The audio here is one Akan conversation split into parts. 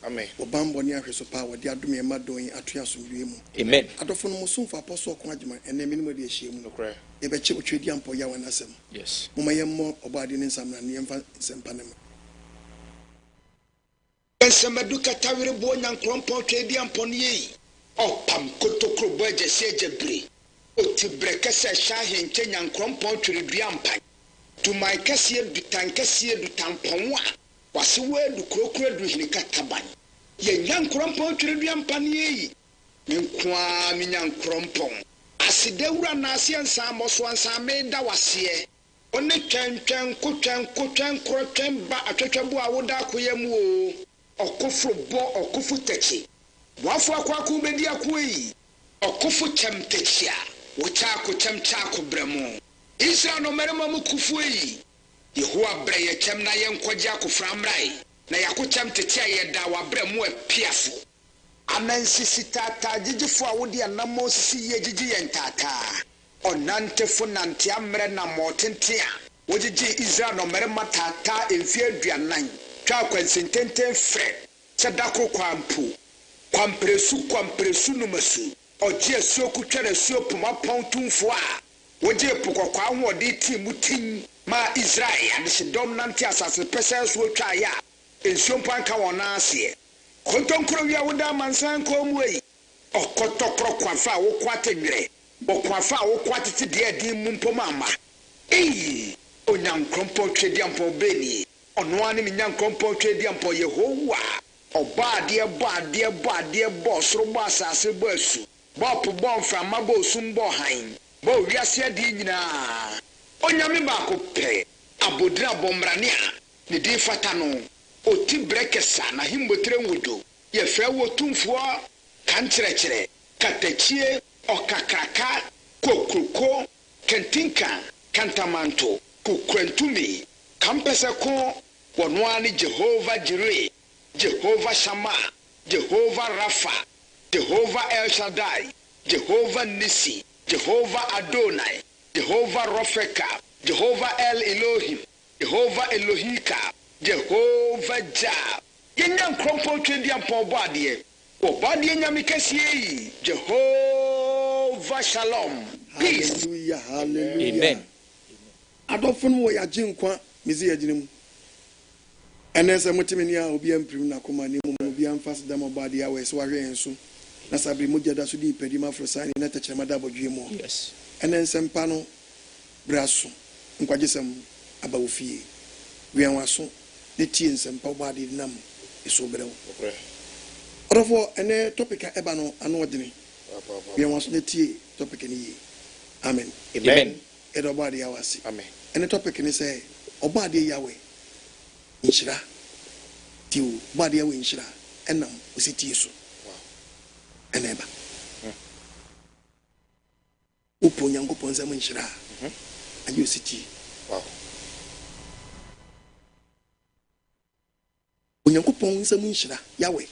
Amen. Obambo ni ahwe so pa wo de adom ema don atoya somdwe mu. Amen. Adofo no so for Apostle OKOH ene minimum de ehie mu. Nokra. E be che otwedi ampo ya wanasem. Yes. Moma yemmo obaade ne nsamna ne yemfa sempa ne. Ensemadu katawire bo nyankrompo twedi ampo ne yi. Opam kotokro bo agese ajebre. Otibreke se shahe nche nyankrompo twedi ampa. Tumai kase dutan kase dutanpon wa. Wase wedu krokro du hini kataban. Ye nyankrompo twedi ampa ne yi. Nkwa mi nyankrompo. Asidewura na asiensa amoso ansa meda wase. One twentwen krotwen ba atwetwebo awoda akoyam o. Okofo bo okofo techi. Wafo akwaku bedi akoyi. Okofo chemtechia. Wochako chemchako bremo. Israel no merema mukufu yi. Yehowa bre ye chem na ye nkwaje akoframrai. Na yakochem techia ye da wa bremo epiafo. Amensisi tata jijifo awodi anamo sisi ye jiji ye ntata. Onantefo nante amre na motentia. Wojiji Israel no merema tata emfie aduanan. Twa kwansententen fre. Sadako kwampu. Kwampresu numasu. Oje asuo kutwere asuo poma pontumfo a. Woje pokokwa ahode ti mutin ma Israel adishidom nante asase pese so twa ya. Ensuo mpanka wona ase. Kontonkro wi awoda mansan ko muyi. Okotokro kwafa wo kwate nwere. Bokwafa wo kwate ti de adi mumpoma ama. Onyankrompo twedi ampo beni. Ono ani mi nyankrompo twedi ampo Yehowa. Obaade bo soro bo asase bo asu. Bo po mframa bo sum bo han. Bo wiase adi nyina. Onyame ba ko pe. Abodira bomrane a ne di fata no. Oti brekesa na himbotre nwodo. Ye frɛ wo tumfo kankyerɛkyerɛ. Katachie okakraka kokroko kentinka kantamanto kukrantumi kampese ko wonwani Jehovah Jireh. Jehovah Shammah, Jehovah Rapha, Jehovah El Shaddai, Jehovah Nissi, Jehovah Adonai, Jehovah Rofeka, Jehovah El Elohim, Jehovah Elohika, Jehovah Jah. Yenyan krompo twendi ampo boade. Obade nyame kese Jehovah Shalom. Peace. Hallelujah, hallelujah. Amen. Adofo no ya ginkwa mizi yaginemu. Enese mutimini a obi amprim na koma ne mu obi amfas dam obade Yahweh so ahwe enso na sabri mojada so di pedi mafrosani na techema da bodwe mu. Yes. Enese mpa no braso nkwagesem abawofie wianwaso ne tie nsempa obade nam eso brew. Orofo ene topic eba no ano odene. Wianwaso ne tie topic ni yi. Amen. Amen. Edo obade Yahweh. Amen. Ene topic ni say obade Yahweh Nhyira tiu body Yahweh Nhyira enam Osetie so eneba upo nyankopon nsam Nhyira ayi Osetie nyankopon nsam Nhyira Yahweh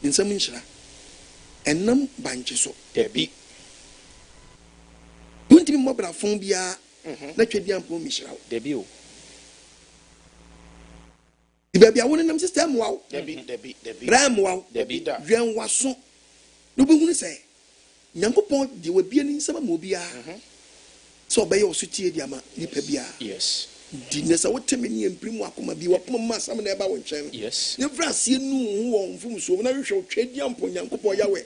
nsam Nhyira enam banche so Debi untimi mobra fon bia na twedi ampo Nhyira Debi o Baby, I want them system wow. Debi. Ram wow. Debi da. Vian wason. No be gonna say. Nyankopon de we bia ni nsama mo bia. So be your Osetie diama ni pa bia. Yes. Di nesa wo temi ni emprim akoma bi wo pom ma sam na eba wo nchen. Yes. Ne vrasie nu wo mfum so na hwehwe twedi ampo Nyankopon Yahweh.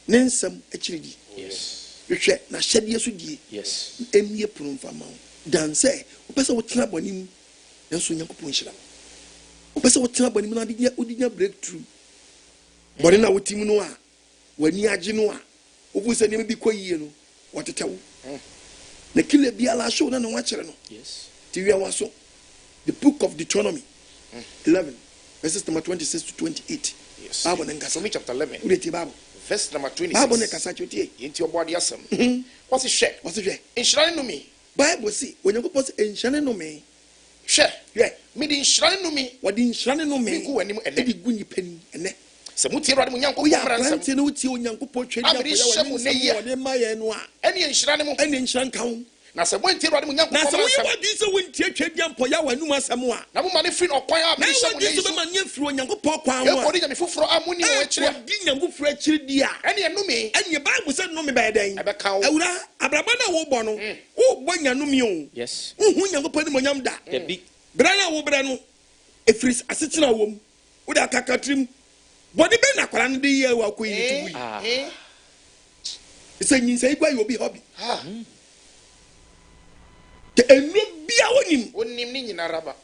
Ne nsam akiridi. Yes. Hwehwe na hyede so die. Yes. Emie prum fama. Dan say, wo pese wo tena bonim. Enso Nyankopon hyira. Opese wo tena bani mu na odinya breakthrough. Boni na wotimu no a wani age no a obu se ne bi koyie no wotetewo. Na kile bia la show na no wakere no. Yes. Tiwia waso. The book of Deuteronomy 11 verses number 26 to 28. Yes. Bible nkasa. Deuteronomy chapter 11. Ureti Bible. Verse number 26. Bible ne kasa chotie. Yenti OBOADE3. What's it share? What's it share? Inhyira no mi. Bible say Onyankopon say enhyane no me. Share. Yeah. Me di inhyira no mi. Wadi inhyane no me. Ku anim ene. Edi gu nipanim ene. Se mutie Awurade mu Nyankopon Oya bransam. brante no utie Onyankopon twedi Amiri hyɛ mu ne ye. ne ma ye no a. Ene inhyira ne mu. Ene inhyira nka ho. na se wontie Awurade mo na Nyankopɔn so asɛm we what is when tie twedi ampo ya wanum asɛm a na mo ma ne fi no kwan a na me hyɛ mo what ne is so be man ye firi onyankopɔn kwan e ho ko di nyame foforo a mo ni wo akyire di nyankopɔn akyire di a ene enumi ɛnyɛ Bible sɛ nnome bɛyɛ dɛn ɛbɛka wo awura abraba na wo bɔ no wo bɔ nyanome o Yes. hu nyankopɔn ni monyam da Debi. bra na wo bra no efiri asetena wo mu wo da kakatrim body be na kwara no de ye wa ko yi tubu Ah. sɛ nyinsa igwa yi obi hobby ha te enu bia wonim onim ni nyina raba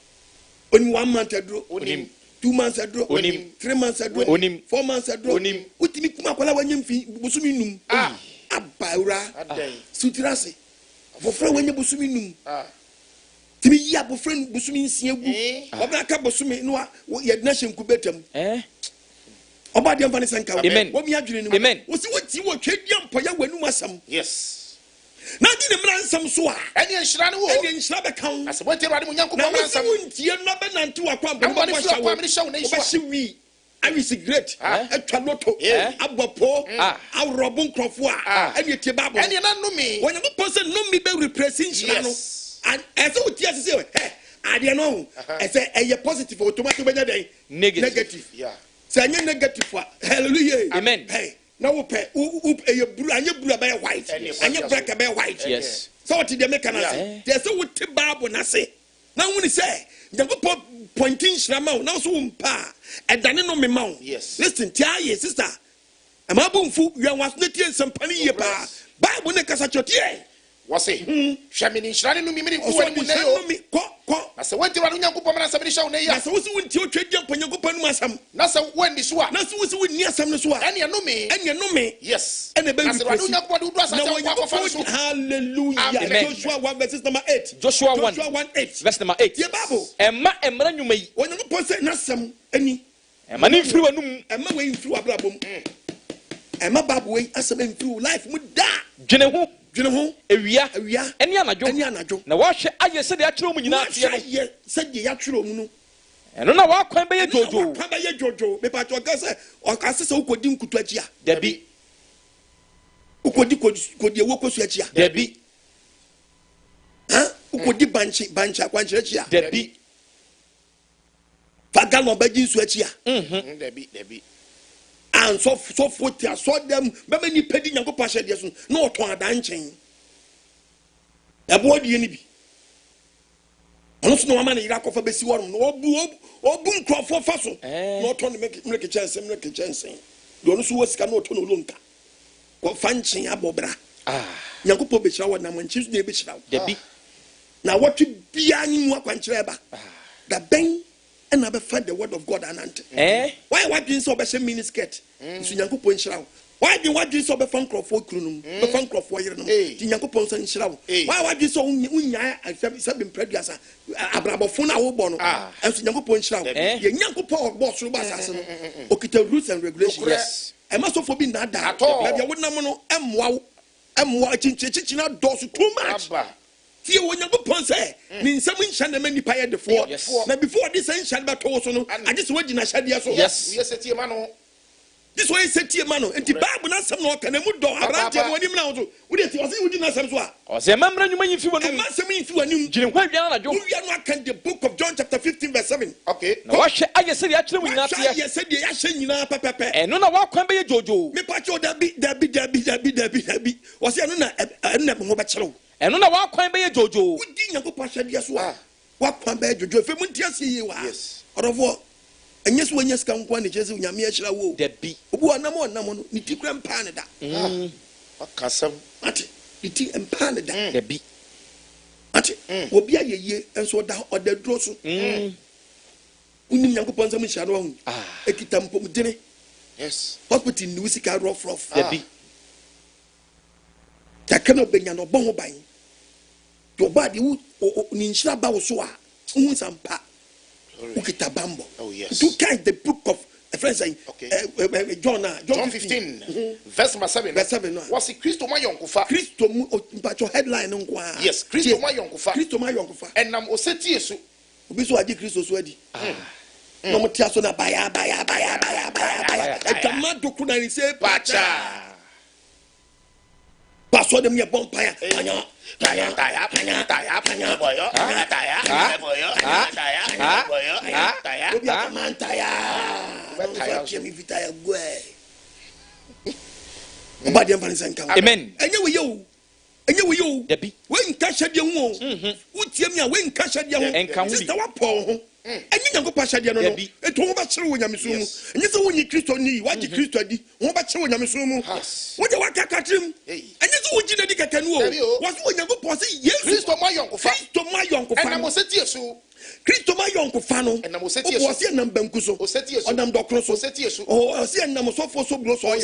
oni 1 month aduro onim 2 months aduro Onim. 3 months aduro Onim. 4 months aduro Onim. utimi kuma kwala wanyem fi busumi num Ah. abaura adan sutirase abofra wanyem busumi num ah timi yi abofra busumi nsia gu Eh. obra ka busumi no ye na hyenku betam oba de mfane sanka Amen. wo mi adwene no Amen. wo si woti wo twedi ampoya wanum asam yes na di ne mra nsam so a ene enhyira ne wo ene nhyira bɛka na wo se wontie Awurade mo na Nyankopɔn wo si asɛm wontie no bɛnante wakɔ na ambɔ mo ma ne bɔ fi akwan a me ne hyɛ wo ne so wobɛhye wi awisi great Ah. atwa loto Yeah. abɔpo Ah. aworɔbo nkurɔfo a Ah. ɛne tie bible ene na numi wɔnyankopɔn sɛ nomi bɛreprɛsi nhyira no yes ɛsɛ wotie ase sɛ adeɛ no ho ɛsɛ ɛyɛ positive automatic bɛnya dɛn negative yeah sɛ ɛnyɛ negative a hallelujah Amen. Hey, na wopɛ ɛyɛ buru anyɛ buru a bɛyɛ white Ɛne anyɛ kwasia black a bɛyɛ white Yes. sɛ wote deɛ meka no ase Yeah. deɛ sɛ wote bible no ase na wone sɛ nyankopɔn pɔnti nhyira ma wo na wo so wo mpa a ɛdane no me ma wo Yes. listen tie ayɛ sister ɛma bomfu wianwaso no tie nsɛmpa no yie paa bible ne kasa kyerɛ tie wose hwɛ me ne nhyira ne numi me ne ɔsɔ wo de ne mu ne nhyira yo no mi kɔ na se wontie Awurade mo Nyankopɔn asɛm ne hyɛ wo ne na ya sɛ wo sɛ wontie otwadi ampa nyankopɔn no mu asɛm na se wonni so a na sɛ wo sɛ wonni asɛm no so a ene enumi ɛnyɛ nome yes ɛna na se Awurade mo ɛbɛwiprɛsi Nyankopɔn de wo do na asase akɔ akɔfa no so wɔnyankopɔn hallelujah Amen. Joshua 1 verses number 8 Joshua 1 Joshua 1:8 verse number 8. tie bible Emma emra nnwuma yi. wɔnyankopɔn sɛ n'asɛm ani Emma ne mfiri wanum. ɛma wei mfiri w'abrabɔ mu ɛma bible wei asɛm mfiri wo life mu da Dwene ho. dwene ho Ewia. awia Ene anadwo. ɛne anadwo Na wahwɛ ayɛ sɛ de akyerɛ mu nyinaa tie no. yɛ sɛdeɛ yɛatwerɛ mu no Ɛno na wakwan bɛyɛ jojo. ka bɛyɛ dwodwo mepatɛ ɔka sɛ ɔkase sɛ wokɔdi nkutu akyi a Debi. wokɔdi kɔdi ɛwɔ kɔsu akyi a Debi. wokɔdi bankye akwankyerɛ akyi a Debi. fa galon bɛgye nsu akyi a debi ansɔfoɔ te asɔdɛm bɛma nipa di nyankopɔn ahyɛdeɛ so na ɔtɔn adankyɛn ɛboɔ die no bi ɔno so na wama ne yere akɔfa bɛsi hɔ nom na ɔbu nkurɔfoɔ fa so na ɔtɔ ne mmereke kyɛnsɛn deɛ ɔno so wɔ sika na ɔtɔ ne olonka kɔfa nkyɛn abɔ bra nyankopɔn bɛhyira wɔ nam nkyi so na ɛbɛhyira wo Debi. na wɔtwe biara nye mu akwankyerɛ ɛba da bɛn ɛna bɛfa the word of God anante why wadwin sɛ ɔbɛhyɛ mini skirt nso nyankopɔn nhyira wo why wadwin sɛ ɔbɛfa nkurɔfoɔ kuru nom bɛfa nkurɔfoɔ yere nom nti nyankopɔn nso nhyira wo why wadwin sɛ wonyaa sɛ bemprɛduasa abrabɔfo no a wobɔ no ɛnso nyankopɔn nhyira wo yɛ nyankopɔn ɔbɔ soro ba asase no ɔkita rules and regulations Yes. ɛma sɔfoɔ bi nnaadaa Atɔ. baabi a wonam no ɛmmoa kyinkyirikyinkyiri adɔɔso too much aba tie onyankopɔn sɛ ne nsɛm nhyɛ na ma nipa yɛ defoɔ Yes. na before ɔde sɛ nhyɛ no bɛtɔ wo so no agye sɛ woagyina hyɛdeɛ so Yes. wiye sɛ tie ma no gye sɛ ɔyɛ sɛ tie ma no nti bible no asɛm na ɔka na mu dɔ aberanteɛ ma w'anim na wo so wode ti ɔsɛ wogyina asɛm so a Ɔsɛ emma emra nnwuma yi mfiri wanum. ɛma asɛm yi mfi w'anim Dwene ho awia anadwo. wowia no aka the book of John chapter 15 verse 7 okay Na wahwɛ ayɛ sɛ de akyerɛ mu nyinaa wahwɛ tie. yɛ sɛdeɛ yɛahyɛ nyinaa pɛpɛpɛ Ɛno na wakwan bɛyɛ jojo. mepakyɛ wo dabi ɔsɛ ɛno na me ho bɛkyerɛ wo Ɛno na wakwan bɛyɛ jojo. wodi nyankopɔn ahyɛdeɛ so a woakwan bɛyɛ dwodwo ɛfɛ mu nti aseɛ yie wa Yes. ɔdɔfoɔ ɛnyɛ sɛ woanya sika nkoa ne kyerɛ sɛ onyame ahyira wo Debi. obi ɔnam no ne ti kora mpaa ne da aka sɛm ate ne ti mpaa ne da Debi. ate obi ayɛ yie nso ɔda duro so wonim nyankopɔn nsɛm nhyira no wahu ɛkita mpɔmudene yes hospital ne wo sika rɔfrɔf Debi. taka na ɔbɛnya no ɔbɔ ho ban nti ɔba deɛ ne nhyira ba wo so a wohu nsampa wokita bambɔ Oh, yes. to kind the book of friends Okay. John 15 verse number 7 Verse 7, no. was Kristo ma yɔnkofa Kristo mu mpacho headline no nko a yes Kristo ma yɔnkofa Kristo ma yɔnkofa ɛnam Osetie so obi so agye Kristo so adi na mo tia so na baya etama doku na ni se pacha Pastor them ye bonfire. Amen. And you, Debbie. when catch a young one, would you me when catch a young and sister Paul? And you don't go pass a young one, and to over when I'm soon. And you saw when you Christo knee, what you Christo did, one back when I'm soon. What you want to catch him? And you would you dedicate can was when you go posse, yes, Christo my uncle, to my uncle, and I was a tear so. Christo my uncle Fano, And I was a was here Nambancuso, Osetie, on them doctors, Osetie so. or I see a number so for so blows or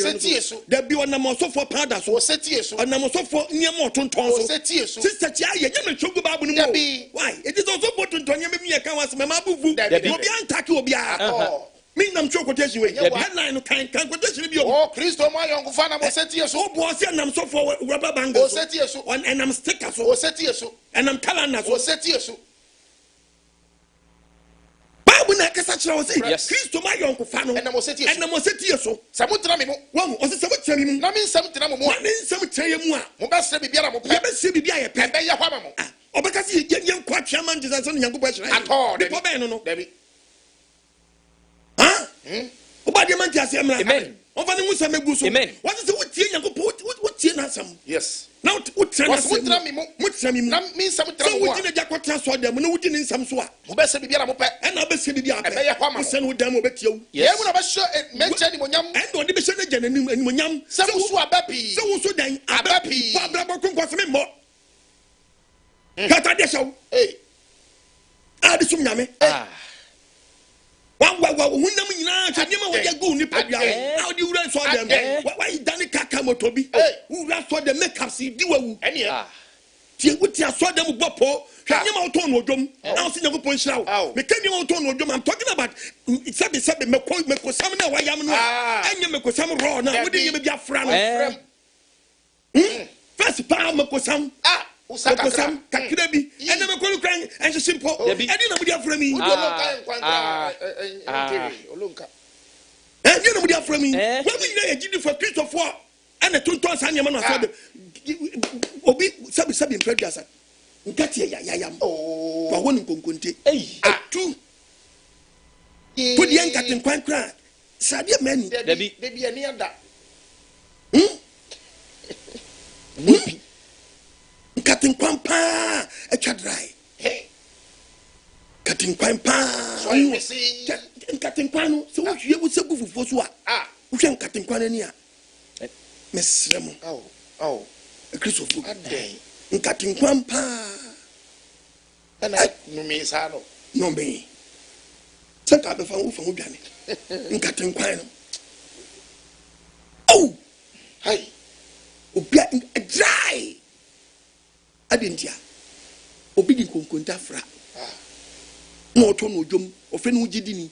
there be one number so for Padas, or Osetie so. a number so for near Morton Tonso. Osetie so. Sister Chia, you never choke about why? It is also important to me. I can't was my mabu. There be Antaki will be me. I'm sure quotation. Headline can't quotation be. Oh, Christo, my uncle, Fana, Osetie so. Was and I'm so for rubber band. Osetie so. And I'm sticker so. Osetie so. And I'm telling us. Osetie so. When I say, yes, Christo, my uncle Fano, And I was a tear. and I was a tear so. Samutramo. One was a cemetery. No means something. One in cemetery. Mobasa Bibiamo. Never see me be a pen. Pay Yahweh. Or because you get young quite shaman and some young question At all. no. Debbie. Huh? About your man, just Amen. Over the Musa Meguso. Amen. What is the what you put? What you some? Yes. Now, what Mutrami means something. So we didn't just transfer them, no, we didn't some swap. Mobasa Bibiamo. And I'll be sending the other. Yahweh. Send with them over you. Yeah, when I was sure it mentioned Monyam. And on the mission again and Monyam. Some who are bappy. So then, I'm happy. Pablo was me more. Kata show. Hey. This one, one when you go nipple. How do you run for them? Why Danny Kakamotobi? Who ran for the makeup? See, do you? And yeah. I saw them Bopo. Can you out on Odom? Now see no point shout. Can you out on Odom? I'm talking about it's a bit Meko Samina, why am I? And you Meko Sam raw now. What do you be a friend? First power Meko Sam. Meko Sam, Kakibi, and never call crying and just simple. I didn't know what you're from me. And you know what you're from me. When we did for Christopher and the 2 tons and your man was Obi Sabi Previous. Yam. Oh, I want to conte. Two. Put the young captain quite cry. Sadia many. There be any other. Cutting Pampa, a chadrai. Hey. Cutting Pampa. So you see. Cutting Pano. So what you would say for Swa? Who can cutting Panania? Miss Remo. Oh. A Christopher. A day. Cutting Pampa. And I no means Hano. No me. Set up a phone from Ugani. In cutting Pano. Oh! Hey. A dry. I didn't ya. Obedient Kuntafra. No ton or jum or friend with Jidini.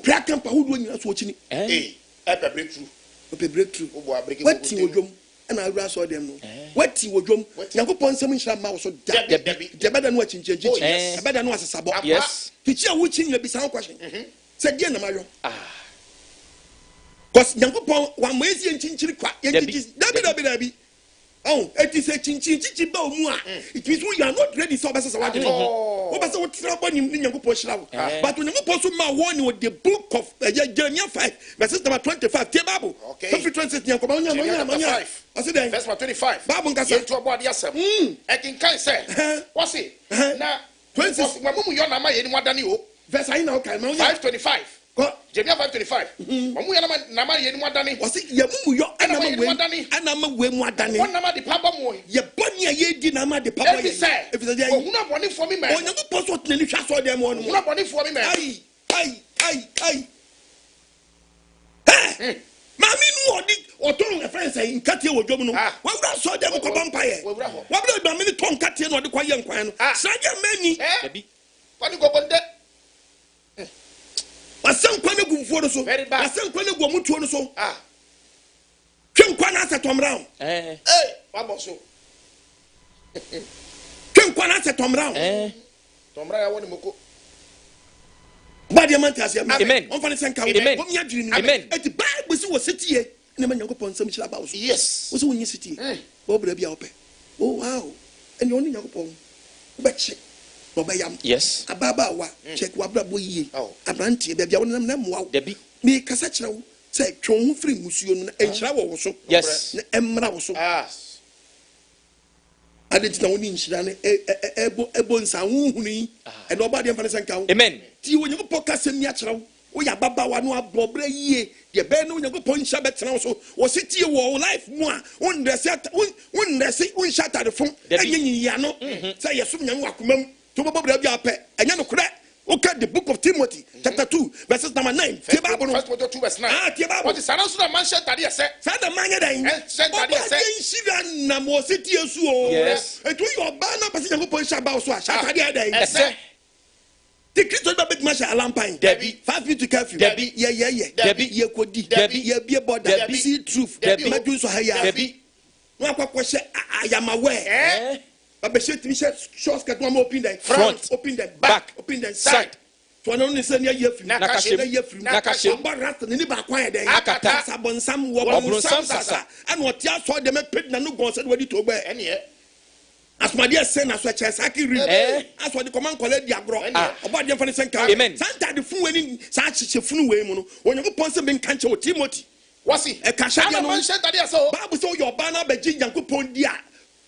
Pratt camp who when you are watching. Eh? At a breakthrough. A breakthrough. What you will jump and I saw them. What you will jump. Young upon some mouse or the better than watching Judge. A better than was a sabot. Yes. Teacher watching the bizarre question. Said Diana Mario. Because young upon one way and chinchilla quack. Dabby. Oh, it is a chinchin bow. It is we are not ready so as I want to trouble in your push out. But when you post my warning with the book of Jeremiah 5, verses number 25, Bible. Okay. Translate your command. I said, that's my 25. Bible got to about the I can say, what's it? Now, 20 you're not my anyone than you. Verse I know, 525. Jeremiah 525. When we are not anyone than was it Yamu, and I'm a way more than one number the Papa Moy. Your bunny, ye did not the Papa. If it's a day, not money for me, man. You post what Nelly saw them on not money for me, man. Aye. Mammy, or told a friend saying, Cut your woman. Well, I saw them come vampire. What about the minute Tom Cat or the quiet young quan? Saga many. What you go on that? I sent one of for so very bad. I sent one of Mutuan so. Kim Quanas Tom Brown. What about so? Kim Quanas Tom Brown. Tom Brown, I want to go. But the man has amen. On Fanny Sanka, amen. Amen. At the Bible was Osetie. ne ma Nyankopon sam chira ba wo so Yes. wo so wonyi city wo bra bia wo pe oh wow ene oni Nyankopon wo be che no be yam Yes. ababa wa check wa bra bo yiye Oh. abrantie bia wo nam na moa Debi. me kasa chira wo say twon ho firi musuo no na enchira wo so Yes. na emra wo so Yes. adentina woni nhyira ne ebo nsa huhunu yi ene oba de mfa ne sanka wo Amen. ti wo Nyankopon kasa mi achira wo wo ya baba wa no abobra yiye de be no Nyankopon nhyira betena wo so wo sitie wo life mu a won ndrese won shata de fon enyi ya no say yeso nyam wakomam to bobra bia pe enya no kure. Okay, the book of Timothy, chapter 2, verses number 9. First Timothy 2, verse 9. What is another so man said that he said? Father Manga, yes. And to your banner, Passion Point about Saturday day. The Christian Babbitt Masha Alampine, Debbie, 5 feet to curfew, Debbie, yeah, Debbie, ye could Debbie, ye be about Debbie, see truth, Debbie, Madus Haya, Debbie. No, I am aware. But me short cut one open them front, open them back, open them side. So I don't send your Nakashim, but Rasta, the Niba quiet day, Akata, Sabon, some Sasa, and what you saw them a pit and no boss and ready to obey. And yet, as my dear son, as such as Aki read, as what the command collect the agro, about the funny Sanka. Amen. Santa the fool in such a fool way, when you put something can't show Timothy. What's he? A Kashana mentioned that I saw Bible saw your banner by Jin Yankupon dia.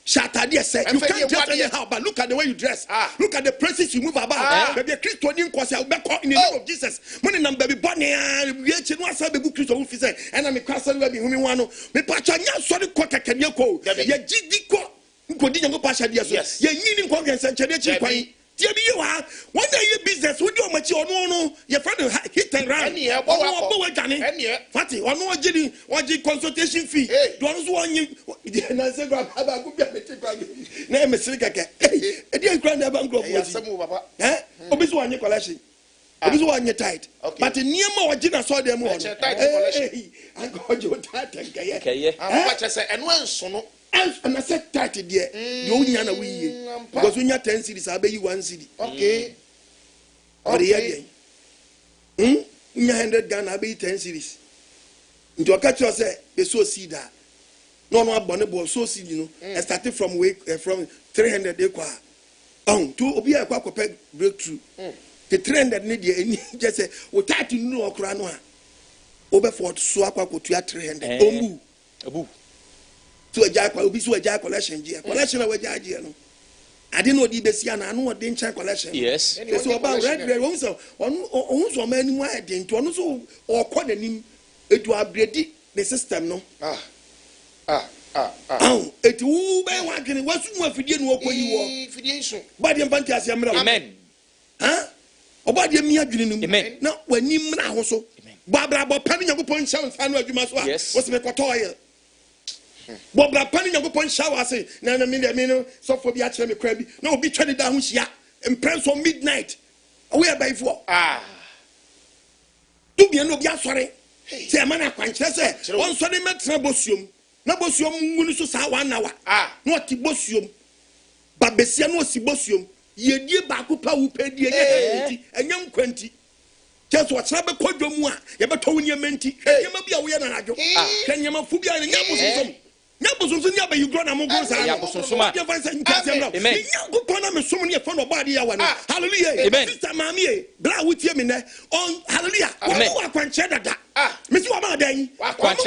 Shatter said, you can't dress anyhow, but look at the way you dress. Look at the places you move about. Maybe a Christian in the name of Jesus. Money number baby Bonnie, was a book officer, and I'm a castle where whom you want to. Me Pachanya sorry cock can you call? Ye Gidiko, who didn't go Pasha, yes, ye needing Congress and Chadichi. You are one day your business would do much or no, your friend hit and run. Fatty, or no Jenny, 1G consultation fee. Don't want you. Name is Silica. A dear grandmother was some over. Eh? Obis one your collection. Obis one your tight. But in near more Gina saw them all. I got you tight and one son. And I said, "Tight, dear. You only know we because when you're 10 cities, I pay you 1 city. Okay. Or the year, 100 Ghana, I pay 10 cities. Into a catch yourself, they so see that. No, abonnable, so see, you know. I started from 300 acre. To be a quack breakthrough. The 300 need just say, "What tight you know, Cranoa." Over for Swapa to 300. Obu. To a jack will be so a jack collection, collection of a jack. I didn't know the Bessian, I know a danger collection. Yes, it's about red also. On many wide into one so or quantity it will upgrade the system. No, it will be working. What's more if you didn't walk when you walk? But the fantasy, amen. Huh? About your mere dream, amen. No, when you also Barbara Penny, you point sounds, I know you must watch. Yes, what's my cotoya? Bobra Penny, you point shower, say, Nana Mino, so for the actual crabby. No, be traded down here and press on midnight. Away by 4. Do be no be sorry. Say a man, I can't say, one sorry met Nabosium. Nabosium, Munusa 1 hour. Not Tibosium. But Bessiano Sibosium. Ye dear Bakupa who paid the and young 20. Just what's never called your moi, you ever told your menti, you may be aware of you. Can you have Fubia and Yabusum? Yabusum, never you grown among us. Yabusum, your vice and Cassian. Yampana, so many fun of body. Hallelujah. Mr. Mammy, Blah with him in there. On Hallelujah. I can't share that. Miss Wamada, I can't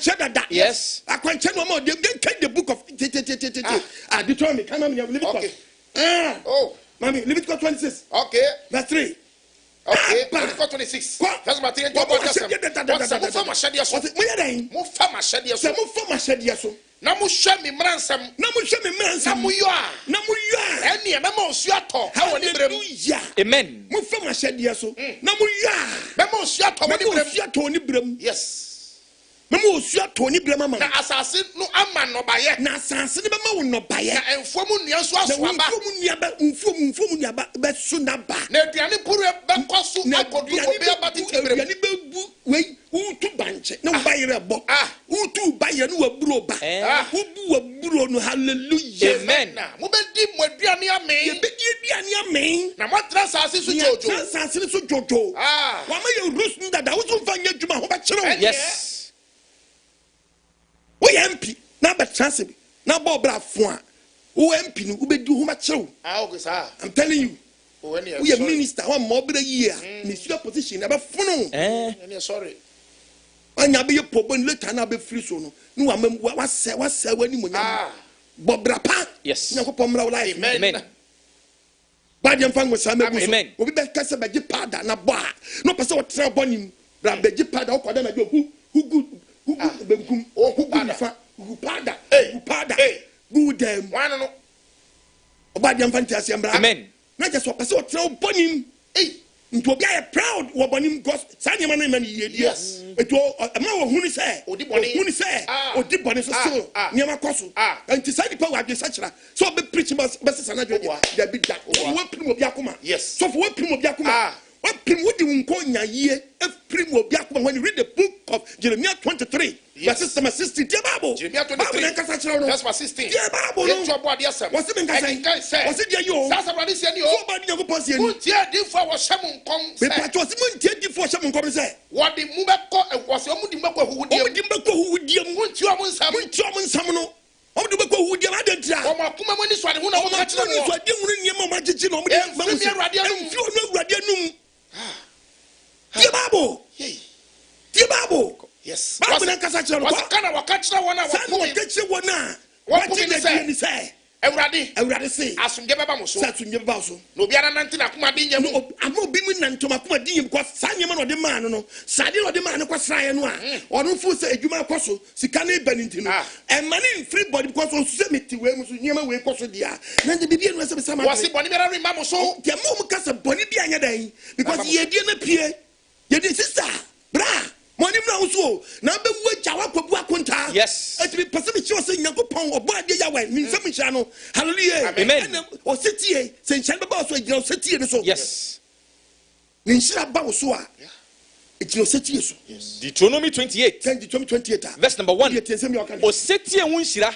share that. Yes, I can't share no more. They take the book of Deuteronomy. Come on, Leviticus. Oh. Mommy, Leviticus 26. Okay. Verse 3. Okay. Leviticus 26. Verse 3. Yes. Memo sua Tony Brema na asase no ama no baye na asase ne bema wo no baye na enfomu nua so asoaba enfomu nua ba so na ba na aduane puru be kwaso akodu obi abati tibrem aduane bebu we utu banche na wo baye rebo utu baye no waburo ba ubu waburo no hallelujah amen mo be di mo aduane amen ye be di aduane amen na mo tra asase so jojo asase so jojo wa ma ye rus nda da wo so fanya djuma ho ba kire no. Yes. We MP na be transfer na bo bra fo a. O MP no ube du homa chew. I'm telling you. We are minister one more bra year. Minister position na be fo no. Sorry. Anya be problem later na be free so no. No wa se wani mo nyam. Bobra pa. Yes. Nyakopom ra life. Amen. Bad yam fan wasa mebu so. Amen. Obi be kase be gi pada na bo a. No pese wo tra bonim. Bra be gi pada wo kwada na do who good be gum. Oh who pada. Who pada. Who pada. Good them. One no. Bad yam fan tiase mbra. Amen. Na just wo pese wo tra bonim. Nto obi aye proud wo bonim because sa nyama na man ye die. Eto ma wo hunu say. Odi boni so so. Nyama koso. Enti sa dipa wa adwesa kira. So be preach bas sana dwe. There be that. Wo prim obi akoma. Yes. So for wo prim obi akoma. Wo prim wo di nko nya ye. Prim obi akoma when you read the book of Jeremiah 23. Verse 16. The Bible. Jeremiah 23. That's verse 16. The Bible. Get your body asem. What's the nka say? What's it you? That's what I say you. So bad you go pass here. Untia di for was shamun kom say. Be patcho si muntia di for shamun kom say. What the move ko was o mu di mbako hu di. O di mbako hu di am. Untia mun sam. Untia mun sam no. O di mbako hu di am adentra. O ma kuma mani so ade hu na mo ka kire no. So ade hu ni ma ma chichi no mo di. Fi mi awrade anum. Fi onu awrade anum. The Bible. The Bible. Yes. Bible na kasa kire no. What kana wa ka kire wona wa kuma. Wa ka kire wona. What you say? Awurade say asumje baba mo so asumje baba so no biara nante na kuma din yam no amo bi mu nante ma kuma din yam because sanye ma no de man no sade no de man ko sraye no a onu fu say adwuma koso sika na ba ninti no e mani free body because on say meti we mu so nyema we koso dia na de bibia no say sama wasi boni biara rimba mo so te mo mu kasa boni bia nya dan because ye die na pie ye di sister bra money now so na be wo jawa kwabu akonta yes it be person be sure say Nyankopon OBOADE Yahweh min say me no hallelujah amen Osetie say nhyira ba so agina Osetie so yes Nhyira ba so a agina Osetie so Deuteronomy 28 verse number 1 Osetie hu nhyira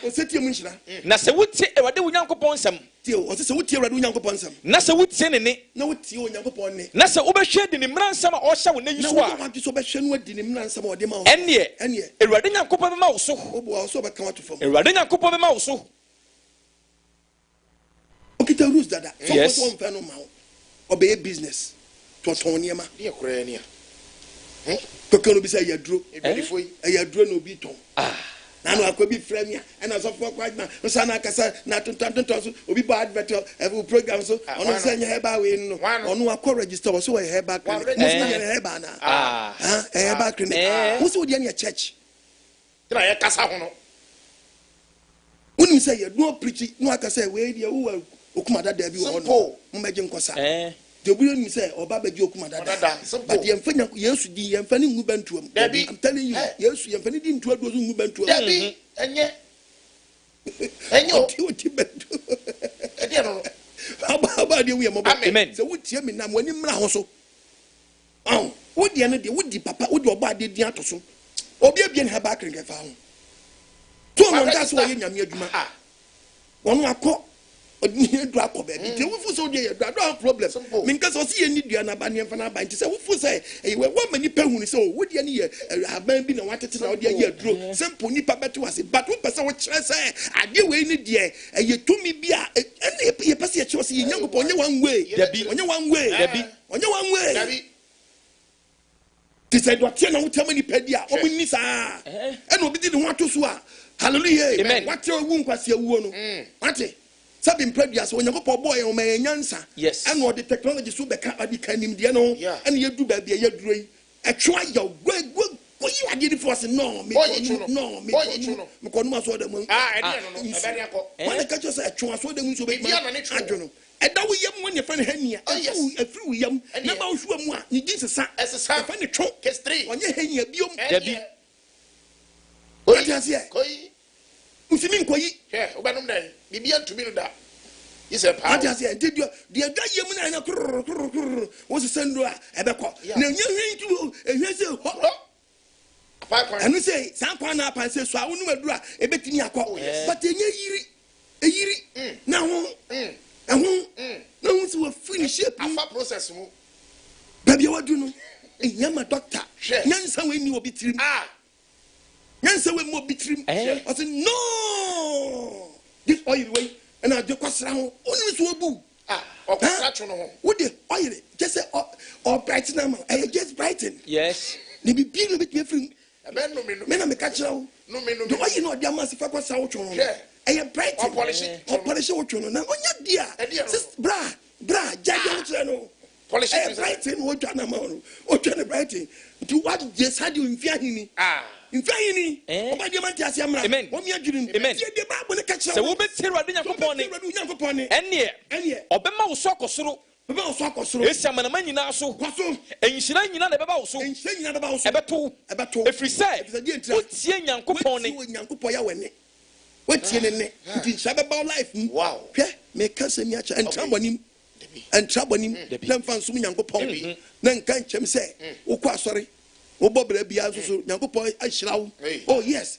na se wutie Awurade wo Nyankopon nsam o se wutie Awurade wo Nyankopon nsam na se wutie ne na wutie o Nyankopon ne na se wobehwe de ne mmara nsam a ɔhyɛ wo na yiso a na wo behwe no adi ne mmara nsam a ɔde ma wo ɛne Awurade Nyankopon bɛma wo so obo so bɛka wato fam Awurade Nyankopon bɛma wo so okita rules dada so yes so mfa no ma wo obey business to ton niema de kura ne a kokano bi say yaduro ebelifoi yaduro no bi ton na no akwa bi frame a na so for kwagma no sa na kasa na tonton so obi ba advert every program so ono say nya heba we no ono akwa register so we heba clinic mo say nya heba na heba clinic mo so dey na church tira ye kasa ho no unim say you no preach no akasa we dey wo okumada da bi wo no mo meje nkosa the will say oba beji okumada but yemfa yesu di yemfa ni ngu bantuam I'm telling you yesu yemfa ni di ntua do ngu bantuam dabi enye oti bantu ede no aba de we mo amen se wotie me na mo ani mra ho so wo de no de wo di papa wo de OBOADE di ato so obi abie ne ha ba krenke fa ho to no nda so ye nyame adwuma wono akọ odini do akọ ba bi te wo fu so de ye do problem min ka so se ye ni dua na ba ne mfa na ba nti se wo fu se we ma nipa hunu se wo de ne ye aban bi na watete na wo de ye aduro simple nipa beto wase but wo pese wo kire se ade we ni de ye tumi bi a ene ye pese ye kire se ye Nyankopon onye one way onye one way dabi ti se do tie na wo tama nipa di a wo ni saa ene obi di ne ho ato so a hallelujah amen wate wu nkwase awuo no wate sabi mpraduas Onyankopon boy o ma nyansa yes and what the technology so be ka adi kanim de no and ye du ba bia ye duro yi etwa ya go you ade di force no me ko no so da mu ede no e bari akọ when ka just etwa so da mu so be adwono eda wo yam won ye fa ne hania afiri wo yam na ba wo hwa mu a ni din sesa fa ne two kestri onye hania biom dabi o ti ase koi usimi nkoyi obanum dai bibia ntumi no da yese pa ati ase de da yem na kurr wo se sendo a ebekọ na nya hwentu ehwe se ho anu say san kwa na pan se so a wonu madura ebetini akọ but enya eyiri na ho na ho se wo finish shape afa process mu baby wadu no Yama doctor. Nyansa we ni obi tirim. Nyansa we mo obi tirim. I said no. This oil way and I just kwasra ho. Oni so obu. What the oil? Just say or brighten am. I just brighten. Yes. Ni bi bi no bit me free. Me na me catch now. No me no. The oil no dia massive kwasa wo twon. I brighten. Or polish wo twon na onya dia. Bra, jaja wo twon no. Polish brighten wo twon na ma no. O twon brighten. To what just had you in fear hini. Amen. Amen. So we be tell what Nyankopon ene obema wo so akosoro esi amanama nyina so enhyira nyina na beba wo so ebeto efri say otie Nyankopon ya wene wotie ne nti shabeba life wow hwe me kase mi acha entrabonim na mfa nsum Nyankopon na nka nchem say wo kwa asori Obobere bia so Nyankopon ahyirawo. Oh yes.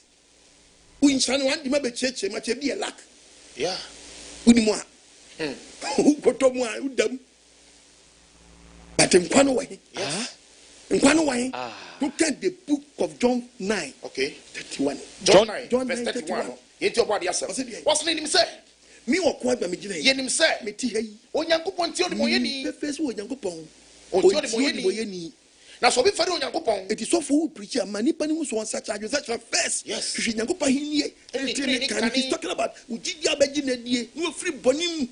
Unchane wan di ma be cheche ma che bi e lack. Yeah. Uni mo a. Ukoto mo a udam. But nkwano wahi. Yes. Nkwano wahi. Look at the book of John 9. Okay. 31. John 9 verse 31. Yenti OBOADE3. What's the name say? Me okwa ba me gina yi. Yenim say. Me ti hayi. Onyankopon ti odi mo yeni. Face wo Nyankopon. Odi mo yeni. Now, so be fair on Yankopon. It is so full preacher. Many people who such a first. Yes. Yankopon here. He's talking about Ujidia Begin, no free bonim.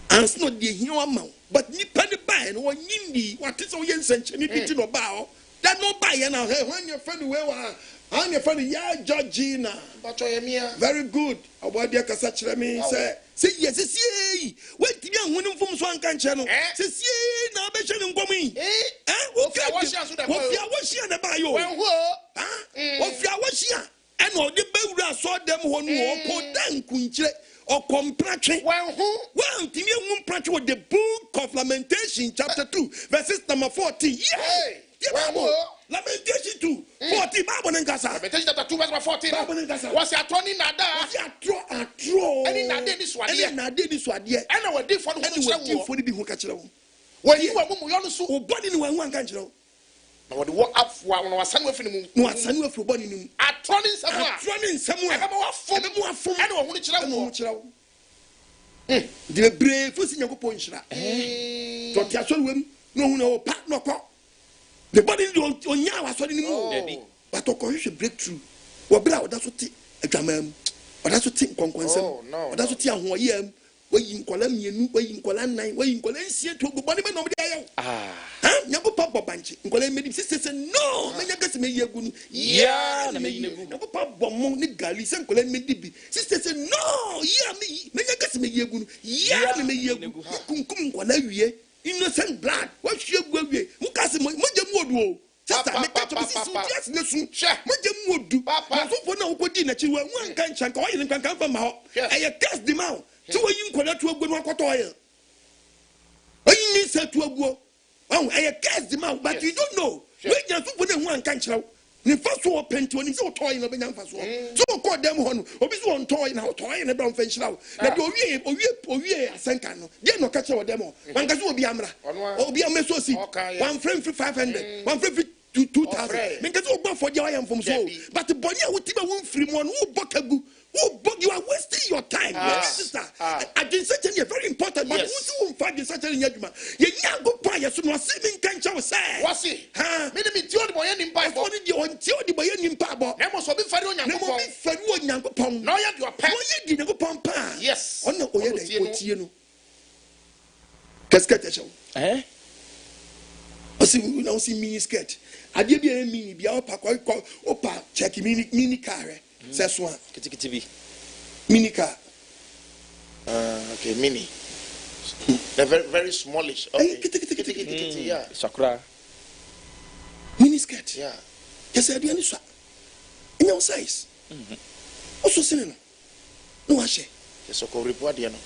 And not the human, but Nippany buy and one Yindi. What is all your century? Pitching or bow. That no buy and I'll have when your friend where I'm your friend, Georgina. But I am very good. About the Cassach, me say yes, yes, wait, young woman from Swan channel. Says, ye, now be showing for me. What you are washing the bio? What you are washing? And all the Bella saw them one more down Kunche or Comprache. Well, Timmy won't practice with the book of Lamentation, chapter 2, verses number 40. Yay! Lamentation 2, 40 Bible and Gasa. Lamentation chapter 2, verse 40. Was your Tony Nada? Was your throw? Any Nade this one, and I did this one, yeah. And I would different for the Hukachel. When you are Mumu, body in one country. I would walk up while I was son with him. No, son with your body. I turning somewhere. I don't want to know. The brave was in your point. Don't you show him? No, pat no cock. The body don't was anymore. But OKOH breakthrough. Well, that's what a gammon. But that's what think conquest. Oh, no. That's what I am. Where you call them, where you call them, where you call them, see to the body man over there. Never papa bunch. Call me sister. No, I guess me a good. Yeah, never papa bomb Galis and call me DB. Sister said, no, yeah, me, I guess me a good. Yeah, me a good. Innocent blood. What should go away? Mukasi, Mojamodo. Sister, make that to yes, listen. Mojamodo. Papa, for no good dinner. You one can't chank oil and can come from out. I cast them out. So you cannot to a good one oil. I need to a go. Oh, I cast them out, but you don't know. Wait, just put one can't show. The first one pen to an so toy in a banana first one. So call them one, or this one toy in our toy in a brown fence now. That you a Sankano. They no catch our demo. One can be Amra or be a Mesosi. One frame for 500, one frame for 2,000. Make us all for your I am from so. But the Bonia would give a wound free one who book a good. Oh, but you are wasting your time, sister. I did certainly very important, but who find the certain judgment? You can't go buy a small saving cancer. What's it? Made me tell the boy in Bible. What did you until the boy in Pabo? There must be Federal. No, you are paying. You didn't go pump. Yes. On the Oya, Cascata show. Eh? I see, now see mini skirt. I did be a mini, be our Opa, check mini car. That's one. TV. Mini car. Okay, mini. They're very, very smallish. Okay. Yeah. Sakura. Mini skirt. Yeah. Yes, I do. In your size. Also, seen no, I say. Yes, so report, you know.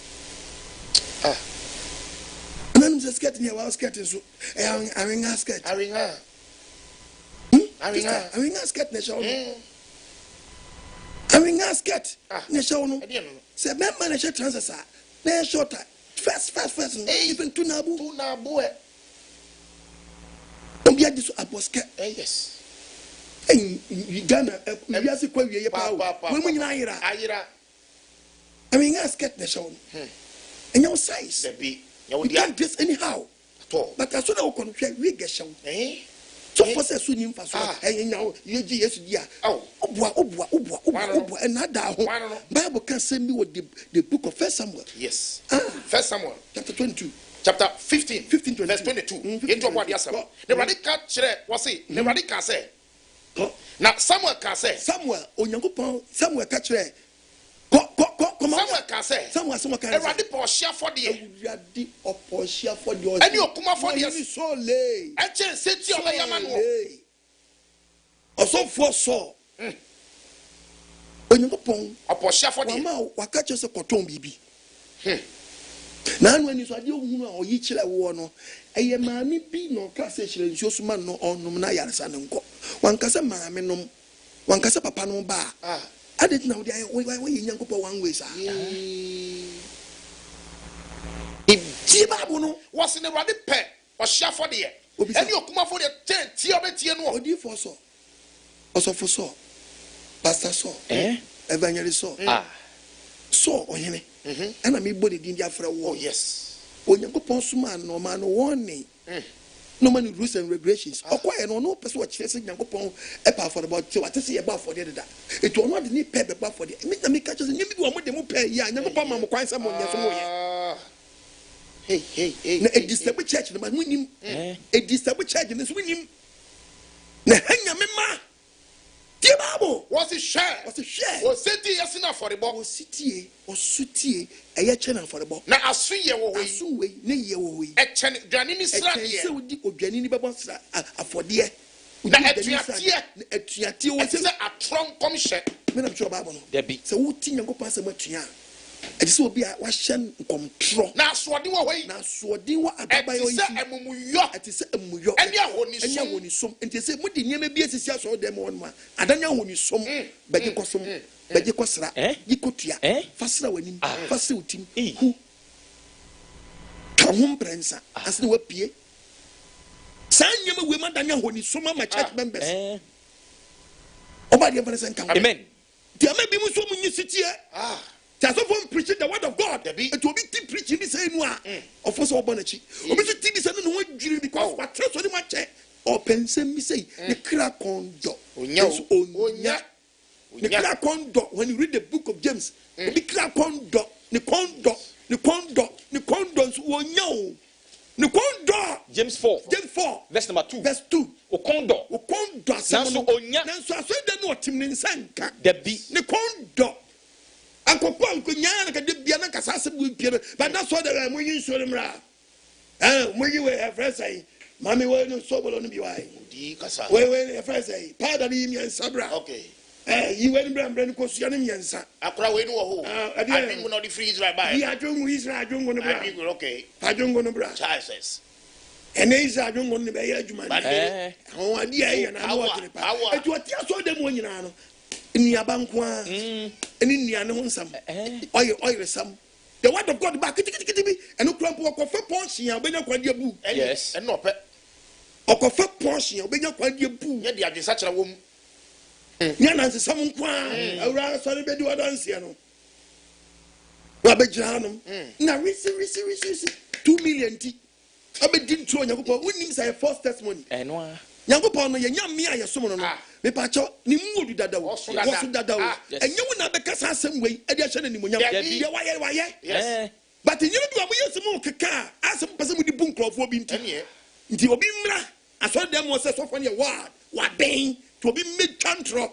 And then the skirt near our skirt is a ring skirt. A ring skirt, Nation. I mean, ask it. Nation, say, man, manager transfer. Then shorter. First. Even to Nabu. Don't India this Apostle. Yes. Ghana, we are seeing we are power. When you Nhyira, I mean, ask get the show. And your size, you can't dress anyhow. But as soon as we contract, we get shown. So for say soon for so, and now you yes, Obwa, and not down. Bible can send me with the book of First Samuel. Yes. First Samuel, chapter 22. Chapter 15, verse 22. Into OBOADE3. The radical was it? The radical say. Now Samuel can say. Samuel, Onyankopon, Samuel catch it. Samuel can say. Samuel can say. A radical share for the. Radical share for the. And you come for the. So lay. And change set your Yaman. Also for so. Onyankopon. A share for the. Mama, what catch us a cotton baby. Now when you saw you or each one, a mammy be no classation, just man no on Nomaya San and go. One casa mammy no, one casa papa no bar. I didn't know the way young couple one way. If Jibabono was in a radical pet or share for the. And you come for the 10 Tiabetian or do for so. Also for so. Pastor so. Evangelist so. So, Oyene. And I mean, body didn't for a war. Yes. When you go Ponsuman, no man, warning. No man rules and regulations. Or quiet, no person watch facing young upon a power for about 2 to see about for the other. It will not need pay about for the. I mean, catches and you want them pay. Yeah, never come on, quite some more. Hey. A disturbed church, the man winning. A disturbed church, and this winning. Nehanya Mema. Diababo was it share? Osetie yes enough for the ball. Osetie a channel for the ball. Now I see you ne ye wo a channel Janini Sradia. So di Ojanini Babasra for dear. Now a was a trunk commission. Men I'm sure Babon. Debbie. So who think you go pass a matia? And this will be a Washington control. Now, swadi away. Now, swadi wa abayo. It is a muyo. And ya woni some. And they say, "What the name be as so them on ma." Adanya woni some. Beje kosum. Beje kosra. Yikotia. Fasra wani. Fasra utim. Who? Kahum prensa. As the wapie. Sanyama women danya woni some my church members. Obadi everything can. Amen. There may be muso municity. There's often preaching the word of God. It will be deep preaching the same way. Of course, Obonachi. Obviously, this is not one dream because what trust on the match. Or pensem me say the crack on dot. The crack on dot. When you read the book of James, the crack on dot. The condor. James 4. Verse number 2. Verse 2. Okondo. Nanso onya. Nanso aso de no tim ne nsanka. The condor. Uncle Paul could yan can be an assassin with Pierre, but that's what I'm when you saw them. When you were a friend say, Mammy, well, no sober on the UI. Well, a friend say, pardon him and Sabra. Okay. You went and Brandon Cosian, sir. I probably know. I didn't know the freeze right by. I don't know. Okay. I don't go to Bra. Says. And these I don't want to be a human. Oh, I dear, and I want to what you saw them when you know. In the Abanqua, and in the unknown some oil some. The word of God back and no crump walk of a portion, I'll be not quite your boo. Yes, and not pet. Of a portion, I'll be not quite your boo. Yet, you are such a woman. Yana, some quan, around sorry, but you are dancing. Robert Janum. Now, receive 2 million tea. I bet didn't show you, winning say a false testimony. And one. Yankopon, young me, I assume. Me pacho ni mudu dada wo so dada wo enye wo na beka sa asem wei ade ahye ni munya ye waye but enye do amoye semu keka asem pese mu di bu nkrofo bi nti obi mra aso dem wo se so fo ne wa ben to obi me chantro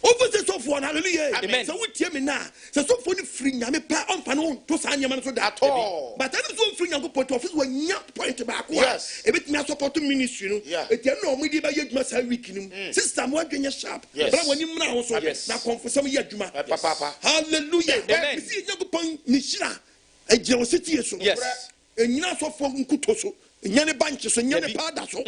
over the so for hallelujah amen so we tie me na se so for ni free nyame pa onfa no to sa nyama so that all but I so free nyako point office wa nya point ba ko e bit me support ministry no e tie no mo di ba yeduma sa week nim sister mo adwenya sharp bra woni mra ho so na confirm ye adwuma hallelujah amen see nyako point Nhyira e je Osetie so enyina so for nkuto so nyane bank so nyane powder so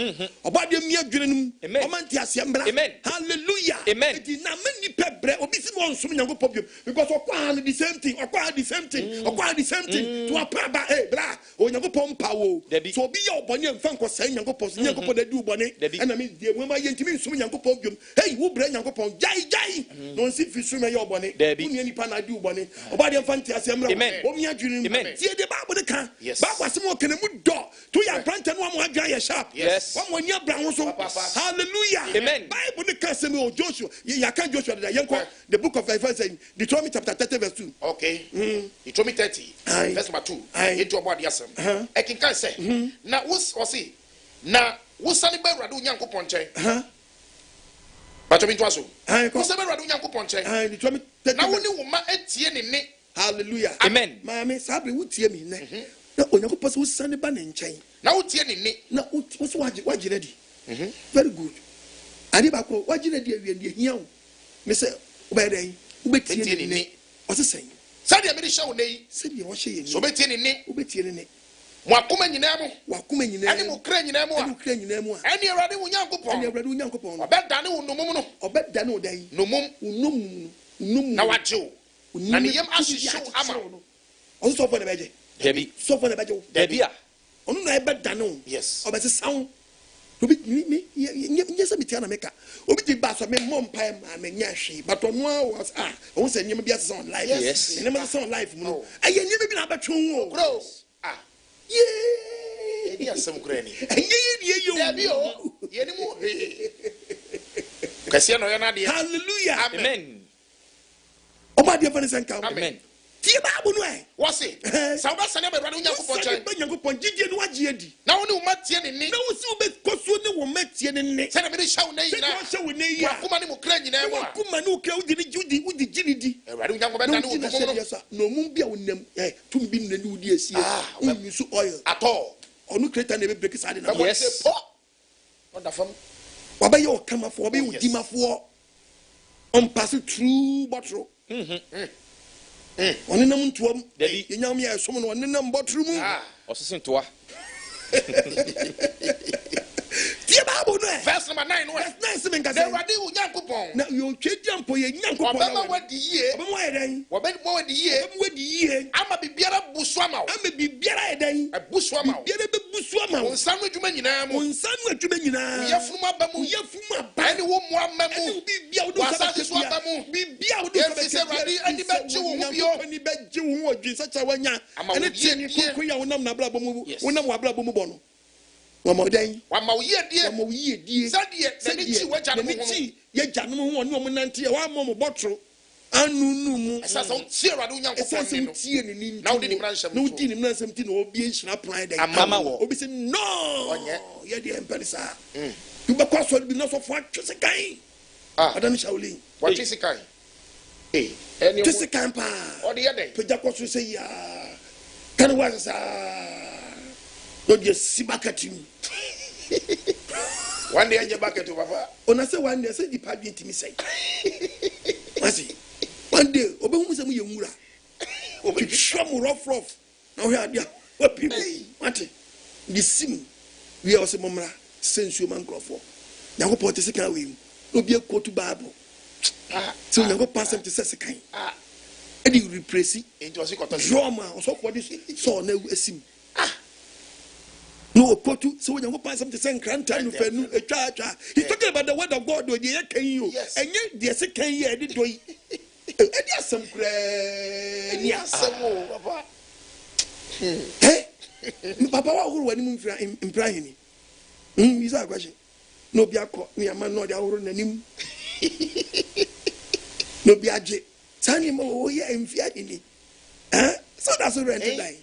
obade mi adwene num omanti asembra hallelujah eti na mani pebre obi si mo nsom Nyankopɔn biom because okwa the same thing okwa the same thing to apaba bra o Nyankopɔn pawo so obi ye obone mfa nkɔsɛn Nyankopɔn so Nyankopɔn da di ubone ɛna me die mo ma ye ntimi nsom Nyankopɔn biom hey wo bra Nyankopɔn jai no nsi fi so me ye obone uni nipa na di ubone obade mfa nti asembra o mi adwene num tie de Bible de kan Bible asem o kana mu do to ya grant no am adwan ye sharp one ni abra ho so hallelujah Bible de kan se me o Joshua ya kan Joshua da yenko the book of Ephesians saying Deuteronomy chapter 30 verse 2 okay Deuteronomy 30 verse number 2 into OBOADE3 e kin kan say na wo say na wo sani ba Awurade Onyankopɔn nkyɛn ba to mi to aso wo sani ba Awurade Onyankopɔn nkyɛn Deuteronomy 30 na wo ni wo ma etie ne ne hallelujah amen maame sabre wo tie mi ne na Onyankopɔn se wo sani ba ne nkyɛn na wo tie ne ne na wo so waje ready very good ani ba ko waje ready awie ne hia wo me se obede ubetie ne osesen sadia me de hye wo nei sadia wo hye ye so betie ne ubetie ne mo akoma nyina mo ani mo kra nyina mo ani Awurade Onyankopɔn obedane wo nomum no obedane wo dai nomum na wajew na ne yam ahyehyw ama ono so for na beje Debi so for na beje Debi a ono na ebedane wo yes obese sawo obi me nyesa mitia na meka obi di ba so me mompa ma me nya hwe but ono was won say nyem bia se on live yes nyem se on live mu no aye nyem bi na betwe wo kro yeah edi asem kra ni enye ye Debi o ye ni mu kasi no ya na de hallelujah amen OBOADE3 senka amen tie Bible no wo say sa wo sane ba Awurade Onyankopɔn nkyɛn ba Nyankopɔn gidie no wagye adi na wo ni wo ma tie ne ne na wo si wo be koso ne wo ma tie ne ne sane me de hye wo nei nyina wo hye wo nei ya akoma ne mo kra nyina mo akoma ne wo kra udi gini di Awurade Onyankopɔn dane wo nomum no mum bia wonam tum bi ne ne udi asie unu so oil atɔ onu creator na be break side na yes wonderful wabaye o kamafo wabaye o dimafo on pass through bottle oni nam ntuom yenyam ya som no oni nam bottle mu osesen toa tie Bible no verse number 9 no verse 9 se menka the Awurade Onyankopɔn na yo twediampo ye Nyankopɔn obama wadi yie obama yeden obama wadi yie obama wadi yie ama bibiara busu ama wo ama bibiara yeden busu ama wo bibiara be busu ama wo onsa no adwuma nyinaa mu onsa no adwuma nyinaa yefunu aba mu ani wo mu ama mu bibia wo do wasase so aba mu bibia wo do so be Awurade ani begye wo mu bio ani begye wo odwi sacha wanya ene tie ni kokun ya wonam na blabo mu wonam wa blabo mu bono wamoden wamawo yie die sadie na ni chi waja no ho ye janom ho ne omunante ya wa mo botro anunu mu sasa o tie Awurade Onyankopɔn no tie ni na wo di ni mransam no di ni mransam ti no obi enhyira plan den amama wo obi say no ye de empelisa you be kwaso bi no so fo atwese kan adam shaulin what is it kan any twese kan pa o de ye den peja kwaso say ya kan wa sa no je sibakati one day je bucket papa ona say one day say di pa bi ntimi say masi one day obehu se mu ye nwura obetwa rough na ho ade a pipo mate di sim we are say momra sensuo man crofo Nyankopɔn te sekan we obi ekotu Bible so Nyankopɔn asem te sekan edi represi into se koto drama so for this so na esim no kotu so Nyankopɔn asem te sen kranta no fanu etwa he talking about the word of God o dey kan yi o enye dey sekan yi edi doyi edi asem kura ni asem o papa papa wa huru wani mu mfra hini isa kwaje no bi akọ ni ama no de ahoro nanim no bi aje sani mo o ye mfia hini so that's so rent die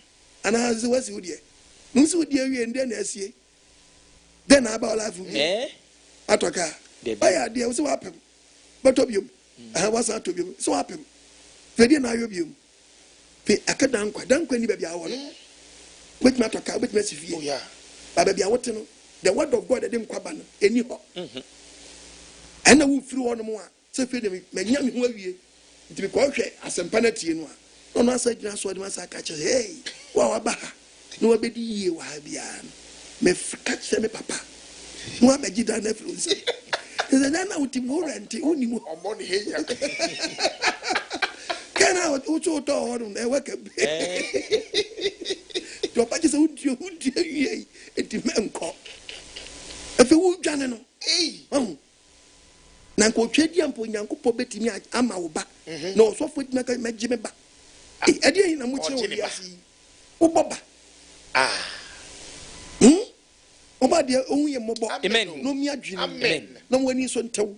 and as was you there nsi odi awie nde na asie then about life me atoka oya de so wapem but obiom was atobiom so wapem fedi na ayobiom pe akadan kwa ni bia wo no which matter ka which message oh yeah baba bia wote no the word of God dem kwaba no eni ho and na wo firi wo no mo a se fe dem manya me ho awie nti be ko hwe asempa na tie no a no asa gina so dem asa ka che hey wa ba no wa bedi yie wa bia me catch me papa mo be gida na fruits e na na uti mo rent uni mo omo ni heya kana uto to hono e waka to pa se uti ye eti menko efe wo dwane no na nko twedi ampo nyankopɔ betimi ama wo ba na osofo timi ka magye me ba ade yi na mo che wo biasi wo boba oba de ohun ye mobo no mi adwene amen na wani so ntew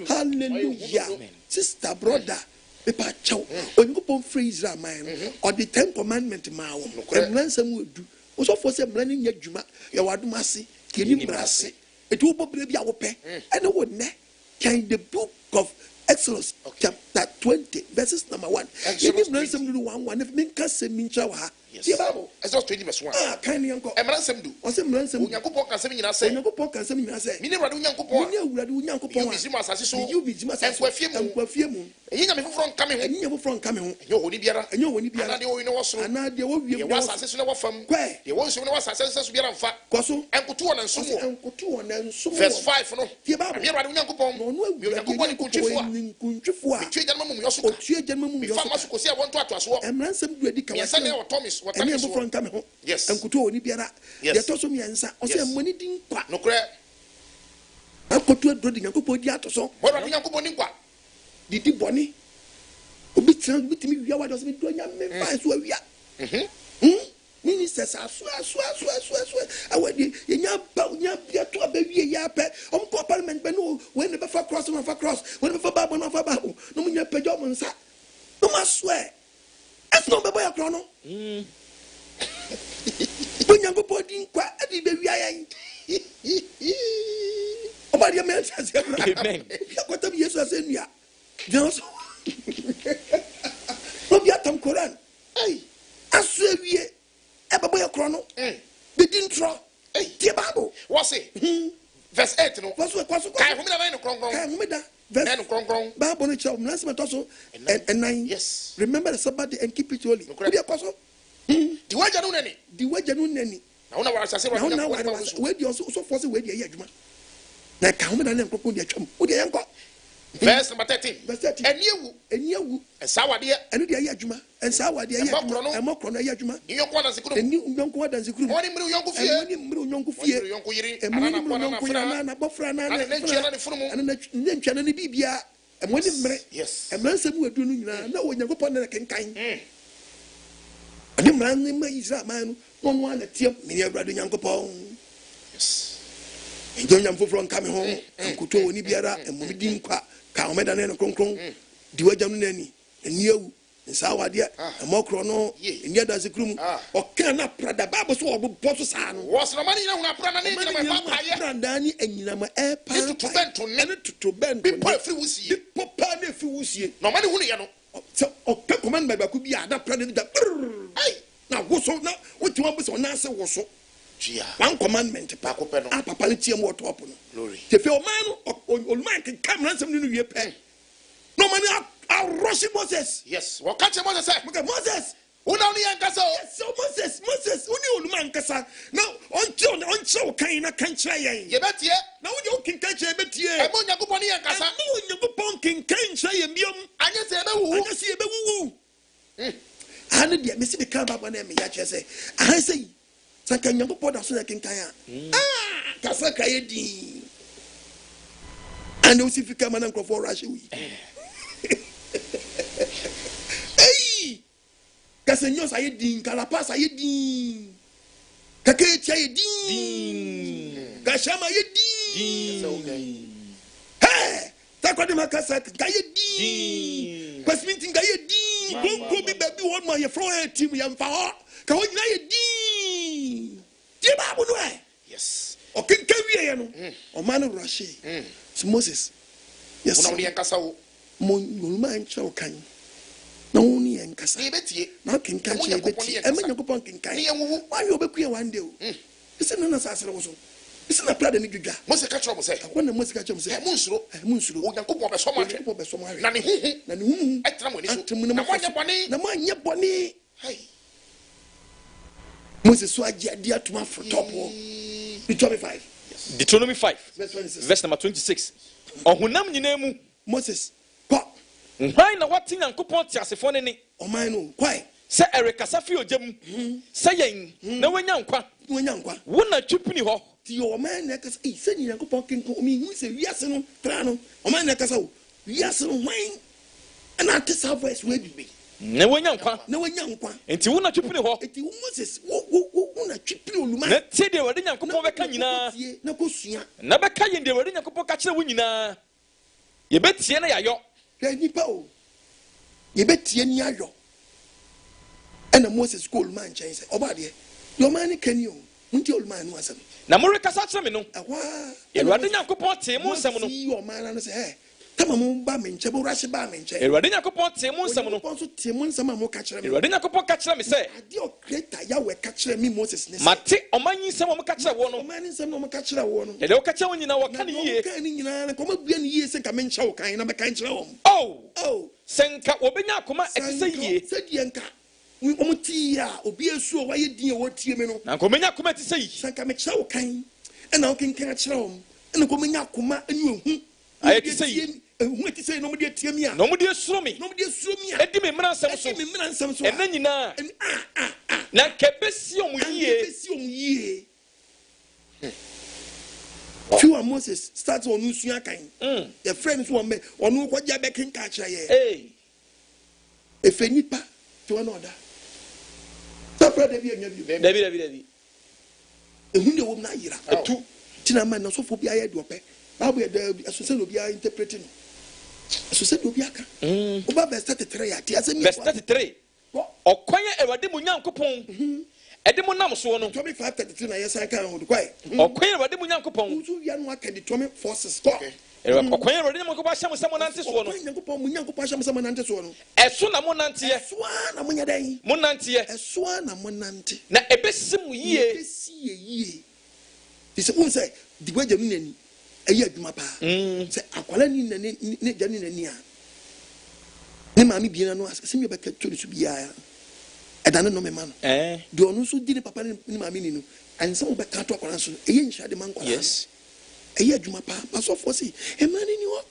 hallelujah sister brother pepa chaw onyankopɔ free Israel man or the 10 commandment ma wo emransam wedu osofo se mra ni nya dwuma ye wadom ase keni mrase etu wo bobere bia wo pe ene wo ne can the book of Exodus chapter 20 verses number 1 yeni mransam du 1 if min ka se min cha wa yes Exodus 20 verse 1 kan yanko emransam du o se mransam onyankopɔ ka se min nyina se onyankopɔ ka se min nyina se mini wurade onyankopɔ mini wurade onyankopɔ wa bizima asase so bizima asase enkwafie mu eyinya me foforo nka me ho eyinya foforo nka me ho enyo honi biara ana de wo ne wo soro ana de wo wiem ye wasase so ne wo fam de wo so ne wasase so biara mfa kwaso enkoto wona nsomo enkoto wona nsomo verse 5 no tie ba me wurade onyankopɔ no onyankopɔ ni kuntwifo a tue janma mu yoso tue janma mu yoso fa maso kosi a wonto atoaso emransam du adi ka wa sane o Thomas wa tami so foforo nka me ho yes enkoto woni biara de to so miensa o se moni din kwa no kre akoto do di nyankopɔ di atoso wurade onyankopɔ ni kwa didi boni obi timi wia wa do se do nya me fa so awia nini sesa so awadi nya bia to abawie ya pe omko parliament be no we ne be fa cross we ne be fa babo no no nya pejo mo nsa no ma swear as no be boy akro no bonyango bodi nkwa adi be wia yan oba dia me sase amen yakota bi yesu asenua just no bi atam Quran aso awie ebe boy akro no be din tro tie Bible what say verse 8 no kwaso kai homida na no kronkron kai homida verse no kronkron Bible no chaw mnanse metoso and 9 yes remember the Sabbath day and keep it holy obi kwaso di waja no nani na una wara sase wara na we di so force we di adwuma na ka homida na nkokon di atwam wo di yanko verse number 13 eniyewu esawade enu di adwuma ensawade emokro na adwuma nyonko na sikuru nyonko da sikuru oni mri nyonko fie nyonko yiri ana na bofra na ne ntwana ne funumu ana ne ntwana ne bibia emoni mre yes emransam wedu no nyina na onyankopɔ na kenkan ade mran ma Israel man no no ana tie mini awurade nyankopɔ yes nyam foforo nka me ho nkoto oni biara emoni di nkwa ka omeda ne no kronkron di wajam no nani eniawu nsawade emokro no enia da sekrum oka na prada babo so obo so saa no was no mani na hu aprana ne nyina ma paye pranda ni anyina ma e pa tutu bento bi pa free wusie popa na free wusie no mani hu ne ye no so oka command ba ku bi ada prada da na woso na wotima bo so na ase woso one commandment pa ko pe no papa le tie mo top no glory te fe o man oluman kan camera nsem ni wie pe no mani a rush Moses yes what catch Moses say Moses una oni yankasa yes so Moses uni oluman kasa na oncho kan na kan kira yen ye betie na wo de o kin kan kira betie e mo nyakopon ni yankasa e mo nyakopon kin kan kira yen biom anya se be wuwu ane de me si be kan baba na me ya kire say ahan say saka nyakopon da so na kin kan kasa ka ye din ande o si fika mana nkrofo rush wi Kasenyo sa yedin, kalapa sa yedin, kaketia yedin, kashama yedin. Hey, takwadi makasa kayedin, kwasminti kayedin, bonko bi baby one ma ye froe team yamfa ho, ka ho nyina yedin. Tie ba bu no e. Yes. O kenkawie ye no. O man rush. Moses. Yes. Una oni yankasa wo. Mo nyuma ncha o kan. Na woni enkasa na kenkan che beti e ma nyakopon kenkan wa yo beku e one day o ise na sasere wo so ise na prada ni dwudwa Mose ka chro mo se akona Mose ka chro mo se mu nsuro o nyakopon be so ma hwe na ne huhu etra mo ni so na mo anya boni Mose so agi ade atuma fotopo Deuteronomy 5. Yes. Deuteronomy 5. Verse 26. Verse number 26. Ohunam nyinemu Moses. Kwa. Why na wati Nyankopon ti asefo ne ne? Oman no. Kwai. Se erekasa fi ojam. Se yen na wanya nkwa. Wanya nkwa. Wo na twipini ho. Ti o man na kasa se Nyankopon kenko o mi hu se wiase no tra no. O man na kasa o. Wiase no hwan. And I test our voice where be. Na wanya nkwa. Na wanya nkwa. Enti wo na twipini ho. Enti Moses wo na twipini oluma. Na tie de wade Nyankopon beka nyina. Na kosua. Na beka yen de wade Nyankopon ka kire wo nyina. Ye betie na yayo. Ya nipa o. Ye betie ni ayo. And Moses call man change say obade. Your man can you. Unti oluma no asem. Na mo rekasa kire me no. Awa. Ye wade Nyankopon te mo nsem no. Your man no say hey. Tama mo ba me nche bo rashi ba me nche. Ewurade Nyankopon te mo nsem no. Nyankopon te mo nsem mo ka kire me. Ewurade Nyankopon ka kire me say. Ade o creator Yahweh ka kire me Moses ne say. Mate omanyi nsem mo ka kire wo no. Omanyi nsem mo ka kire wo no. Ele o ka kire wo nyina wo ka ne yie. Ka ne nyina na ko ma bua ne yie se ka me nche wo kan na me kan kire wo. Oh. Senka obenya akoma etise yie. Se die nka. Omo ti ya obi esu o wa ye din e wo tie me no. Na ko menya akoma etise yie. Senka me kire wo kan. E na o ken kan kire wo. E na ko menya akoma enu ehu. Ayetise yie. Who say no media tiamia? No media sumi. No media sumi. Edi me mran sam so. Edi me mran sam so. Ena nyina. Na kebesi omu yie. Kebesi omu yie. Few Moses starts on usua kan. Your friends won me onu ko ja be ken ka kire ye. Hey. Efenipa to another. Sapra de bi anya bi. David. Ehun de wom na yira. Etu. Tina man na so fo bia ye de ope. Bible de asose no bia interpreting. So said obi aka. Oba verse 33 ya ti asemi. Verse 33. Okwanye Ewade mu Nyankopon. Ede mu nam so no. 25:33 na yesan kan ho kwai. Okwanye Ewade mu Nyankopon. Uzu ya no aka the 20 forces. Okay. Okwanye Ewade mu Nyankopon ahyam sam nante so no. Nyankopon mu Nyankopon ahyam sam nante so no. Eso na mo nante ye. Eso na mo nyadan. Mo nante ye. Eso na mo nante. Na ebesi mu yie. Ebesi yie. Dise won say the way jam nani. Eyi adwuma pa. Say akwala ni ne jani nani a. Ne maami bi na no asemi be ka tori su bia. Edane no me ma no. De onu so di ne papa ne maami ni no. Ansa wo be ka to akwala so eyi nhia de man kwala. Yes. Eyi adwuma pa. Paso for si e ma ni wo.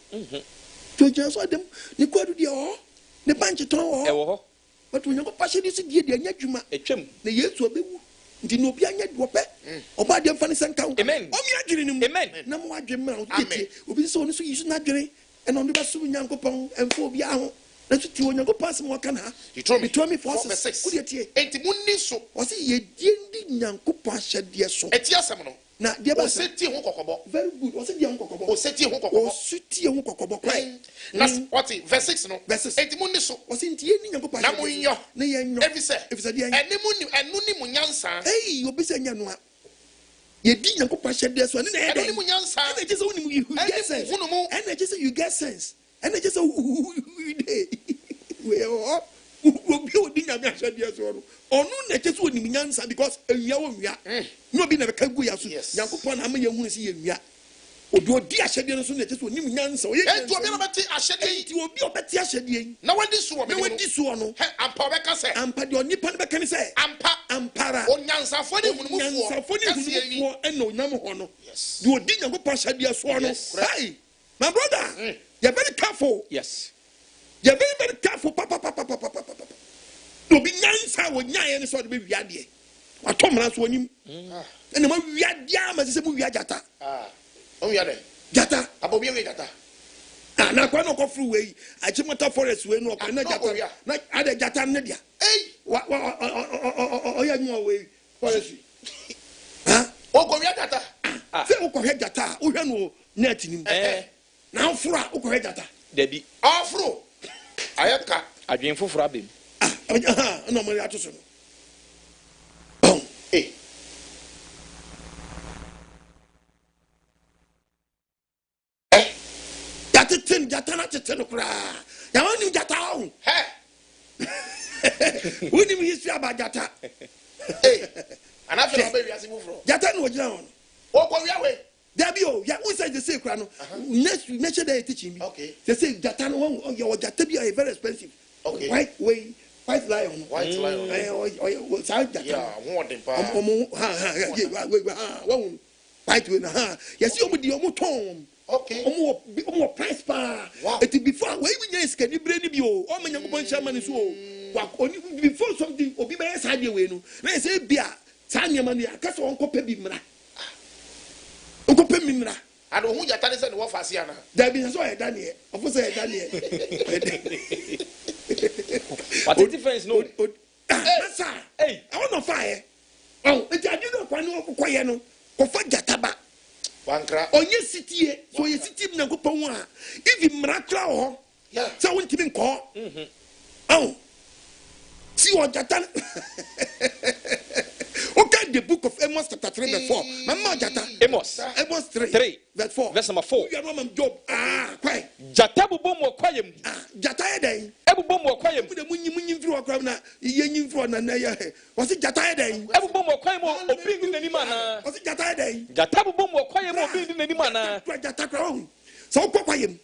To ja so dem ne kwadu de o. Ne banche ton o. E wo ho. But when you go pass this die de anya adwuma. Etwem. Ne Yesu obewu. Nti no obi anya duope oba de mfa ne sanka wo amen o mi adwene nim amen na mo adwene ma o tie obi so oni so yisu na adwene e na ondo ba so Nyankopon emfo obi aho na so ti Nyankopon asem waka na ha me forces wo de tie enti munni so o se ye die ndi Nyankopon ahyade so eti asem no na de ba Osetie ho kokobo very good o se die ho kokobo Osetie ho kokobo Osetie ho kokobo kwai na what verse 6 no enti munni so o se ntie ni Nyankopon na munyo na ye nyo efise die enu ni munyansa hey obi se nya no a ye di Nyankopon ahyade so ne na enu ni munyansa and just when you get sense and just you get sense and just we are obi odi nyame ahyade so no onu na just when you nyansa because ewia wo nwia no bi na be ka gu ya so Nyankopon na ama ye hunu si ye nwia odi ahyade no so na just when you nyansa o ye enti obi na beti ahyade enti obi obeti ahyade na wadi so wo me na wadi so no ampa obeka se ampa de onipa ne be kan se ampara onyansafo ne hunumu eno nyam ho no de odi Nyankopon ahyade so no hey my brother you're very careful yes you're very careful papa no be nyansa wo nyaye ne so de be wiade atomra so onim ene ma wiade ama se mu wiajata o wiade jata abobi we jata na kwa no kofru we Achimota forest we no kwa na jata na ade jata ne dia o ya nwa we forest o ko wiade jata se o ko he jata o hwe no net nim na afura o ko he jata dabi afro ayaka adwen foforo abem no mo ya to so no jata na tete no kura ya woni jata o woni mi history about jata anafe no be wiase mufro jata no ogina won o ko wiawe dabi o ya won say the say kura no nature dey teaching me they say jata no won your jata bi are very expensive white lion sa jata yeah won dem pa won white way na yes you di omo ton okay omo price pa it before we nya iska ni bre ni bi o o manya ko chairman so o before something obi be yes ade we no na say bia sa nyama no aka so onko pa bi mra onko pa mi mra and ohu jata ne say no fa ase ana da bi so e Daniel ofo say Daniel what the difference no hey I want no fire oh e ja di no kwa no kokoye no ko fa jata ba wankra onye sitie so ye sitie na kopon a if mra kra ho so won timi nko oh see what jata okay the book of Amos chapter 3 verse 4 mama jata Amos 3 verse 4 verse number 4 you are no job kwai jata bubom okwayem jata eden ebubom okwayem de munyi mfiri okra na ye nyimfiri na na ye wasi jata eden ebubom okwayem obi ndi nani mana wasi jata eden jata bubom okwayem obi ndi nani mana jata kra on so okwayem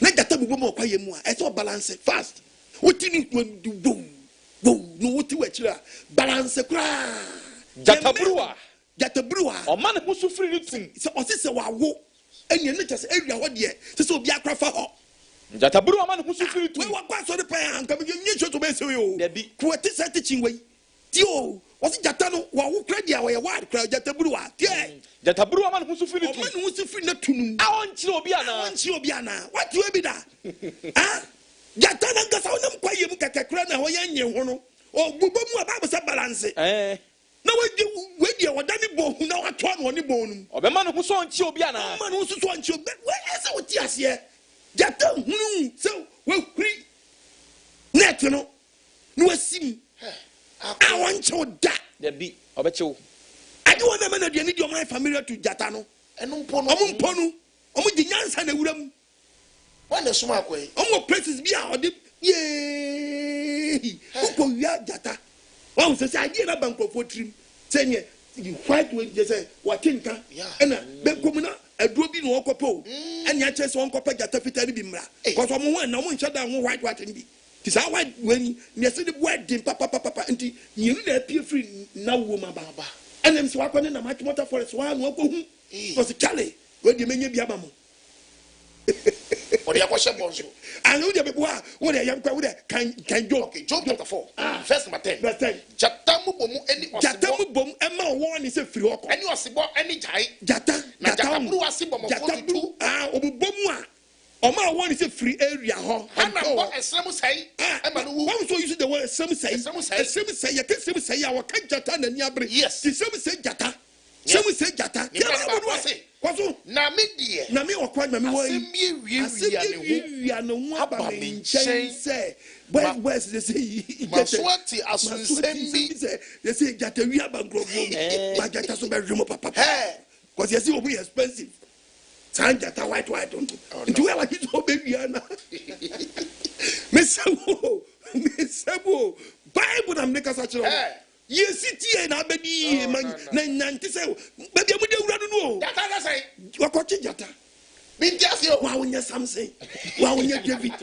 na jata bubom okwayem a e so balance fast wotini boom no woti wachira balance kra jata bruwa o man hu so free tum so osise wawo enya ne chese ewia ho de se obi akra fa ho jata bruwa man hu so free tum we wakwa so de pa anka me nyi shoto be se yo debi ko ti se teaching we ti o wasi jata no wawo kra dia we word kra jata bruwa ti jata bruwa man hu so free tum man hu so free na tunum a on chire obi ana what you be da jata na ngasa onam kwaye mu kakakra na ho ye nye ho no o gbogbo mu aba se balance na we wadani bo hu na wato no ni bo num obema no hu so nchi obi ana ma no so nchi obi we ese oti ase jata hunu so we kuri net no no asim I want you da there be obechewo ade wona ma na de ni de o my familiar to jata no eno mpo no omo di nyansa na wuram when the suma kwai omo places bi a ode ye ko wia jata wọ́n sọ sẹ́ adé náà bankọ̀fọ́ tirim sẹ́yìn you white way jẹ́ sẹ́ wà tí nǹkan ẹ̀nà bẹ́ẹ̀ kọ́mu náà ẹ̀dúró bí ní wọ́n kọ́ pẹ́ o ẹ̀nì ẹ̀kyẹ́ sẹ́ wọ́n kọ́ pẹ́ jata fitaa ni bi mìíràn kọ́sọ́ ọmọ wọn ẹ̀ náà wọ́n nhyɛ dan wọ́n white ni bi ti sá white wẹ̀ ni ní ẹsẹ̀ ní bu ẹ̀dín papapapa nti yẹnu náà pie firi náà wọ́ mu ababa ẹ̀nà mi sọ wakọ ní nam atumọta forest wọ́n á nù ọkọ̀ hu kọ́sì kyale wọ́n di ẹ̀mẹ́nyẹ bi ama mu. Or the Aquasha Bonzo. I know the people what a young crowd can joke. Okay, Job chapter 4, verse number 10. Verse 10. Jatamu bomu any Jatamu bom Emma one is a free walk. Any osibo any jai. Jata Jatamu asibo Jatamu Obomwa. Oma one is a free area. And what a slam say. One so use the word some say. Some say you can say our Jata and Yabri. Yes, some say Jata. Some say Jata. Kwaso na me die na me okwa na me wo asemi ya no ho aba me nchen se boys they say maswati asunsembi they say jata wi aba nkrofo ba jata so be remo papa cause you see obi expensive san jata white don't nti we like it so be wi na me sabo bible na make us actually yes it na abedi man na nante say baby mu de wura no jata na say wakochi jata bi ntiase o wa wonya Samson wa wonya David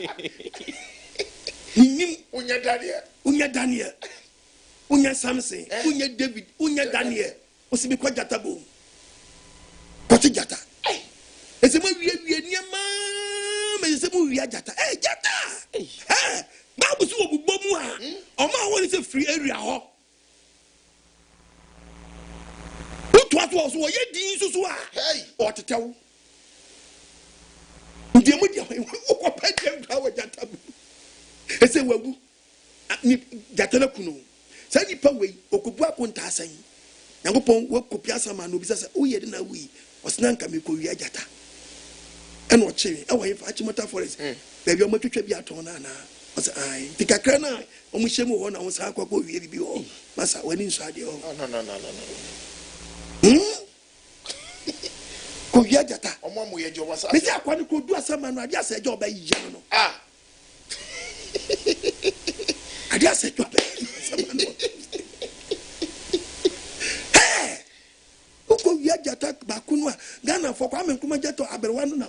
nim unya Daniel unya Samson unya David unya Daniel osibi kwa jata bo kochi jata ese mo wie niema me ese mo wie jata jata babu so obubo mu a o ma won say free area ho what was what you did so hey or to tell the media what pet them how jata e say wagu ni jata na kuno say ni pa we okubu akonta asan yakopon we kopia sama no bi say o ye de na we osna nka me ko wi jata e no che e wo ye fa chimota forest baby o matwetwa bi aton na na o say ai tikakra na o mu hyemu ho na wo sa akwa wi bi ho masa wani nso ade ho no ko wi jata omo mo ye jo wasa me say akwa ni ko du asama no ade asa ejo ba yi no ade asa ejo ba asama no ko wi jata ba kunu a Ghana for kwa me kuma jato aberwa no na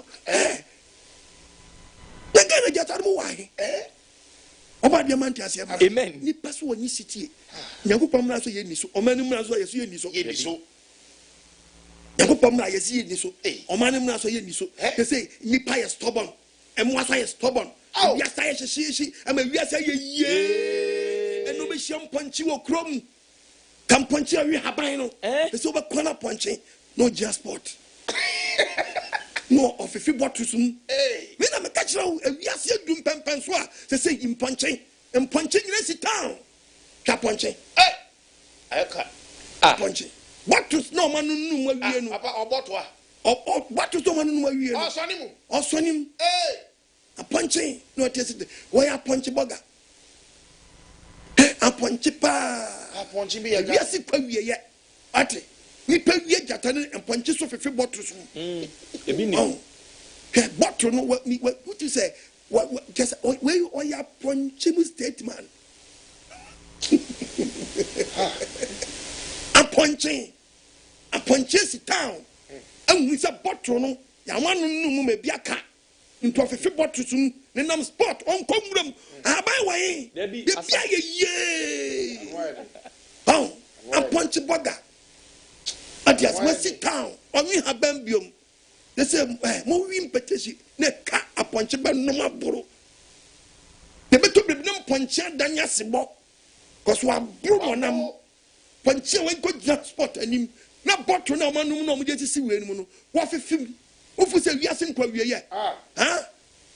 na Ghana jata mo wa oba de man tiase amen ni paso woni sitie nyakopam na so ye ni so omani mu na so ye so ye ni so Yakupom na yesi ni so. Omanim na so ye ni so. They say nipa is stubborn. Emwa so is stubborn. We are say she am we are say ye. Eno be hye mponchi wo krom. Kam ponchi awi haban no. They say oba kwana ponchi no just sport. No of if bottles me na me catch now we are say dum pempen so a say imponchi nyina si town. Ka ponchi. Ayaka. Ponchi. Bottles no man no awie no. Papa oboto a. Bottles no man no awie no. Osonim. A ponchi no test. Why a ponchi burger? A ponchi pa. A ponchi be ya. Yes kwa wie ye. Ate. Ni pa wie jata ne ponchi so fefe bottles. Ebi ni. Bottle no what you say? What just where you or ya ponchi mu statement. A ponchi si town. And we say bottle no. Ya man no mu me biaka. Into a fefe bottle sum. Ne nam sport on komram. Abai wai. Be bia ye. A ponchi burger. Adias we sit town. Oni haban biom. They say mo wi impetition ne ka a ponchi ba no maboro. They beto be no ponchi adanya sebo. Cause wa bro monam. Ponchi we go just sport anim. Na bottle na manum no mo je si we anim no. Wa fefim. Ofu se wiase nkwa wie ye.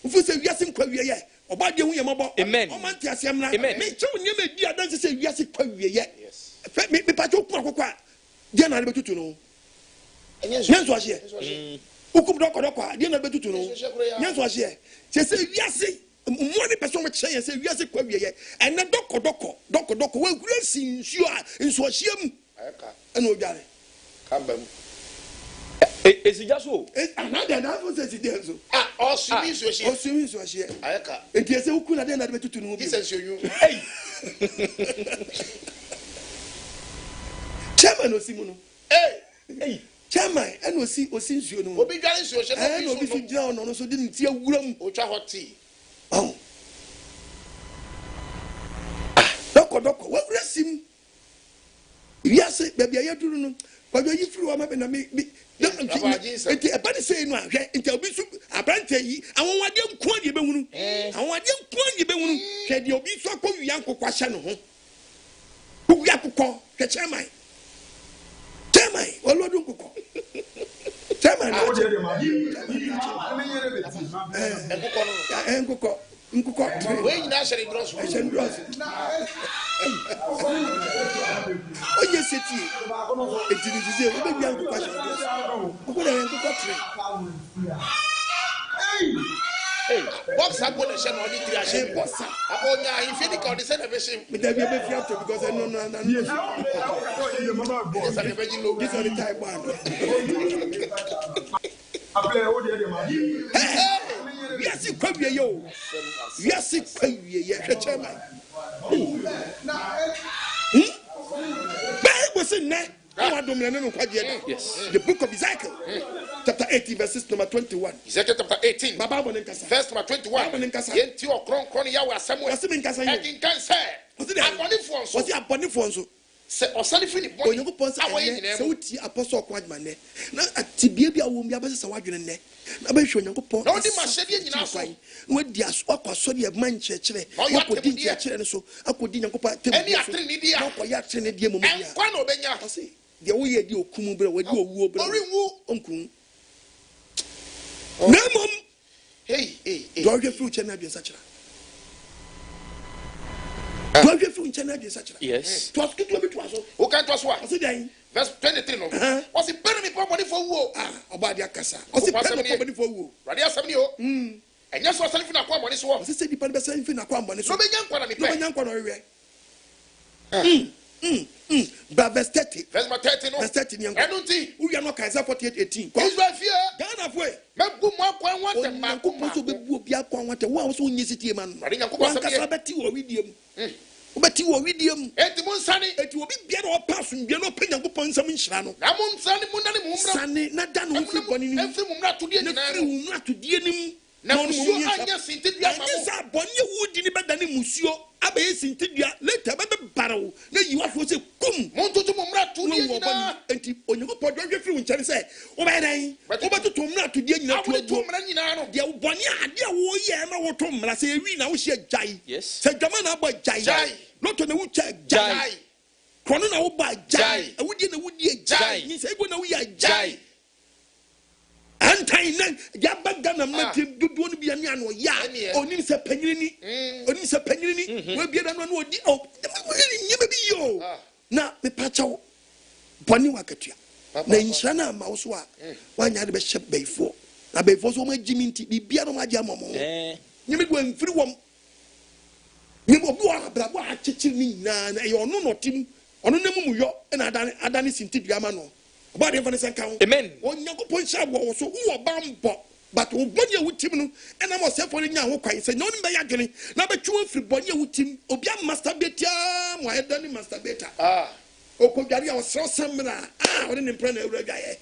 Ofu se wiase nkwa wie ye. Oba de hu ye mabo. Amen. O man ti asem na. Amen. Me che onye me di adan se wiase kwa wie ye. Yes. Me pa to ku akokwa. Dia na le betutu no. Nyenso ahye. Ukum doko dia na betutu no. Nyenso ahye. Se wiase mo ni person we che se wiase kwa wie ye. Ene doko we gura sin nsuo a nsuo ahye mu. Ayaka. Ena odware. Kambam. Esija so. Another na for say dey so. Osumi so ahye. Osumi so ahye. Ayaka. Enti ese ukuna dia na betutu no bi. Kisenso yu. Chairman Osimu no. Chairman and Osi nsuo no. Obi dware nsuo hye no. No bi fi gira no so di ntia wuram. Otwa hoti. Doko we resim. Wiase bebia yaduru no. Kwajo yi firi wa mabe na me enti e bani say no ahwe enti obi su abrante yi awon wade nko de be hunu. Awon wade nko de be hunu. Hwe de obi su akọ wi ankokwa hye no ho. Wi akokọ hwe chairman. Chairman, Olodun koko. Chairman, nkoko. We nyina shere droso. Oye seti. Etinize, we be nkoko shere droso. Nkoko na nkoko tre. Box up on the channel on the 3 ashim box. Abonya infini ka on the same version. Me dey be fiat because I know no. Yes, I be low. This on the type one. Yes, you come here yo. Yes, you come here. Chairman. Bible say na. Yes. The book of Ezekiel, chapter 18, verses number 21. Ezekiel chapter 18, verse number 21. Yenti okron Yahweh Samuel. Ekin kan say. Was it abonifonso? Se osalifini boni. Onyankopon say se wuti apostle OKOH ne. Na atibia bia wo mbia bese sawadwene ne. Na ba hwe onyankopon. Na odi mahede nyina so. No di aso akwaso de man chekere. Akodi chekere ne so. Akodi nyankopon tem. Eni atre ni dia. Akoya atre ne dia momu dia. Enkwa na obenya. De wo ye di okumu bra wadi owuo bra. Orinwu onkun. Namom. Hey. Do hwe fruit na bi nsachira. Do hwe fruit na bi nsachira. Yes. To asko to bi to aso. O kan to aso a. Ose dan. Verse 23 no. O si pere mi po body for wo. Obadi akasa. O si pere mi po body for wo. Radi asem ni o. Enya so asalifi na kwa body so. O si se di pa be asalifi na kwa body so. No be nyankwa na mi pe. No be nyankwa no we. But verse 30. Verse 30 no. Verse 30 nyanko. Enunti. We are not Isaiah 48:18. Israel fear. Ghana fwe. Mebu mo akwa nwate mako. So be bu obi akwa nwate. Wo so nyesitie man. Radi nyanko ba se be beti wo widiem. Obeti wo widiem. Enti mo nsani. Eti obi bia na opass bia na opa nyankopon nsam nhyira no. Na mo nsani mo na ne mo mra. Sani na da no fri boni ni. Efri mo mra to die nyina. Efri mo mra to die nim. Na musuo anya sintidua ma mo. Esa boni wudi ni beda ni musuo. Abaye sintidua later be barawo. Na yiwa fo se kum. Mo ntutu mo mra to die nyina. Enti onyankopon for don't free when say obey obeto to mra to dia nyina to mra nyina no dia boni ade wo ye ma wo to mra say wi na wo hye jai yes say dwama na bo jai not to na wo cha jai kono na wo ba jai awudi na wodi jai ni say go na wo ya jai antai na ya baga na matim dudu no bia ni ano ya onim se panyini we bia na no odi o nyebe bi yo na me pacho boni wakatua na nhyira na ma wo so a wanya de be hye beifo na beifo so ma gimi nti bibia no ma gya momo nyebe go mfiri wom nyebe obi wa brabo a chichiri ni na e ono no tim ono na mu yo na adane sinti duama no body of an account. Amen. On Yakupon Shab was so who are bambo, but who body with him, and I was suffering now. Quite say, no, by agony. Now, but you free body with him, Obiam masturbator, why done him masturbator. Okogaria was so summoner. I didn't impress a guy.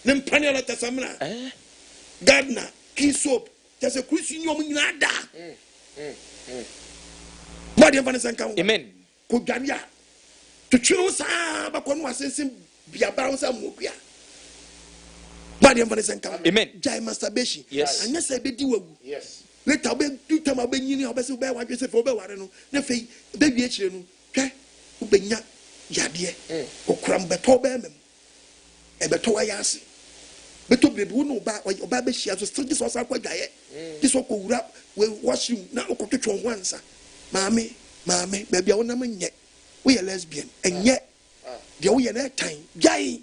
Then Pania at the summoner. Gardener, key soap, there's a Christian woman nada. Body of an account. Amen. Kogaria to choose, but one was saying. Bia baronsa mopia body of an account. Amen. Jai masturbation. Yes. And yes, I be do. Yes. Later, be do time about you know, best by what you say for Bewarano. The fee, baby, okay, Ubenya Yadie, or cram betobem, a betoyas. But to be no back or your baby, she has to this was our diet. This will go up, will wash you now. Control once, Mammy, baby, I want to yet. We are lesbian, and yet. The way that time, Jai,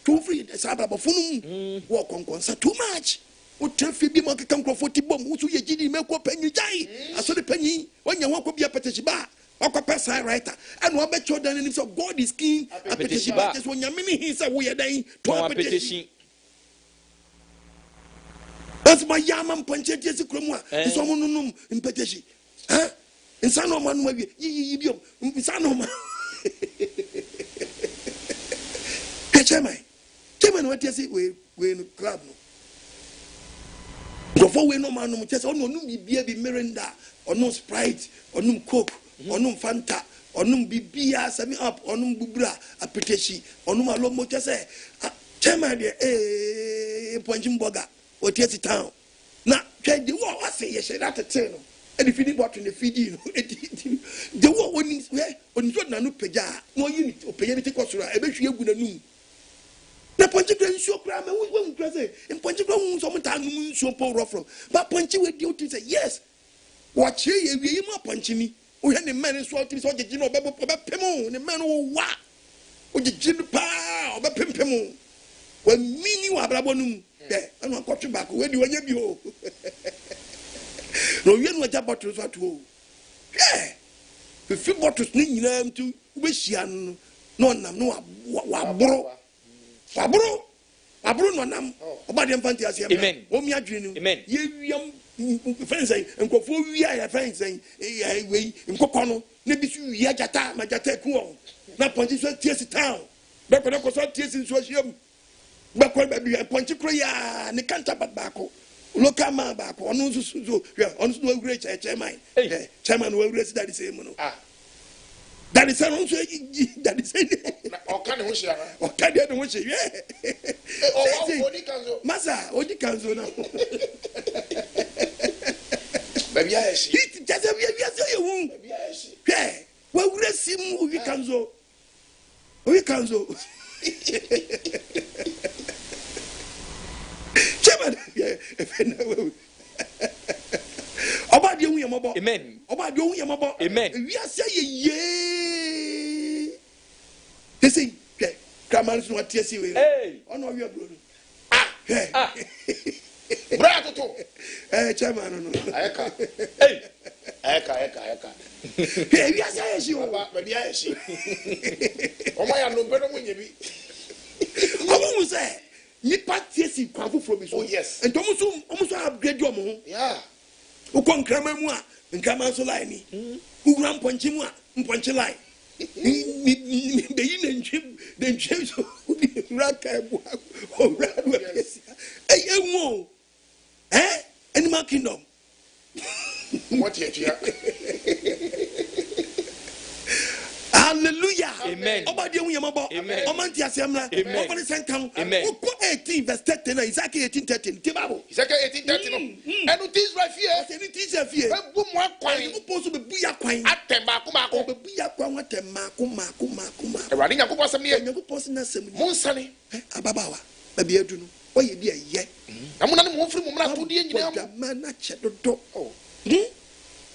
too free, the Sabbath of Funum, walk on concert too much. What tell Phoebe Monkey come for 40 bomb, who you did make up penny Jai. I saw the penny when you walk up your petition bar, or pass writer, and one bet your than so God is king, a petition bar. Just when your mini he's a way a day to a petition. That's my Yaman Punchet, yes, Cromwa, and someone in petition. Huh? In San Oman, in San Oman. Chairman, what is it? We in club. Before we no man, no just no beer, be Miranda, or no Sprite, or no Coke, or no Fanta, or no beer, semi up, or no Bubra, a petition, or no Malo say, Chairman, Punching Boga, or Tessie Town. Now, try the war, I say, yes, that's a turn. And if you didn't watch in the feed, the war warnings where on Jordan Peja, no unit or Payati Cosura, I bet you would have known. The Punching show cram, and we won't present, and Punching sometimes so poor from. But Punchy with duty say, yes. Watch here, you are punching me. We had the man in Swati, so the Gino Pemo, the man who what? With the Gin Pow, but Pimpemo. When me knew Abrabonum, I'm not watching back. Where do you go? No, you know what bottles at all. Yeah, if you bottles need them to wish you no, Wabro, no, Nam, about the fantasy. Amen. Omia dream. Amen. You friends and go for we are friends saying, way in Cocono, maybe you Yajata, Majate Kuo, not Pontis tears town. But when I was not tears in Swashim, but when baby I point to Korea and the Cantabacco. Look at my back. On no great chairman. Chairman will raise that is same. That is also that is it. Or can you share? Or can you share? Yeah. Massa, what you can do now? Maybe I see. Just a womb. Yeah. Well, we see we can do. We can do. About the Yamabo. Amen. About the Yamabo. Amen. We are saying, yea. They say, Cramans not TSC. Hey, on all your brother. Hey, brother, Chairman. Hey, Eka. Hey, we are saying, you about maybe I see. Oh, my, no better when you be. How was that? Nipa tiesi kwafu from his. Oh yes. And almost upgrade your mom. Yeah. Who come krama mua, and krama so line ni. Who ram punchi mua, punchi line. The in the James Raka or Radway. Hey, eh? Animal Kingdom. What yet? Hallelujah. Amen. Amen. Omanti asemla. Ofani senkan. Oko 18 verse 13 Isaac 18:13. The Bible. Isaac 18:13. And it is right here. It is right here. Ebu mo akwan. You supposed to be akwan. Atema kumako. Be akwan atema kuma. Ewani nyakupo asem ne. Nyakupo se na asem. Munsane. Ababawa. Baby edu no. Oye di eye. Amuna ne mo firi mo mra to die nyina mo. Mana chedodo.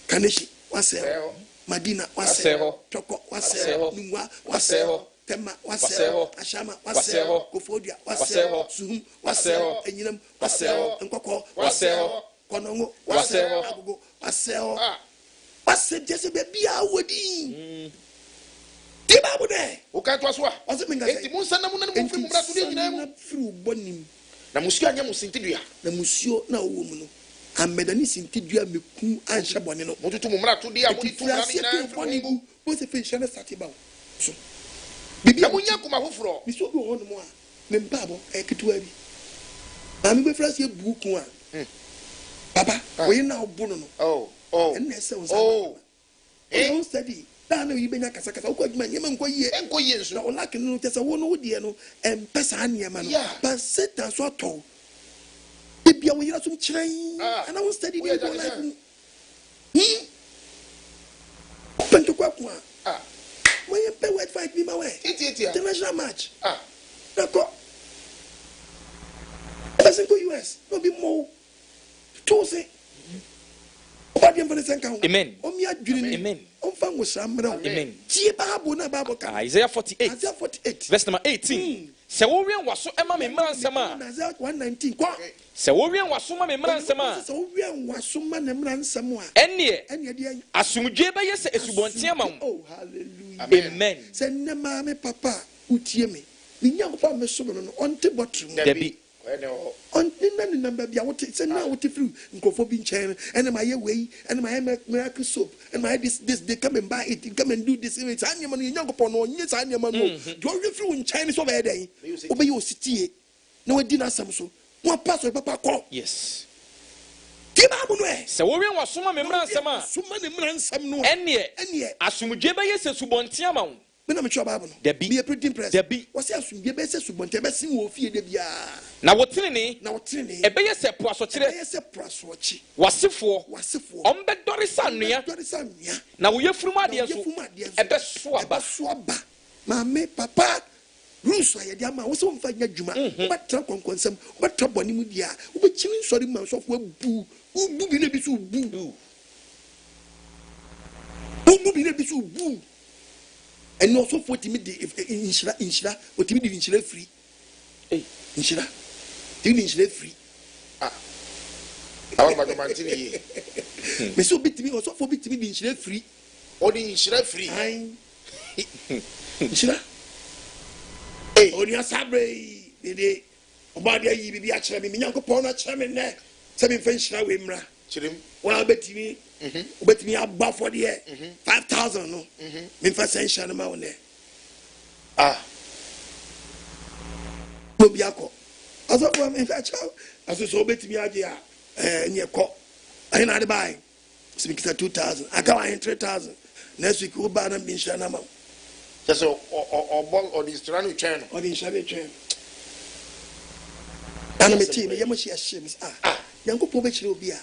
Kaneshi waseo. Madina waseo. Toko waseo. Nwa waseo. Tema waseo. Ashama waseo. Kofodia waseo. Suhum waseo. Enyinam waseo. Nkoko waseo. Konongo waseo. Agogo waseo. Wase jese bebi awodi. Di babu de. O kan to aso a. Enti munsane mo na mo firi mo mra to die nyina mo. Firi bonim. Na musuo anya mo sintidua. Na musuo na wo mu no. Amedani sintidua meku anhye bone no. Motutu mo mra to die a mo di to mra ni na firi mo. Bo se fe hye start ba. So. Bibi amunya kuma hoforo. Mi so bi ho no mo a. Me mbabo ekituwa bi. Na mi be frase buku a. Papa, we na obo no. Oh. En ese unsa. Oh. Eh, study. Da na yi benya kasa ukwa adwuma nyema nkoyie nso. Na olake no tese wo no wodie no empesa anyema no. But Satan so to. Bibia wo yira sum kiran. And I will study the whole life. Open to kwa. When you pay word fight be my way. International match. Nako. Person go US. No be more. To say. Amen. Amen. Amen. Isaiah 48. Verse number 18. Se worian waso ema me mran sama. Isaiah 119. Kwa. Se worian waso ma me mran sama. Se worian waso ma ne mran sama. Enie asumdwe be yese esubontia ma wo. Oh, hallelujah. Amen. Se ne ma me papa utie me. Ni nyankopɔ me so no onte botrum. Debi. On the number be out it's now what if you go for being chain and my way and my miracle soap and my this they come and buy it come and do this it's anyone young upon on yes anyone do you flew in Chinese over there obey your city no dinner some so one pass papa call yes Tibamunwe se worian wasoma me mran sama suma ne mran sam no enie asumdwe be yese subontia ma wo. Me Bible no. Debi. Be a printing press. Debi. Wasi asumdwe be se subonte be sin wo fie de bia. Na wotene e be yese poaso kire. E yese poaso chi. Wasefo. Ombe dori sanua. Na wo yefuru ma de so. E be so aba. Mame papa ruso ya de ama wo se wo mfa nya dwuma. Wo batra konkonsam, wo batra boni mu dia. Wo be chimi nsori ma so fo abu. Wo bu bi na bi so bu. Wo bu bi na bi so bu. And also for timid Nhyira, or timid Nhyira free. Nhyira. Nhyira free. I want to continue. Me so bit me also for bit me Nhyira free. Or the Nhyira free. Nhyira. Hey, on your sabre, the Obadia yi bi a chere me Nyankopon na chere me ne. Se me fa Nhyira we mra. Chirim. Wa bet me. Bet me above for the 5,000 no. Me fa sen na ma won e. Bobiako. Aso ko me fa chaw. Aso so bet me age a nye ko. Ayi na de buy. So me kita 2,000. Aka wa 3,000. Next week we ba na me na ma. Just or ball or the Strano channel. Or the Shabe chain. Ana me team, ye mo shi ahye me. Yankopon be chire obi a.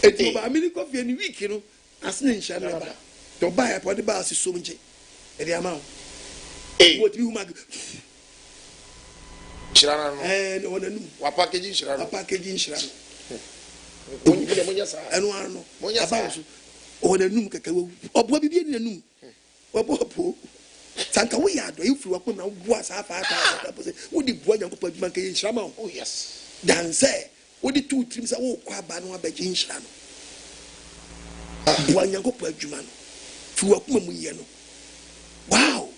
Eti ba mi ni coffee ni week no asne Nhyira na ba to buy up the bar so nche e dey amount what we humag Nhyira no no wonu wa package Nhyira no onye monya sa eno ano monya sa wonu num kaka wo obo bibie ni nanum obo sanka wo ya do ifiri wa ko na wo asa fa ata po se wo di bua Nyankopon adwuma kan Nhyira ma oh yes dan say what the two trims are all quite bad one by Nhyira no. Bua Nyankopon adwuma no. Fi wakuma mu ye no. Wow.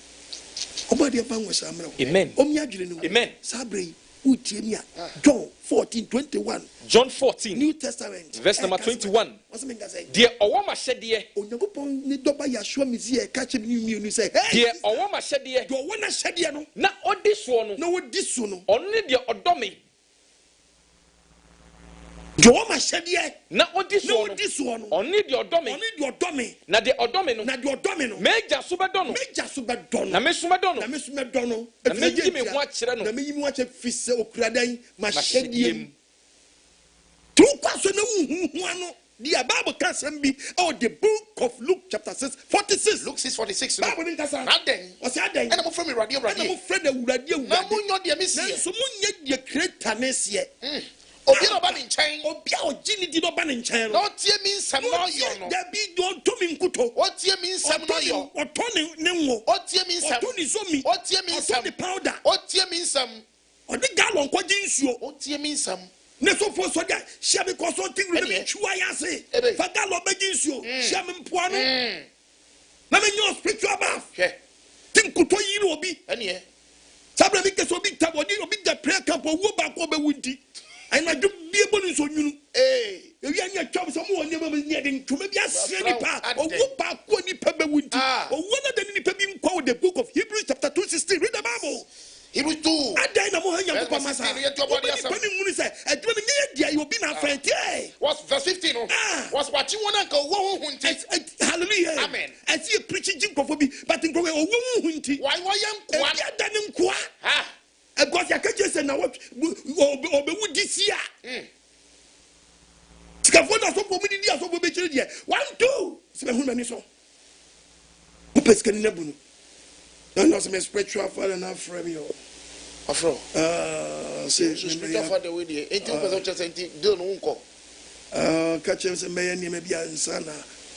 Obade fa nwo samra. Amen. Omi adwene no. Amen. Sabre utie mi a John 14:21. John 14. New Testament. Verse number 21. What's me say? Die owo ma hyede. Onyankopon ni doba Yahweh mezi e ka chem ni mienu say. Die owo ma hyede. Do wo na hyede no. Na odi so no. Na wo di so no. Onne die odome. Joe Mashadie. Na this one. Only the odome. Na the odome no. Major Subadono. Na me Subadono. Na me me watch no. Na me watch a fisse okradan Mashadie. Two question no. The Bible can be the book of Luke chapter 6 46. Luke 6:46. Bible in Kasa. What's that then? And I'm from radio. I'm afraid that radio. Na munyo de misi. So munye de creator nesie. Obi no ba ni nchen. Obi a ogini di no ba ni nchen. No tie mi nsam no yo no. Da bi do to mi nkuto. O tie mi nsam no yo. Oto ne nwo. O tie mi nsam. Oto ni zomi. O tie mi nsam. Oto the powder. O tie mi nsam. O de gallon kwaji nsuo. O tie mi nsam. Ne so for so dia share me consulting with me chua yase. Fa gallon beji nsuo. Share me mpoano. Na me nyo spiritual bath. Hwe. Tim kuto yiri obi. Ene Sabra mi keso obi tabodi obi da prayer camp wo ba ko be wunti. I na do be able to so nyunu. Ewi anya twam so mo woni ba ni de ntuma bi asre ni pa. Owo ba ko ni pa be wunti. Owo na de ni pa bi nkwa the book of Hebrews chapter 2:16. Read the Bible. Hebrews 2. Adai na mo hanya ko masa. Pani ngunu se adwuma ni dia you be na friend. What's verse 15 no? Was watching one uncle wo hunti. Hallelujah. Amen. I see a preaching jinkofo bi but nkwe owo hunti. Why yam kwa? Dia dan nkwa. Because ya kaje se na what obewu disia. Tikafo na so pomi dia so be chire dia. 1 2. Se be hu mani so. Who pesca ni nabu no. No some spiritual father na frame yo. Afro. Say spiritual father we dey. 18% just deal no unko. Catch him say me ni me bia nsana.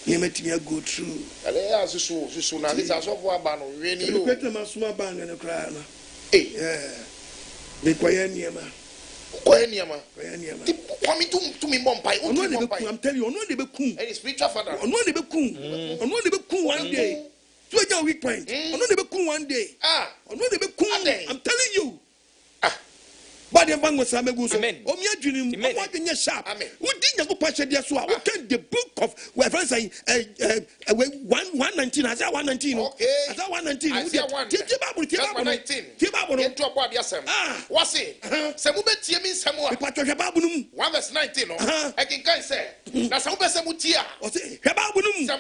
Ni metimi go through. Ale ya so na this so for aba no we ni yo. Kwete masuma bang na kra na. Yeah. Me kwaye niema. Coming to me bompai. I'm telling you, no de be kun. Any spiritual father. No de be kun. No de be kun one day. To a weak point. No de be kun one day. No de be kun. I'm telling you. But the man was a meguso. O mi adwini mu. O wa dwenye sharp. Wo di nyago pa hwede so a wo kan the book of where friends say 119 as 119 no. As 119. Tie Bible, tie Bible. 19. Tie Bible. Into OBOADE3. What say? Se mo betie mi nsem a. Pa hwe Bible no mu. 1 verse 19 no. E kin kan say. Na se mo be se mo tie a. O say hwe Bible no mu. Se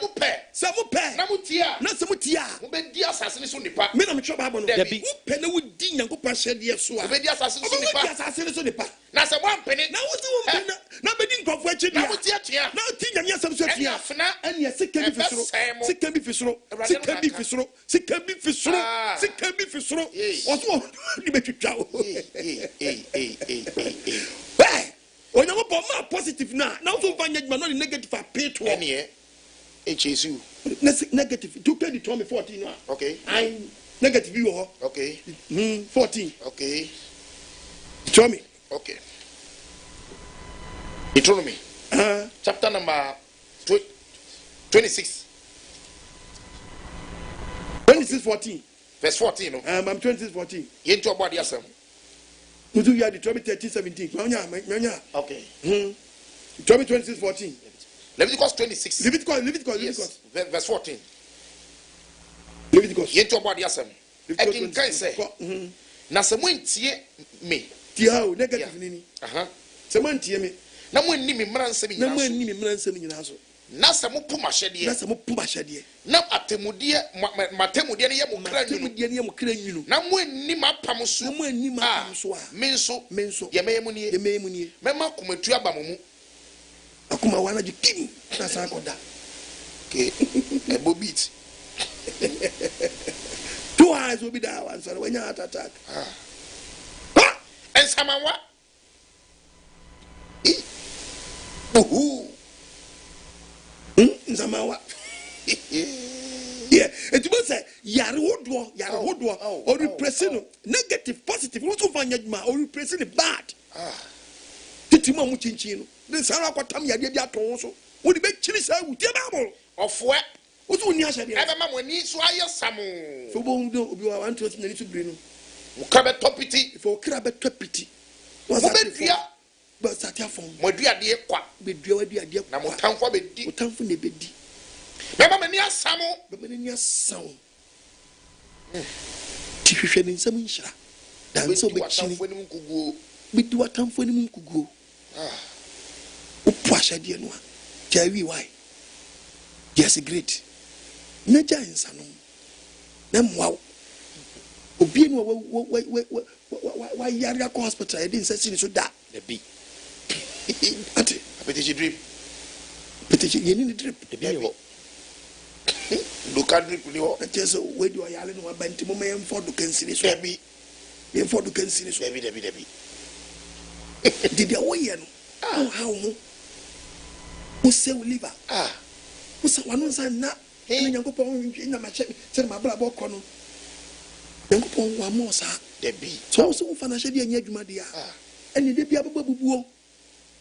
mo pe. Na mo tie a. Na se mo tie a. Mo be di asase ni so nipa. Me na me hwe Bible no. Wo pe na wo di nyago pa hwede so a. Mo be di asase ni so nipa. Asase so nipa. Na se one penny. Na wo se wo penny. Na be di nkofo achi dia. Na mo tie tua. Na ti nyame asem so tua. Ene se kan bi fisoro. Se kan bi fisoro. Se kan bi fisoro. Se kan bi fisoro. Se kan bi fisoro. Oso ni betwitwa o. Onyago bo ma positive na. Na so fa nyadma no negative appeal to. Ene HSU. Negative. To can the 14 no. Okay. I negative you. Okay. 14. Okay. Show me. Okay. Deuteronomy. Chapter number 26. 14. Verse 14. No? I'm 26:14. Into OBOADE3. Who you are Deuteronomy 13:17. Okay. Deuteronomy 26:14. Leviticus 26. Leviticus. Yes. Verse 14. Leviticus. Into OBOADE3. I can say. Na se mo ntie me. Tia o negative nini. Se mo ntie me. Na mo nni me mmara nsem nyina so. Na se mo pu mahwede. Na atemudie ne ye mo kra nwunu. Na mo nni mapam so. Me nso ye meyemu nie. Mema komatu aba mo mu. Akuma wana ji kim na sa koda. Okay. E bo beat. 2 eyes will be that one, so when you heart attack. And someone what? Someone yeah, it was say Yahweh or repressing negative, positive. Also find Yajma or repressing bad. Titima Muchinchino. Then Sarah Quatam Yadia Tonso. Would be chilly with your Bible of what? What's when you said, Ever when you saw your Samu? For Bondo, you want to need to bring Crabbe Topity for Crabbe Topity. Was that but Satia from what do you dear quack? Be dear, dear, Namotan for Beddy, Motan for the Beddy. Remember near Samu, but near sound. Tiffany in some Nhyira. That's so big. We do what time for him could go. Puasha dear no. Jerry, why? Yes, a great. Naja in Sanum. Them wow. Obian, why Yaga hospital? I didn't say so that. The bee. Ate. Petition drip. Petition, you need a drip. The bee. Look at drip. Just where you are yelling about Bentimo for the Kensin. Baby. For the Kensin. Baby. Did you wear? How? Who say we live? Who's one son not? Hey, young couple in my check, tell my brother Cono. Young couple one more, sir. The bee. So financial year, Madia. And you did be a bubble.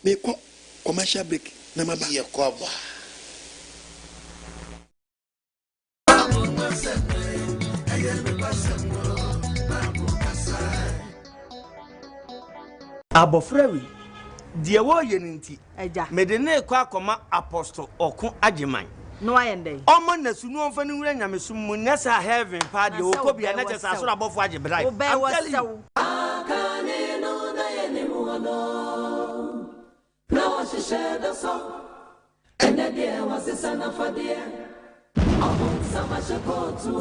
May call commercial break. Namaba. Your cover. Abofrewi die wo yeninti eja medene kwa akoma apostle okun agyeman no ayende omo nasu no mfa ni wura nyamesum mu nesa heaven pa de okobia na chesa so abofo agyebrai I'm telling you akane no na yenimu ono na washishe da so ene die wasisa na fadie ahon sama shakotu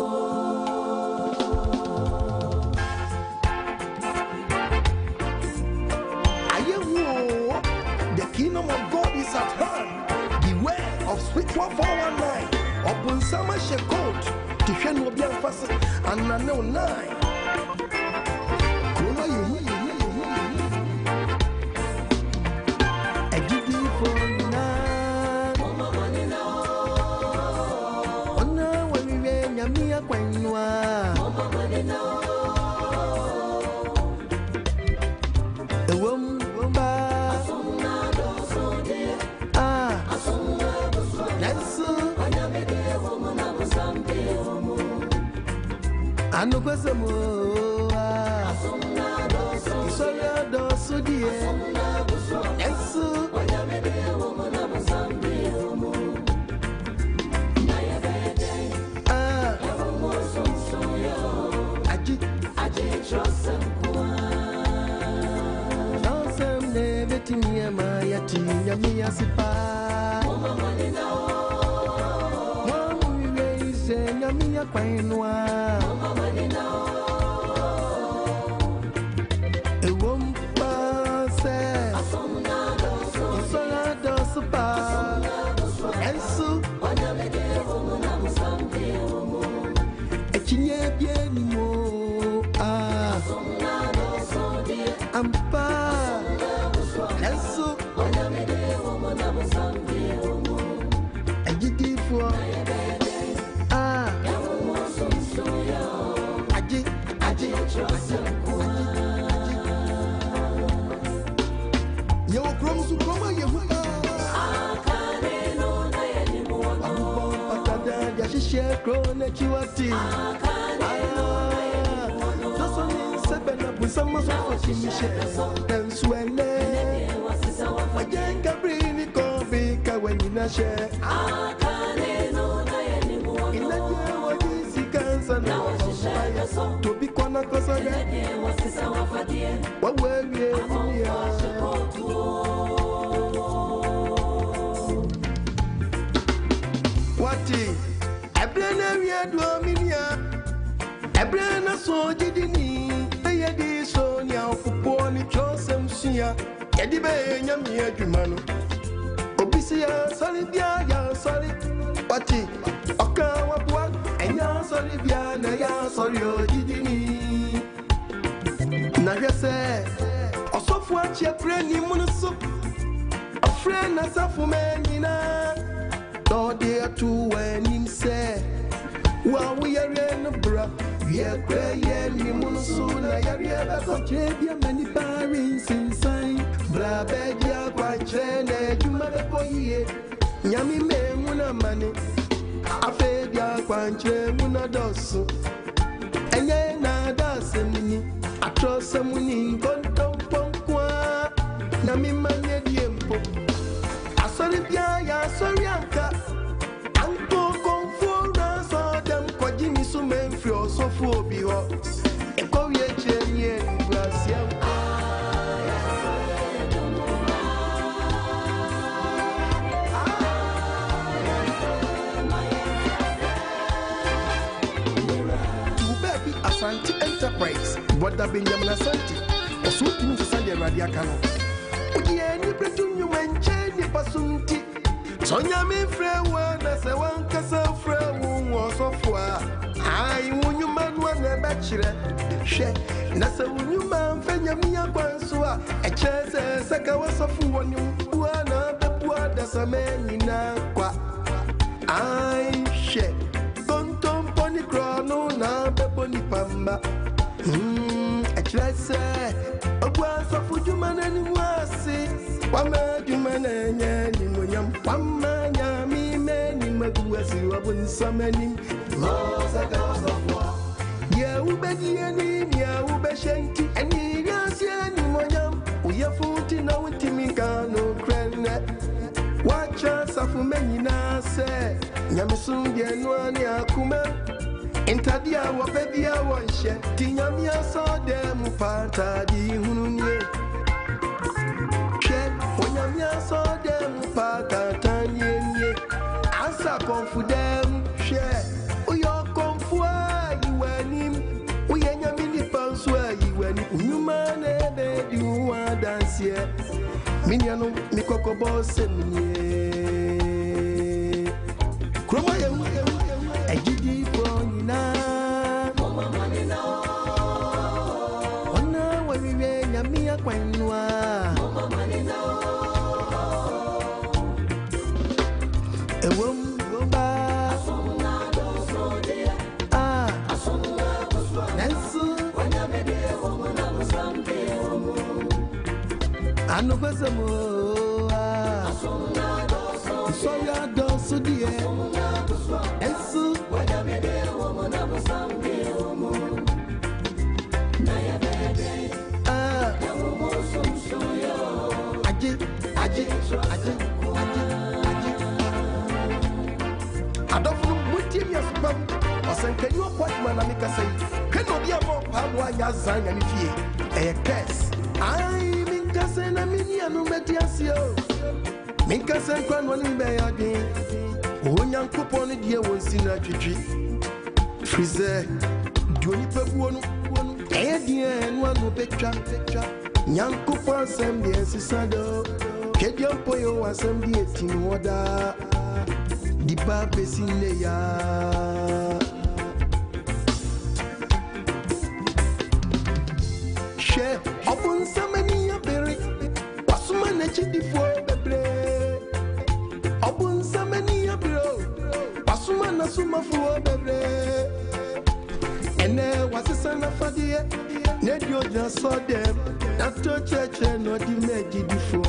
The kingdom of God is at hand. Beware of spiritual 419. Open summer shekot. Tifan will be a fast and I know 9. I give you for now. Oh, no, when we ran Yamia Quenua. The woman. I know what's a more. Sorry, don't so dear. Yes, I trust some never to me, my yatin, me as a pa. One we raise and me a quinoa. Benjamin Asante. Also, you Sunday Radiacano. Udia ni pretunyu mancheni pasunti. Sonya mi frewa na se wankasa frewu osofwa. Ai wunyu manwa na bachire. She na se wunyu manfenya miya kwanswa. Echese saka wasofu woni wana bepwa da sameni na kwa. Ai she tonton poni krono na beponi pamba. Echese ogwa sofu jumana ni wasi. Wama jumana nyani monyam. Wama nyami meni maguwasi wabunsamenim. Saka wasofwa. Ya ubedieni ya ubeshenti. Eni yasi eni monyam. Uyafuti na utimikano krene. Wacha safu meni nase. Nyamisungi enwani akume. Intadia wapedia wanshe. Tinyamia sode mupata di hununye. Onyamia sode mupata tanyenye. Asa confudem she. Uyo confua iwenim. Uyenyamini panswa iwenim. Unyumane bedi uwa dansye. Minyano mikoko bose minye. Kroma ye ejidi ponina. Mama manina. Ona wawiwe nyamia kwenwa. Mama manina. Ewom ba. Asona doso de. Asona doso. Nansu. Wanyamede womuna musambe womu. Anu kwesemo. Asona doso. Soya doso die. Asona doso. Nansu. Wanyamede womuna musambe womu. Naya bede. Yamu sumsuyo. Aji. Adofunu mutim yasbam osenkanyi opotman na mikasai keno bia mo pamwa nya zanya ni fie e kes ai minkase na minia no metiasio minkase kwa no ni be yadin onyankopon die wonsi na twitwi frize duoni pabuo no e die no anu betwa nyankopon asem de sisado kedio poyo asem de etinoda di babe sine ya she obun samani ya bere wasuma na chidifo bebre obun samani ya bro wasuma na sumafu bebre ene wasisa na fadie ne dio ja so dem na to cheche no di meji difo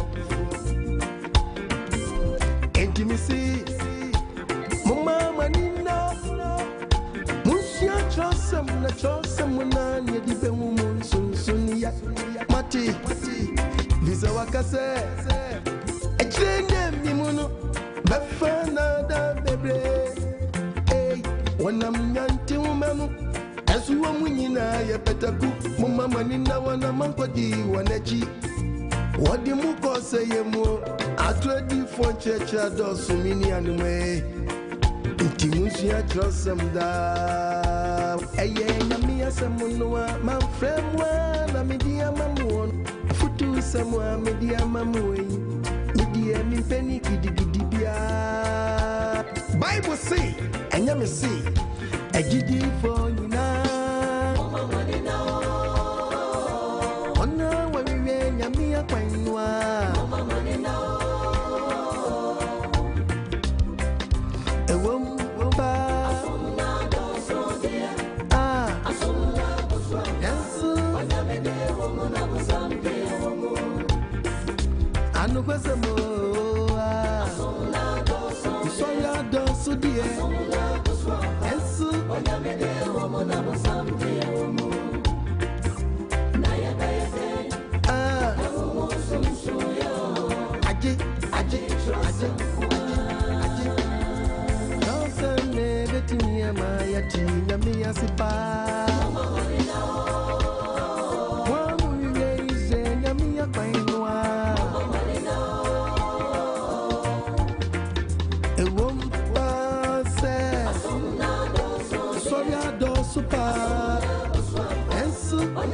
intimacy Mama nina Musia chosem na chosem na Nyedi be mumun sun ya Mati Visa wakase Echende mimunu Befana da bebre Hey Wanam nyanti umanu Esuwa munyina ya petaku Mama nina wana mankodi wanechi Wadi mukose yemu Atwedi fonchecha dosu mini anume Timusia trosam da eye nyamia samunwa manfremwa na media mamuon futu samwa media mamuoi media mi peni gidigidi bia Bible say enyame say agidi for nyina mama manina ona wawiwe nyamia kwanwa mama manina ewom Anu kwesemo Soya dosu die Ensu Onyamede womo na musambe womo Naya bayete Yamu sumsuyo Aji Nose beti miyama yati Nyamiya sipa Mama manina Mwamu yeize Nyamiya kwainwa Super, and super,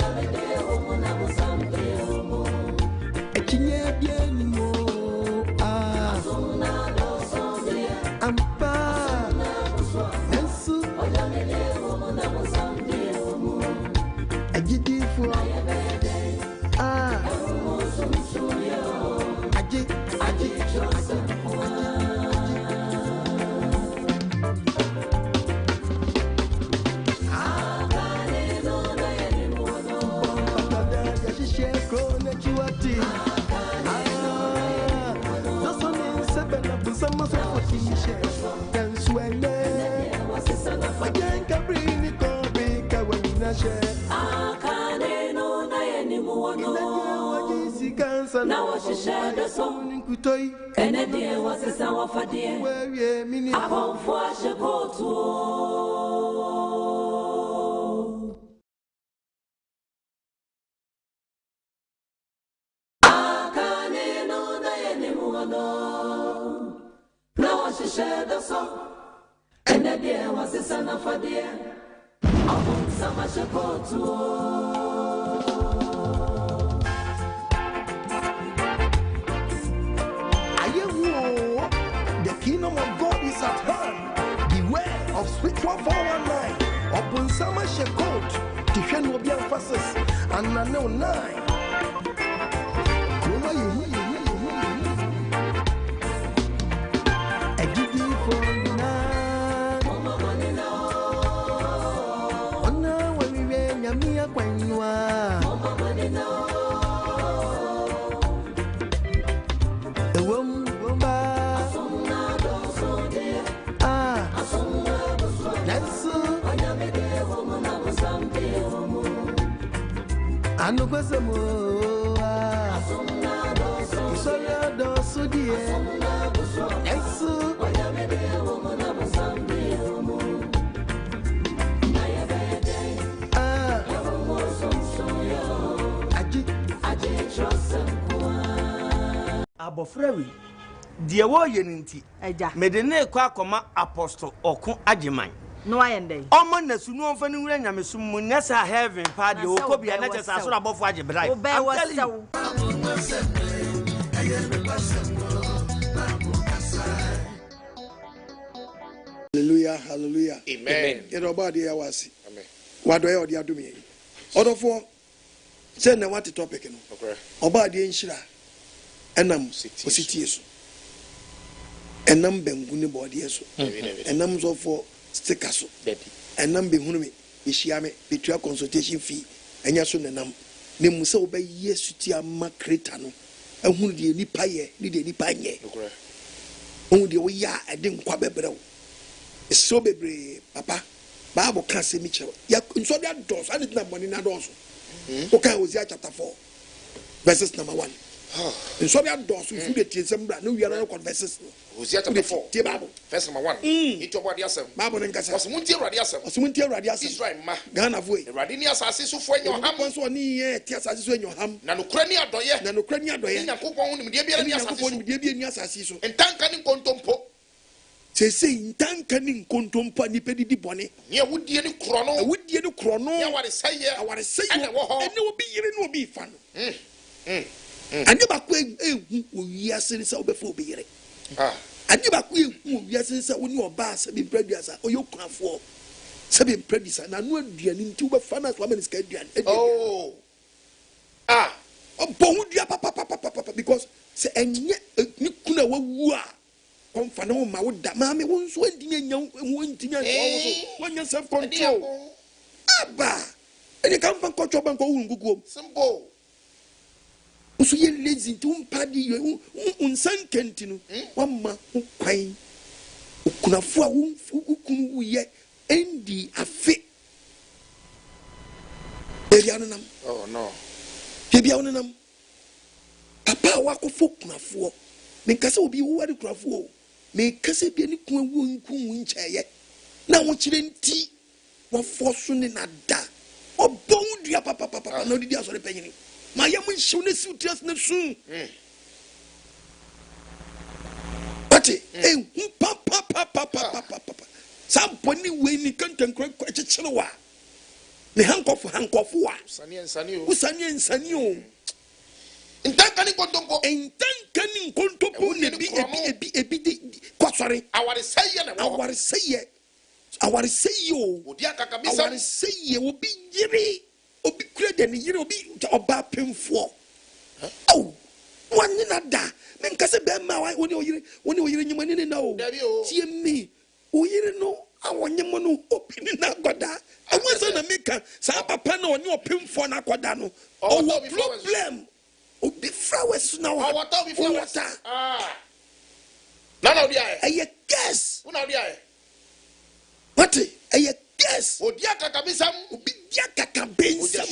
some of what you share. Then swing there. I can't bring it or break a winner share. I can't know anymore. Now she shared the song. And then there was a sound for dear. I won't wash a coat to. Now she shared the song, and then there was a son of a dear. I want so much a go The kingdom of God is at hand. Beware of Scriptural 419. Upon summer shekot, Tiffany will be emphasis, and I know 9. Abofrewi die wo yeninti medene kwa akoma Apostle Okun Agyemang no ayende omo nasu no mfa ni wura nyamesum mu nesa heaven pa de okobia na chesa asoro abofo agyebrai hallelujah hallelujah amen Everybody ya wasi amen wado ya odi adumi odofo say na what topic no okay obade Nhyira enam Osetie so enam bengu ne body so enam so for sticker so enam behunu me ehia me betua consultation fee enya so nenam ne mu se obaye suti ama creator no ehunu de nipa ye ne de nipa nye ohun de wo ya ede nkwa bebrew so bebre papa Bible can say me chewa ya nso de ados and na money na dos okay Hosea chapter 4 verses number 1 and so we are doors with the Tisembra, no, we are not verses. Hosea chapter 4, verse number 1. It's your body, yes, Bible and Cassa, Muntia Radias, Muntia Radias, Israel, Ghana, Radinia Sassis for your ham, once one year, Tias in your ham, Nanocrania doya, Nanocrania doya, Coupon, Debian Sassis, and Tankanin Contompo. Say, Tankanin Contompa, Nipedi di Bonnet, near would dear chrono, would dear chrono, I want to say, I want to say, and it will be fun. And never quit yes, and so before be it. And never quit yes, and so when your bass have been prejudice or your craft for 7 prejudice, and I know the into a fun woman is getting. Oh, a bone, papa, because say, and yet you couldn't woo. Come for no, my would that mammy won't sweat young when you self control. Abba, and you come from Coach and go simple. So you lazy to paddy you unsan kentino one ma quine kuna fua who ye endi afe erianam oh no biaunam papa wako folk na fuo me kase obi wo wade krafuo me kase bia ni kun wu nkun nchaye na wo kire nti wo foso ne nada obon dua papa na odi asore panyini my young show ne suitors ne soon. But papa. Some pony way ni can't crack a chinoa. The handcuff wa. Sunny and Sanio. In that can contompo, in that contompo, a bit quassary. Our say you, will be Jimmy. Obi create and you be oba pimfo. Oh, one in a da. Men kase be ma when you nyamani no. See me. We know I want nyamanu opinion na goda. I was on a maker. Sa papa no on your pimfo na goda no. Oh, what problem? Obi flowers now. What flowers? Ah. Nana Odia. A guess. Una Odia. What? A guess. Odia Kakabisam. Obidia Kakabisam. Oja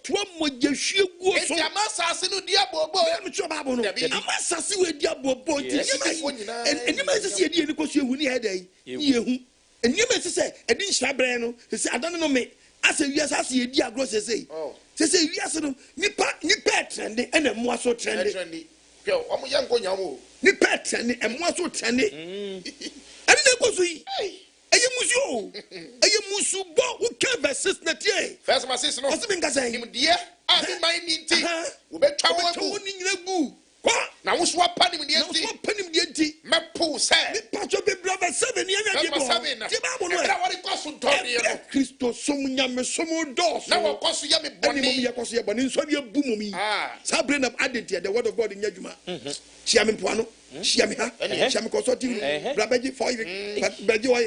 to Amoja Shego. If your master no dia bobo. I'm sure Bible no. Amasa we dia bobo. And you might see a deal because you win here day. You and you might say, I didn't shabre no. They say, I don't know me. I say, yes, I see a dear gross. Say, yes, no. Ni pet and a more so trendy. I'm a young one. Ni pet and more so trendy. And then was we. Aye musu bo who can versus na tie. First my sister no. What's been saying? Him dear, I be my nti. We be twa gu. Kwa. Na wo so apa nim de nti. Na so apa nim de nti. Me po say. Me patcho be brother 7 years ago. Ti ba mo no. Era wori koso ntoni no. Kristo som nyame som dos. Na wo koso ya me boni. Ani mo ya koso ya boni nso bi bu mo mi. Sa brain of identity the word of God in yadwuma. Shia me poano. Shia me ha. Shia me koso ti. Brabeji for you. Beji wa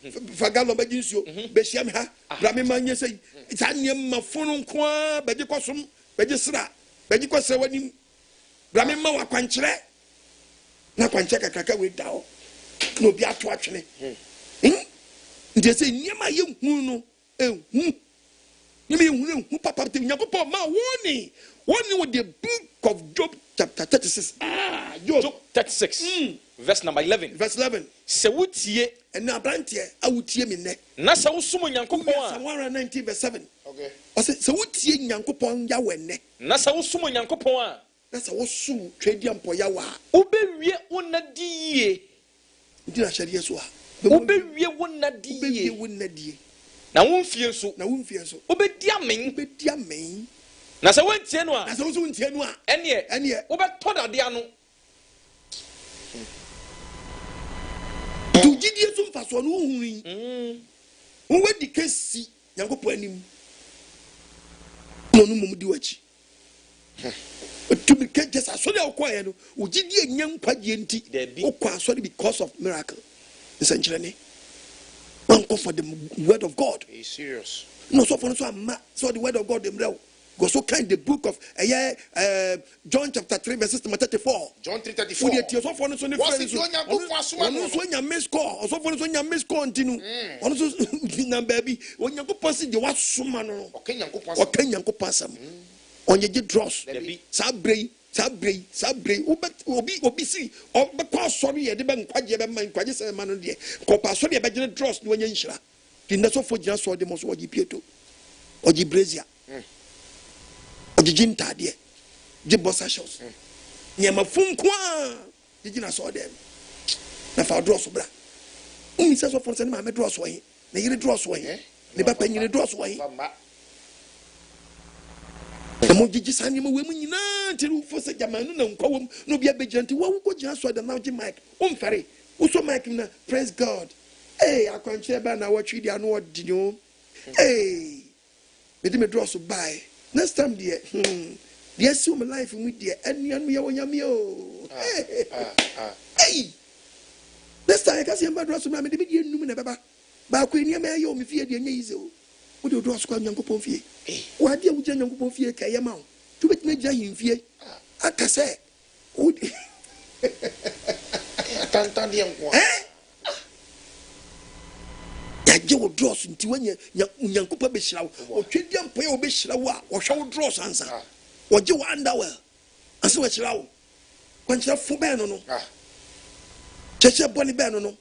Fagalo Baginso, Besham ha, Brahman say, it's a name of Fonum Qua, Bedicosum, Bedisra, Bedicosa when you Brahman Mawa Quanchre. Now Quanchaka Kaka with Dow. No be out watching it. They say, near my young Muno, you mean who papa to Yakupo Ma warning. Warning with the book of Job, chapter 36. Job 36. Verse number 11. Verse 11. Se wutie and na brantie a wutie me ne. Na se wusumo Nyankopon a 119 verse 7. Okay. O se wutie Nyankopon Yahweh ne. Na se wusumo Nyankopon a na se wusu twedi ampo Yahweh. Obewie onadie. Ndi na hye so a. Obewie onadie. Obewie onadie. Na wonfie so. Na wonfie so. Obedi amen. Obedi amen. Na se wontie no a. Na se wusu wontie no a. Ene obeto dade ano. Tu gidi so mfaso no huyi won wedi kesi Nyankopon anim no mum di wachi tu bi ke just aso de okoye no o gidi enyan kwagye nti okwa aso de because of miracle essentially one call for the word of God is serious no so for so am so the word of God dem real go so kind the book of John chapter 3 verse 34. John 3:34. Odi tie so for no so ne friends. Ono so nya miss call. So for no so nya miss call ntinu. Ono so na baby. Onyankopon si de wasoma no. Okanyankopon sam. Onye je dross. Sabrei. Obi si. Obekwa sori ye de be nkwaje be man nkwaje se man no de. Kopa sori ye be je dross no onye nhira. Tinda so for gina so de mo so oji pieto. Oji brazia. Ojijin tade je bossa shows nyama funkwa jijina so dem na fa dross bra umi se so for se na me dross wo he na yire dross wo he ne ba pa nyine dross wo he na mo jiji sanye mo we mu nyina tiru fo se jamanu na nkwawom no bia bejanti wo ko jina so da na ji mic o mfare wo so mic na praise God akwanche ba na wo twi dia no odi no me di me dross buy next time dear dear so my life with dear and ya wonyame o next time I can see my dross na me de be num na baba ba ko ni me yo me fie de nya yize o wo de dross kwa Nyankopon fie wo ade wo gya Nyankopon fie ka ye ma o tu be tna gya him fie aka se o tantan de nko je wo dross nti wanya Nyankopon be hira wo twedi ampo ye wo be hira wo a wo hwa wo dross ansa wo je wo underwear ansa wo hira wo kwanchira fo be no cheche boni be no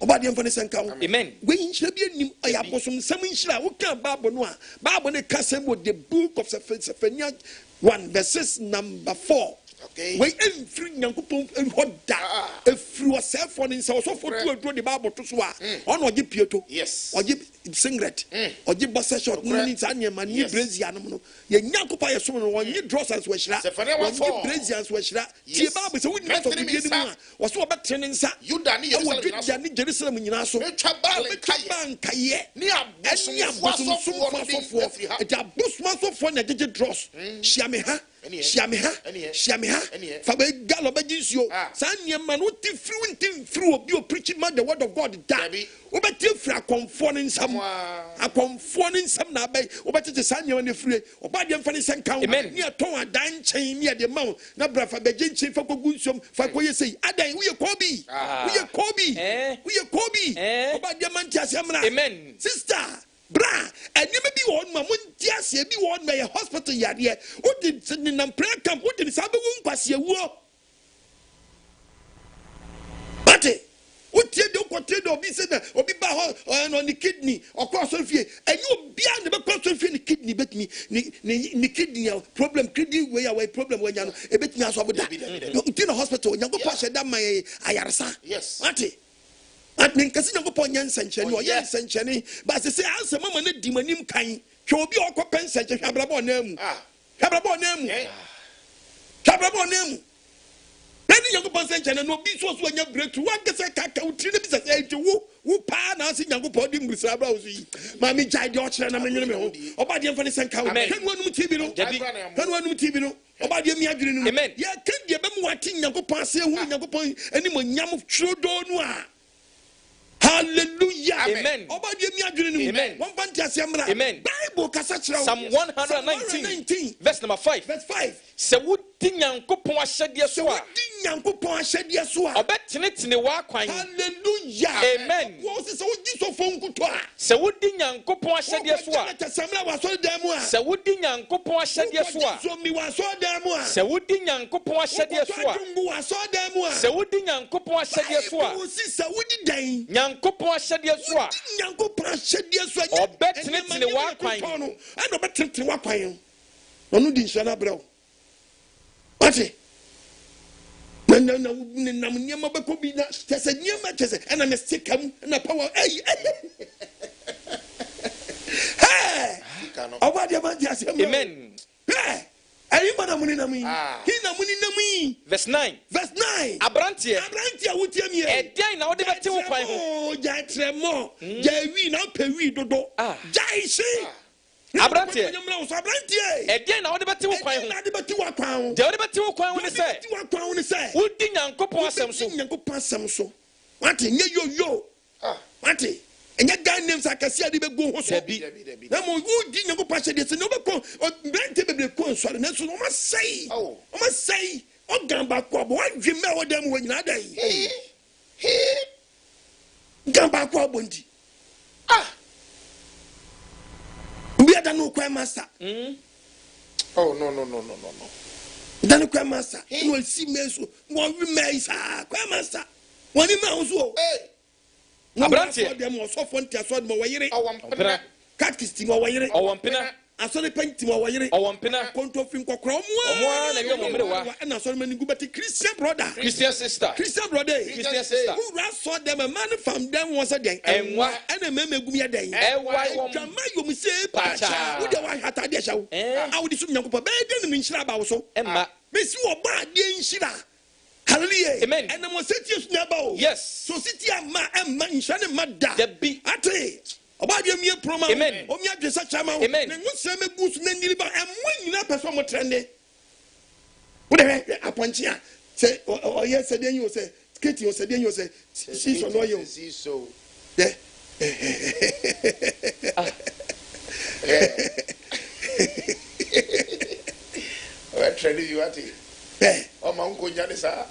obade mfo ne senka wo amen we nhira bi anim aya bosom sam nhira wo kan Bible no a Bible ne ka sem wo the book of Zephaniah 1 verses number 4. Okay. We every Nyankopon hoda every yourself for in so for to the Bible to so on oje pieto yes oje singlet oje bossa short no ni anya mani brazia no no ye Nyankopon ye so no onye drossers we hira onye brazians we hira tie Bible so we need to be ni mu a wo so obetrene nsa yuda ni Jerusalem nyina so ban kaye ni abosom so for it abosom so for na jeje dross hia me ha Shiamiha, Fabe Gallo Bajisio, Sanya man, what through you preaching man the word of God. Daddy, Obetifra conforming some, a conforming some nabe, Obet the Sanya and the free, Obadian Fanny Sanka, near Tonga, Dan chain near the mount, Nabra Fabajin Chief for Gusum, Fakoye say, Ada, we are Kobe, we are Kobe, Obadian Mantias Yamana, amen, sister. Bra, and you may be one, Mamma, yes, you be one by a hospital yard here. What did the prayer camp? What did the Sabu pass your war? But what you do, what you do, be said, or be on the kidney, or cross of you, and you be on the cross of the kidney, bet me, the kidney problem, kidney way away problem when you're a bit now. So, in a hospital, you go pass it down my Ayarsa. Yes, what? At me, Casino Ponian Sanctuary, or Yan Sanctuary, but they say, answer Mamma Dimanim Kain, shall be all compensation, Habrabon, Habrabon. Then you go Sanctuary and no be so when you break to one gets a cacao, who pan us in Yango Podium with Sabrosy. Mammy Jai George and I'm in your about the infant Sanka, and one Mutibino, about the Miagrin, amen. Ya can't give them watching Yango Pass, Yango Point, any more Yam of Trudeau Noir. Hallelujah. Amen. Amen. Amen. Bible Psalm 119 verse number 5. Verse 5. Se wudi nyankopon ahyede so a obetene wa kwan. Hallelujah. Amen. Se wudi nyankopon ahyede so a se wudi nyankopon ahyede so a se wudi nyankopon ahyede so a se wudi nyankopon ahyede so a nyankopon ahyede so a obetene wa kwan. And obetene wa kwan. Onu di nsana bro. What? No, Niama Bakobina, there's a Niama Chess, and I'm a stick and a power. Hey, amen. Verse 9. Abrantia, would tell me a day now. The better will find Jatremo, Javi, now Peri Dodo. Jai say. Abrantie again na wode beti wo kwan ho de wode beti wo kwan ho ne say wodi nyankopon asem so wate nye yo wate enye gan names akase ade begu ho so na mo wodi nyankopon ahyede se no beko brante bebre ko nsore na so no ma sei o gamba ko bo wadweme wo dem wo nyina dan gamba ko bondi no crime master. Oh no. Then crime master. You will see me so. One remains crime master. One man so. Hey. Abrantie. Them was so fun to assume my yere. Catchist my yere. I saw the paint my yere. Control film kokrom. And I saw many good Christian brother. Christian sister. Who saw them a man from them was a day. And a meme gumia day. You must say, Pacha. Who the one had a show? I would assume you could be in Shiraba also. Emma. Miss you are bad in Shira. Hallelujah. Amen. And I must say to you, Snabo. Yes. So city and man, Shannon Madda. The be at it. About your mere promo. Amen. O mia de such amount. Amen. And what's some goose men deliver and when you not perform a trendy. Whatever upon here. Say, oh, yes, then you say, Kitty, you said, then you say, she's on you. See so. Yeah. I'm training you at it. Oh, my uncle Janisa.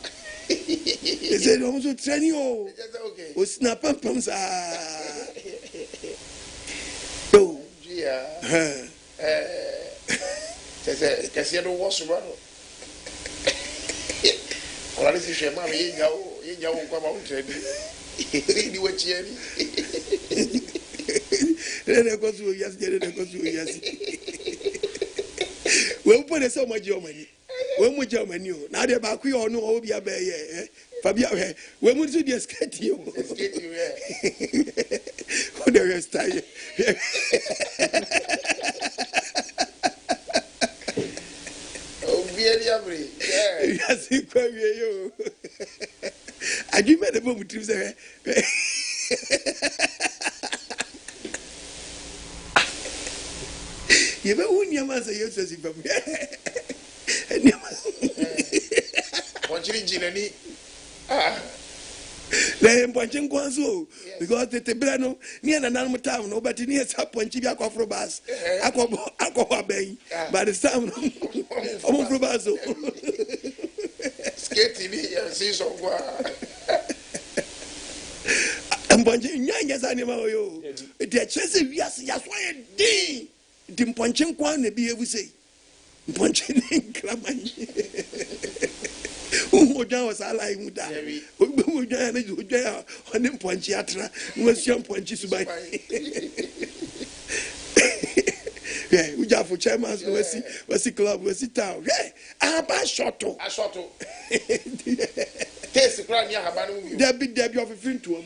He said, I'm also training you. Okay. Oh, snap and pumps. Oh, yeah. Because you don't wash around. Well, this is your mommy. You know, come out. You were cheering. Then I go to yes. Well, put so much your money. When would your menu? Now they're back. We all know how be a bear. Fabia, when would you just get you? What the rest of you? Oh, very yes, you. I give me the moment to say. You know, when your man says, chiri jinani. Ah. Le mponche nkwanso because the brano near na nan town no but near saponchi bi akofro bas. Akwa ben. By the time omfro bas. Skate ni see so kwa. Mponche nyanya za ni ma yo. The chese wiase yaso di mponche nkwan na bi ebu sei. Mponche ni nkraman. Umoja was alai muda. Umoja na uja on mponche atra. Nwasi mponche subai. Yeah, uja for chairman wasi club wasi town. Yeah, aba shoto. A shoto. Taste kra ni ahaba no mu. Debi of fintuom.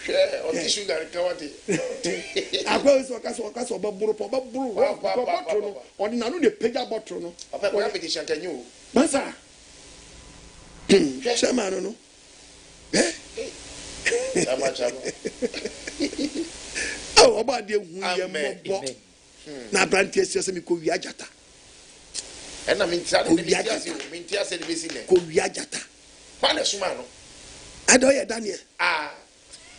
Yeah, on tissue gar kawati. Akwa so obaburu bottle no. On na no de pega bottle no. Papa ko petition kanyu. Masa. Chairman no. Eh? Chama. Oh, oba de hu ye mo. Na brantie se mi ko wi ajata. E na mintia de mintia se de besi ne. Ko wi ajata. Pa na suma no. Adoye Daniel. Ah.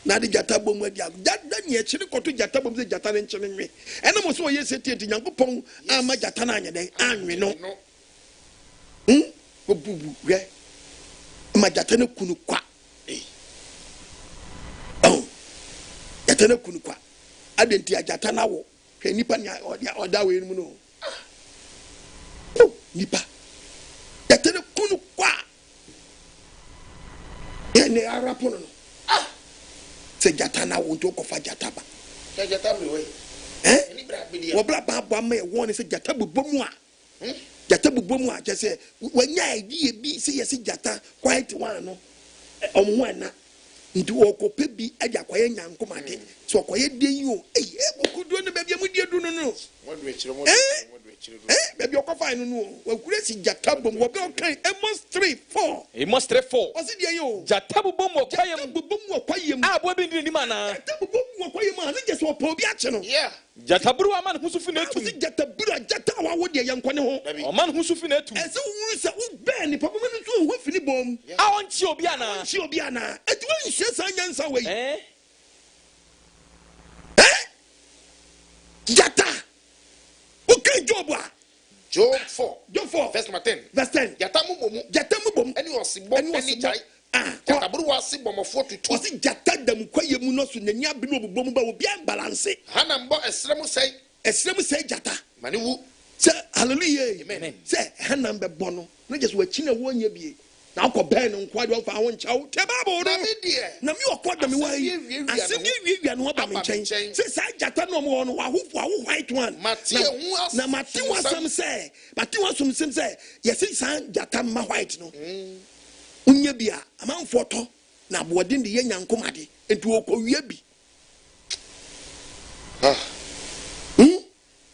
Na de jata bom adi ag. Daniel chiri koto jata bom se jata ne nchene nwe. E na mo so ye seti enti Nyankopon ama jata na anye den anwe no. Obubu we. Ma jata ne kunu kwa. Oh. Jata ne kunu kwa. Adenti ajata na wo. Ke nipa ni oda we mu no. Oh, nipa. Jata ne kunu kwa. Ne arapo no. Ah. Se jata na wo nto kofa jata ba. Se jata mi we. Ni bra bi dia. Wo bra ba bo ma e won se jata bubomu a. Jata bubomu a je se wanya idea bi se yesi jata quite one no. Omo ana. Nti wo ko pe bi aja kwaye Nyankomade. So kwaye den yo. Okudo ne ba bia mu die du no no. Modwe chiro. Baby okofa no no. Wa kure si jata bom wo be okan Amos 3:4. Amos 3:4. O se die yo. Jata bom okwayem. Bom okwayem. Ah, bo bi ndi ma na. Jata bom okwayem ma na je so po bi a che no. Yeah. Jata buru ama ne husufi na etum. Si jata buru jata wa wo de yankone ho. O man husufi na etum. Ese wuru se wo ben ni papa menu so ho fini bom. A onchi obi ana. Onchi obi ana. Etu wa nhye san nyansa we. Jata. Okay, Job. Job 4. Job 4. Verse number 10. Verse 10. Jata mu bom. Jata mu bom. Eni osibom eni jai. Jata buru wasi bomofo tutu. Osi jata dam kwaye mu no so nanya bi no bobom ba obi an balance. Hana mbo esremu sei jata. Mani wu. Say hallelujah. Amen. Say hana mbe bono. No just we chine wo nya bie. Na akọ ben nkwa de fa ho ncha wo te babo no. Na mi okọ da mi wa yi. Asem wi no ba mi nchen. Say sa jata no mo no wa ho white one. Na mate wasam say. Mate wasam say. Yes sa jata ma white no. Unya bia amanfo to na boden de ye Nyankomade enti okowia bi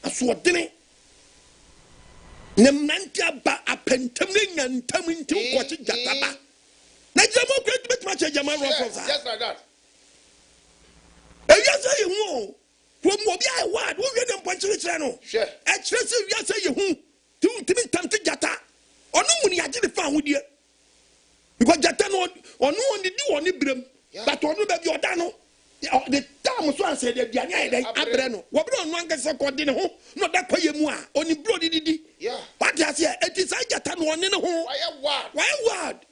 aso odene nem nantia ba apentam ne nyantam nti nkochi jata ba na jama ko etu betuma che jama rough just like that eya say hu from obi ai word wo we dem ponchire kire no sure e kire say wi say hu ti timi tante jata onu mu ni agire fa hodie because jata no onu oni di woni brem but onu be bi oda no the time so an say the biane ai dai abre no wo bre onu anka se ko di ne ho no da kwaye mu a oni bro di yeah what you say it is jata no oni ne ho why word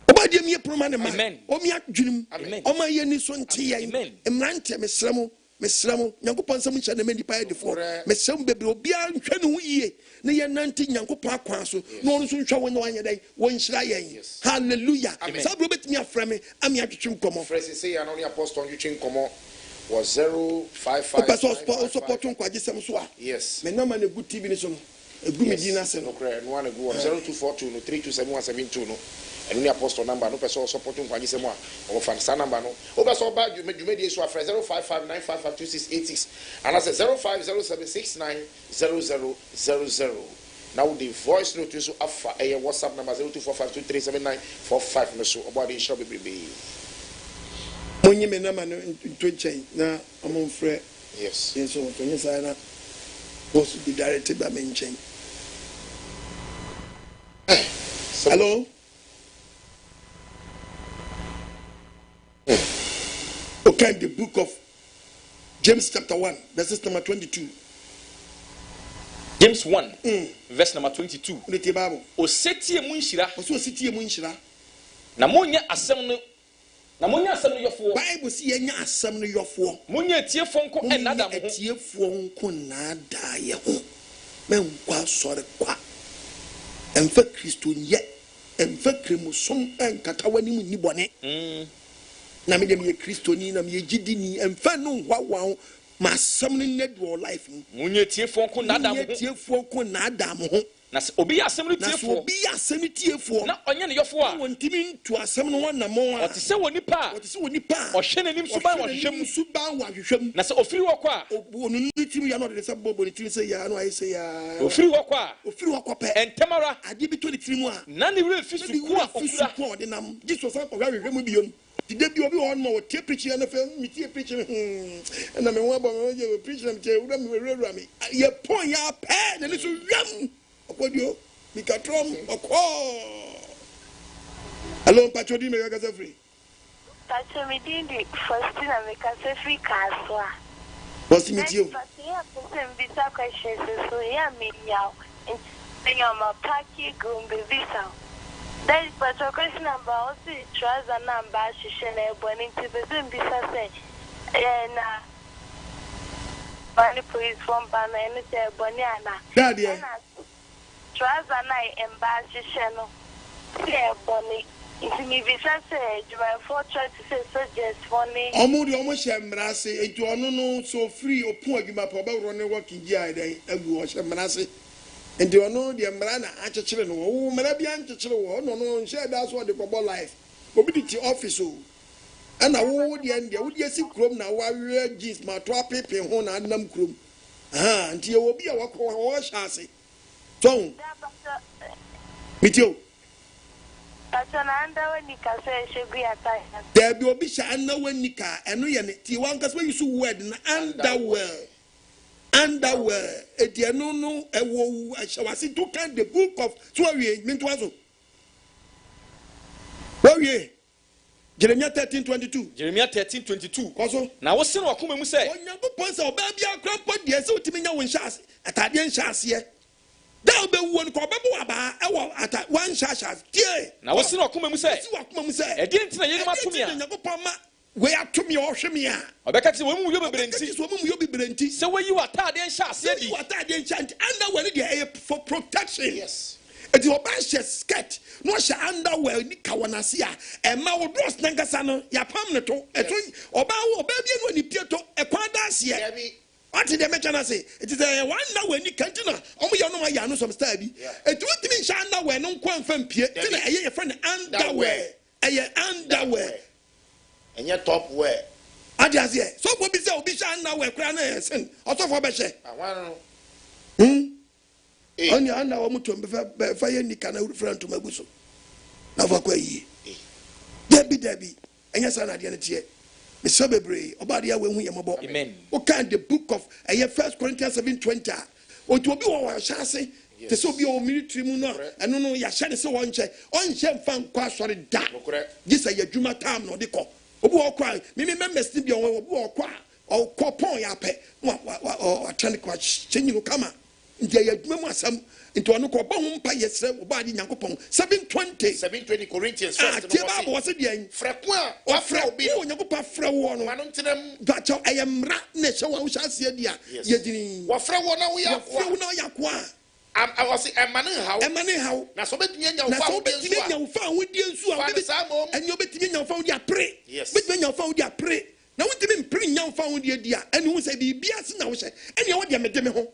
obadi mi proma ne ma o mi adwunim o ma ye ni so nte ye emrante mesramo Nyankopon sam ncha na mani pa edefo mesramo bebre obi a nhwe ne ho yie ne ye nanti Nyankopon akwan so no no so nhwa won wanye dai won hyira yen hallelujah sabro betimi aframe ami atwetwe nkomo phrase say anoni apostle twetwe nkomo was 055 Opa support NKWAGYESEM so a yes me na ma na gu TV ni so no egu me di na se no no one go 0242 no 327172 no and apostle number no person support NKWAGYESEM a o fan sa number no o be so ba dwumedi so afre 0559552686 and I say 0507690000 now the voice note so afa WhatsApp number 0245237945 no so about the show be monye me na ma no ntwenchen na amomfre yes so tonye sai na was be directed by menchen Hello. Okay, the book of James chapter 1, verses number 22. James 1, verse number 22. Osetie mu Nhyira. Osetie mu Nhyira. Na monya asem no yofo. Bible si yenya asem no yofo. Monya etiefo nko enada mo ho. Etiefo nko nada ye ho. Menkwa sore kwa. Emfa Kristo nye. Emfa kremusom enkata wani mu ni bone. Na me dem ye Kristo ni na me gidi ni emfa no hwawa ma asem no ned your life. Monya etiefo nko nada mo ho. Etiefo nko nada mo ho. Na obi asem no tiefo. Obi asem tiefo. Na onye ne yofo a. Wontimi ntu asem no wana mo a. Ote se woni pa. Ohwe nanim suban wa hwehwem. Na se ofiri wo kwa. Onu ntimi ya no de se bobo ni timi se ya no ayi se ya. Ofiri wo kwa. Ofiri wo kwa pe. Entemara. Ade bi to ni timi mu a. Na ne wure fi suku a ofura. De nam. Jesus an ko hwehwem mu biom. Today bi obi on no tie preaching na fe mi tie preaching. Na me wo aba me je preaching na me tie wura me wura me. Ye pon ya pe na ni so wam. Okodio Mikatrom oko. Hello Patrodi me ga free. Pacho me dindi first na me ka free kaswa. What's meet you? Yeah, person visa questions so yeah me nyao.Enya ma paki gumbe visa. That is Pacho question number also trouser number shishe na eboni person visa say na Bani police from Bana and say eboni ana. Daddy. Trouser na embassy channel. Yeah, Bonnie. If me visa say, you are for try to say suggest for me. Almost embrace it. You are no so free or poor. You might probably run a working year. They wash embrace. And you are no the embrana at children. Oh, Marabian children. No, share that's what they call life. Mobility office. And I would the end. Would you see chrome now? Why we are jeans, my 12 people on and them chrome. Until you will be a walk or chassis. So, meet you. That's an under when you can say should be a time. There will be Shana when Nika and we are Tiwankas when you so wed underwear. Underwear. It no, a woe. I shall see to count the book of Swarie, Mintuazo. Where ye? Jeremiah 13:22. Jeremiah 13:22. Also, now what's in Wakuma Musa? On your points of baby, I can't put the so to me now in Shas, at Adian Shas here. There be one called Babu at one shashas. Now, what's in Okuma Musa? I didn't know you where to me or Shemia. I bet you will be Brenti. So, when you are tired and shas, you are tired and chant underwear for protection. Yes. At your best skirt, no underwear, Nikawanasia, and Mao Bros Nangasano, Yapamnato, or Bao, baby, when you appear to a quadas. What did they mention? I say it is a wonder when you can't know. Only you know my Yano some stabby. It would mean Shana when no confirm Pierre. A friend underwear. A underwear. And your top wear. I just say so. What be so? Be Shana wear crown and also for Beshe. I want to on your underwear to fire Nikan friend to my bosom. Now for Quay. Debbie. And yes, I didn't hear. Mr. Bebre, Obadia when we are mobile. Amen. What kind the book of 1 Corinthians 7:20? Or to be our chassis, to so be our military muna, and no, Yashan so on check. On check fan quite sorry that. This is a Juma time no deco. Obo cry, me remember still be on Obo cry, or copon yape, or a trend quite changing come. There are some into an Okobon Pay body Yankopon 7:20 Corinthians. Was it the Frequa or Frau Yakupa Frau one to them. But I am rat nation, shall see dear. Yet, what Frau now we are Yakwa. I was a man how. Now, so bet me found with you, and you bet me found your prey. Yes, but when you found your prey. Now, what do you mean, bring young found your dear, and who say be bias now, and you want your home.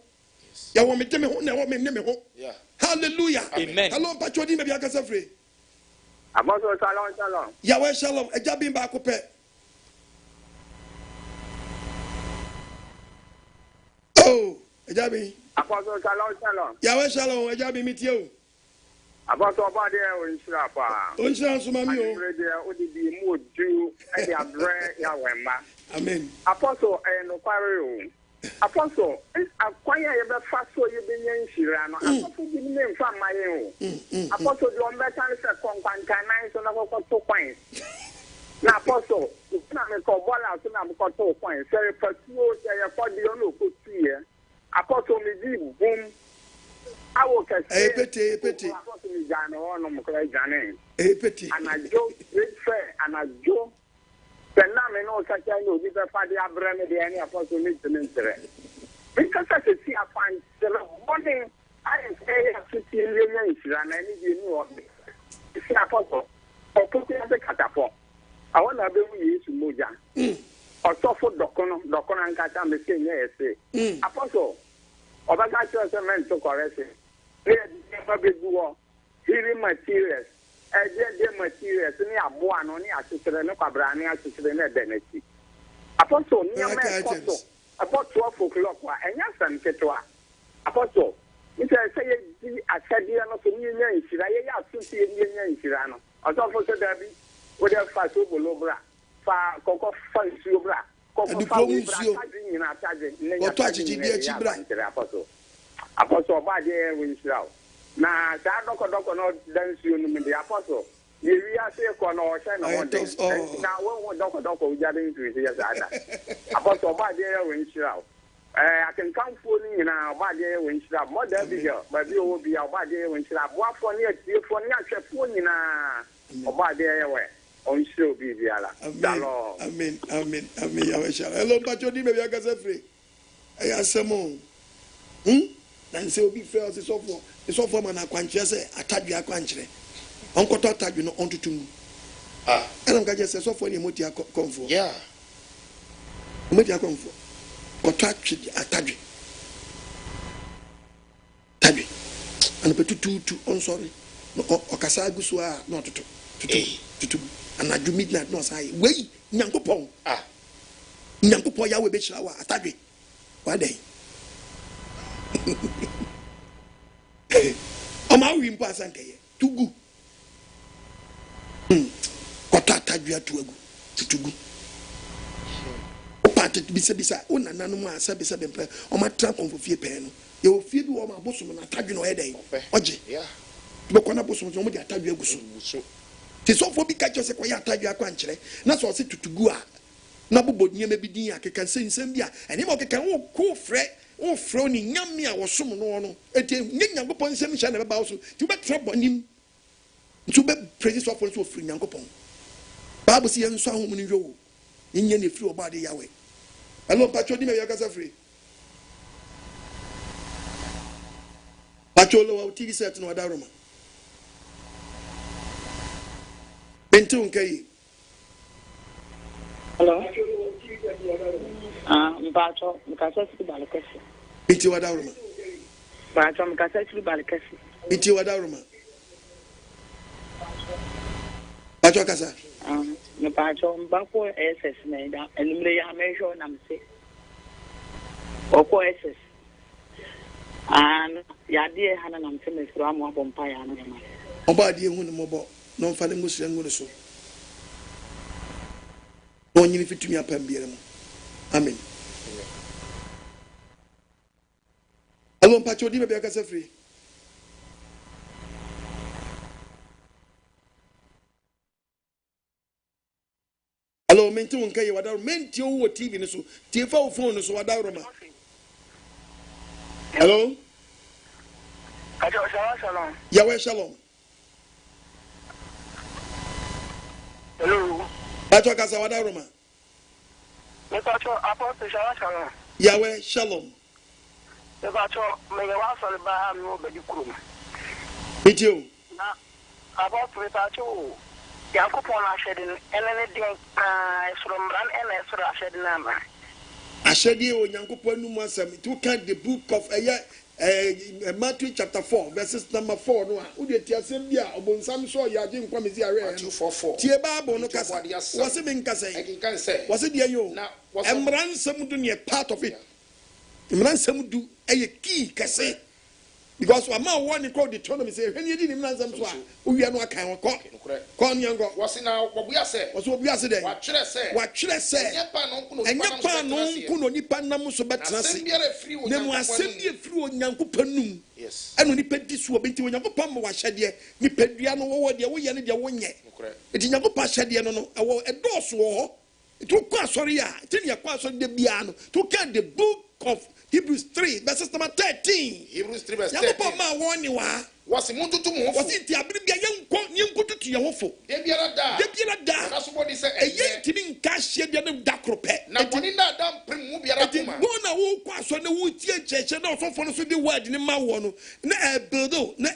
Ya wo meteme ho na wo memne ho. Yeah. Hallelujah. Amen. Hello Patrodi me bia kasa free. Apostle shalom. Yahweh shalom. Eja bin ba ko pe. Oh, eja bin. Apostle shalom. Yahweh shalom. Eja bin mitie o. Apostle Obaade o Nhyira pa. O Nhyira so mami o. O di di mu du e di abre Yahweh ma. Amen. Apostle no kware o. Apostle, acquire a fast so you been in Nhyira. Apostle didn't name from my own. Apostle, the American is a companion, so I got 2 points. Now, Apostle, it's not a call out to them got 2 points. Say, pursue, say, for the only put here. Apostle, me give boom. I will catch a petty. Apostle, me Jan or no Janet. A petty. And I joke, great fair, and I joke. The name no such I know, this is for the Abraham, the any apostle needs to enter. Because I see I find the morning I say to see millions and I need you know. You see, apostle, or put it as a catapult. I want to be used to Moja. Or so for Docon and Catam, the same yes. Apostle, or I got your cement to correct it. Never be war, hearing materials. Materials near one only assisted no cabrani assisted in a benefit. Apostle near my apostle about 12 o'clock and yes, and Ketua. Apostle, it say I said, you are not in Nhyira, I have to see in Nhyira. I thought for the Derby, with a fast over far cocoa fun subra, cocoa in our charging, or touching the apostle. Apostle by the air wins out. Now, that doctor not dance you in the apostle. You say, Conotion or now one doctor gathering to his apostle by the air wins out. I can come fooling in our body wins out more than bigger, but you will be our body wins out. What for near phone in a body airway on show be the Allah. Amen. Hello, but you didn't make a free. I ask some more. And say, be fair, it's all for. It's all for man. I can't just say, I tell you, I can't say. Uncle Tata, you know, on to me. And I'm going to say, so for the Motia comfort. Yeah. Motia comfort. Or touch it, I tell you. Tell you. And put two, I'm sorry. Or Casagusua, not to. And I do midnight, no, say, wait, Yankopon. Yankopo Yahweh Bechawa, I tell you. One day. Ama wimpo asanke tugu kota tadua tugu tugu opate bisa ona nanu ma sabisa bempe o ma tra konfo fie pe no ye o fie bi o ma bosom na tadwe no yeden oje be kona bosom so mo di atadwe aguso ti so fo bi ka chose ko ya atadwe akwa nkyere na so se tutugu a na bobo nyema bi din akeka nsensem bi a ene mo keka wo ko frɛ o froni nyame a wosom no eti nyankopon nsem hya na beba so ti be trabonim ntu be praise of so free nyankopon bible say enso ahom ni wo nya na free obade Yahweh hello pacho di me yakasa free pacho lo TV set no adaroma bento nkai hello Mpacho, mkasa sisi balekesi. Biti wadaruma. Mpacho, mkasa sisi balekesi. Biti wadaruma. Pacho kasa. Mpacho, mbako SS na ida. Elimle ya mejo na mse. OKOH. Yadie hana na mse mesura mu abo mpa ya na. Oba die hu ne mobo. No mfa ne ngusua ngure so. Onyini fitumi apambiere mu. Amen. Hello, Pacho, di me be akasa free. Hello, menti wonka ye wadaru menti wo TV ni so. Tie fa wo phone so wadaru ma. Hello? Shalom. Yahweh shalom. Hello. Pacho kasa wadaru ma. Pacho, Apostle Shalom. Yahweh shalom. Pacho, me wa so ba no be di kurum. Bitio. Na Apostle Pacho, Yankopon ashedin enene din from ran ene so ashedin na. Ashedi o Yankopon nu masam to can the book of Matthew chapter 4 verses number 4 no a udi ti asem bia obonsam so ya je nkwa mezi are Matthew 4:4 tie bible no kasa wase me nkasa wase de yo emran sam du ne part of it emran sam du eye key kase because wa ma one call Deuteronomy say when you didn't answer so we are no kan ko kon yango was na obuya say dey wa kire say enya pa no nku no nipa nam so betena se na mu asem bi efiri onyankopɔn num yes eno nipa di so obenti onyankopɔn ma wa hyede nipa dua no wo de wo ye ne de wo nye enti nyankopɔn hyede no no ewo edoso ho to kwa sorry a tini kwa sorry de bia no to can the book of Hebrews 3 verses number 13. Hebrews 3 verse 13. Yankopɔn ma woni wa wasi muntutu mu hofu wasi ti abiri bia yenko tutu ye hofo de biara da na so body say eye ntimi nka hye bia ne da krope na boni na da mprim mu biara kuma wo na wo kwa so na wo tie cheche na osofo no so de word ni ma wo no na build na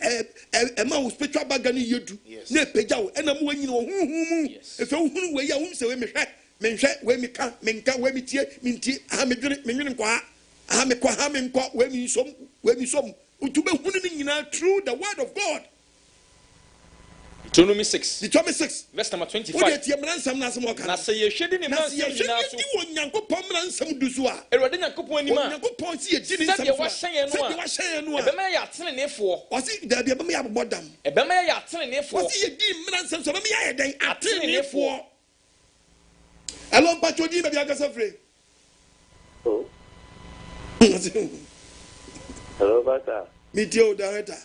ma wo spiritual bag ni yedu na pagya wo na mo wanyini wo huhu mu efe hunu we ya wo se we mehwe we mika menka we mitie minti ha medwene kwa ha me kwa ha me nkwa we mi som utube hunu ni nyina through the word of God. Deuteronomy 6 verse number 25 na se ye hwedi ni man se nyina so onyankopɔn mra nsɛm du so a Awurade nyankopɔn anim a onyankopɔn si ye di ni nsɛm so a ɛbɛma yɛ atenenefo ɔsi da bia bɛma yɛ abɔdam ɛbɛma yɛ atenenefo ɔsi ye di mra nsɛm so bɛma yɛ den atenenefo hello pacho di bɛbi akasa free oh hello Pastor media director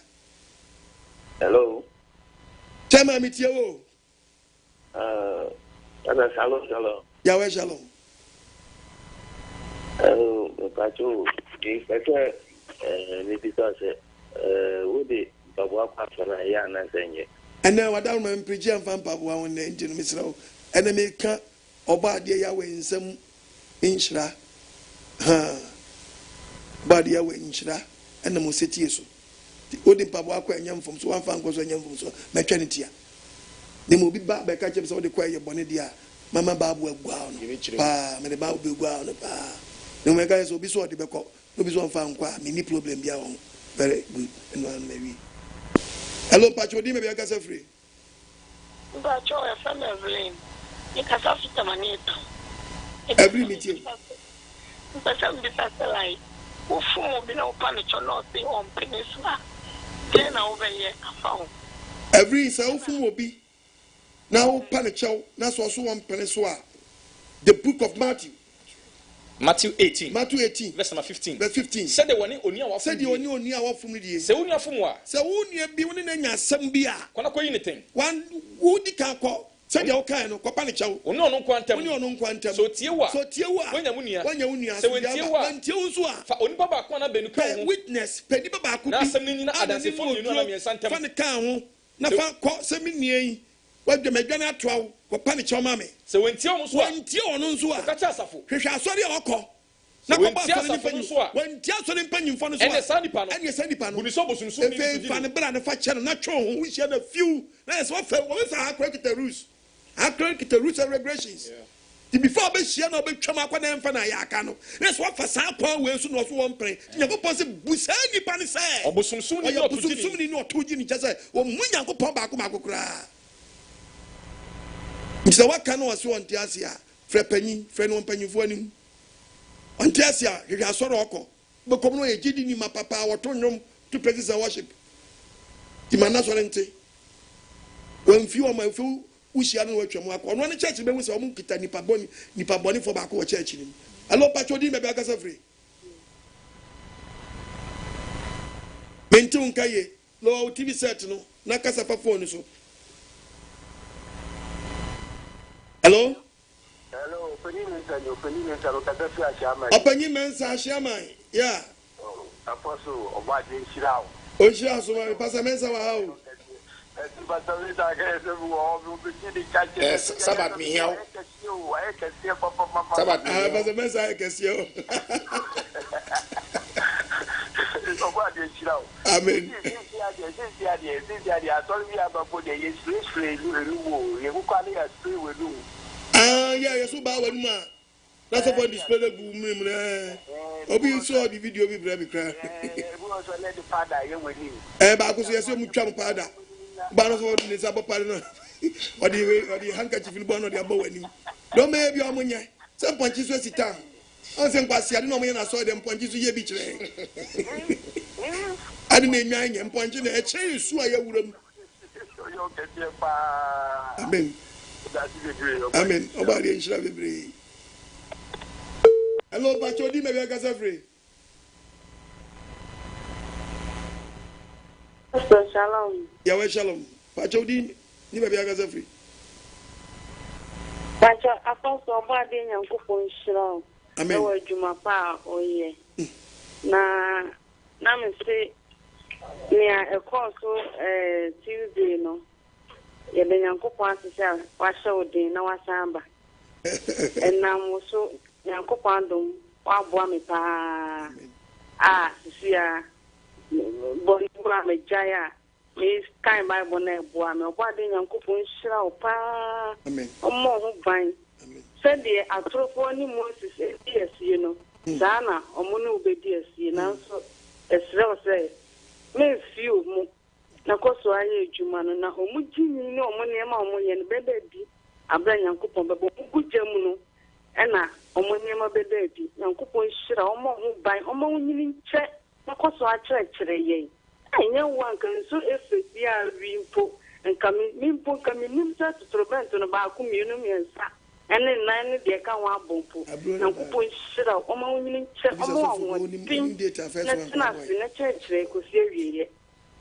hello Chama media wo ana shalom Yahweh shalom pacho ifeke ni bisase wo de babu akwa na ya na senye ene wadawo ma mpriji amfa mpaboa won na engine misrawo ene me ka OBOADE Yahweh nsem Nhyira OBOADE Yahweh Nhyira ene mo Osetie so odi mpaboa akwa enyamfom so wanfa nkoso enyamfom so metwa ne tia ne mo bi ba be ka chem so de kwa ye bone dia mama babu agua no pa me de babu agua no pa ne mo ka so bi so de be ko no bi so wanfa nkwa me ni problem bia won very good no an maybe hello pacho di me be ka sa free pacho e fa me Evelyn e ka sa fita manito every meeting pasa mbisa like ufumo bina upane chonote on peninsula tena obeye afao every say ufumo bi na upane chow na so one peninsula the book of Matthew 18 verse number 15 said the one oni awafum said the oni awafum die se woni afum wa se woni bi woni na nya asem bi a kona koyi ne ten wan wodi ka ko said the okay no kopa ne chow oni ono kwantam so tie wa wanya munia se wentie wa nso a fa oni baba ko na benu kan ho witness pedi baba ko na asem ni na adanse fo ni na me santem fa ne kan ho na fa ko seminie yi wadwe medwane atoa kopa ne chow mame se wentie ono so wentie ono nso a ka cha asafo hwehwe asori a okọ na kopa asafo nso a wentie asori mpanyimfo nso a ene sanipa no buni so bosunsu ni fa ne bra ne fa che na twa ho hia na few na so fa wo fa akrakita rules and regulations the before be hia na obetwam akwa na mfa na ya aka no na so fa sa kwa we so no so won pre nyankopon se busa nipa ne se obosunsu ni no otoji ni chese o mu nyankopon ba ko makokra misa waka no waso onti asia fre panyi fre no panyifo anim onti asia hwe asoro okọ bekom no ye gidi ni mapapa woto nyom to practice and worship ti manasore nte wan fi o ma fi ushia no watwam akọ no ne church be wu se o mu kita nipa boni for ba ko church ni allo pacho di me be akasa free mentun kaye lo TV set no na kasa pa phone so hello Opanyi mensa ashaman yeah Apostle OBOADE Nhyira o Nhyira so ma pasa mensa wa how Sabat mi here Sabat pasa mensa ekesio OBOADE Nhyira amen yeah so ba wanu ma that's about display the boom na obi saw the video bi bra bi kra ba ko so yes mu twam pada ba no so ni sa papa no odi handkerchief ni bo no de abo wani do me bi o munye se ponchi so sita on se nkwasi ade no mo na so de ponchi so ye bi kire ade na enwan nye mponche na eche su a yawuram amen amen obade nshira bebre hello pacho di me be gasa free Shalom. Yahweh shalom. Pacho di ni be gasa free Pacho Apostle obade nyankopon shira amen o adwuma pa oye na me say nia e course Tuesday no ye be nyankopon asese wa hye odin na wa samba enam so nyankopon dom wa boa me pa sia bonura me jaya me kind Bible na boa me obade nyankopon hira o pa amen omo ho ban amen said the atrofo ni Moses esie no sana omo no obedi esie na so esrew say me fiu mu na koso aye adwuma no na omo gini ni omo ne ma omo ye no bebe bi abra nyankopon bebo gugyamu no ena omo ne ma bebe bi nyankopon hira omo ho ban omo nyini nche na koso a kire ye anya wan kan so efesi a wimpo nka mimpo nka minimsa tutrobento no ba ku mienu miensa ene nan de ka wa bompo na nyankopon hira omo nyini nche omo ho tin na kire ko sie wiye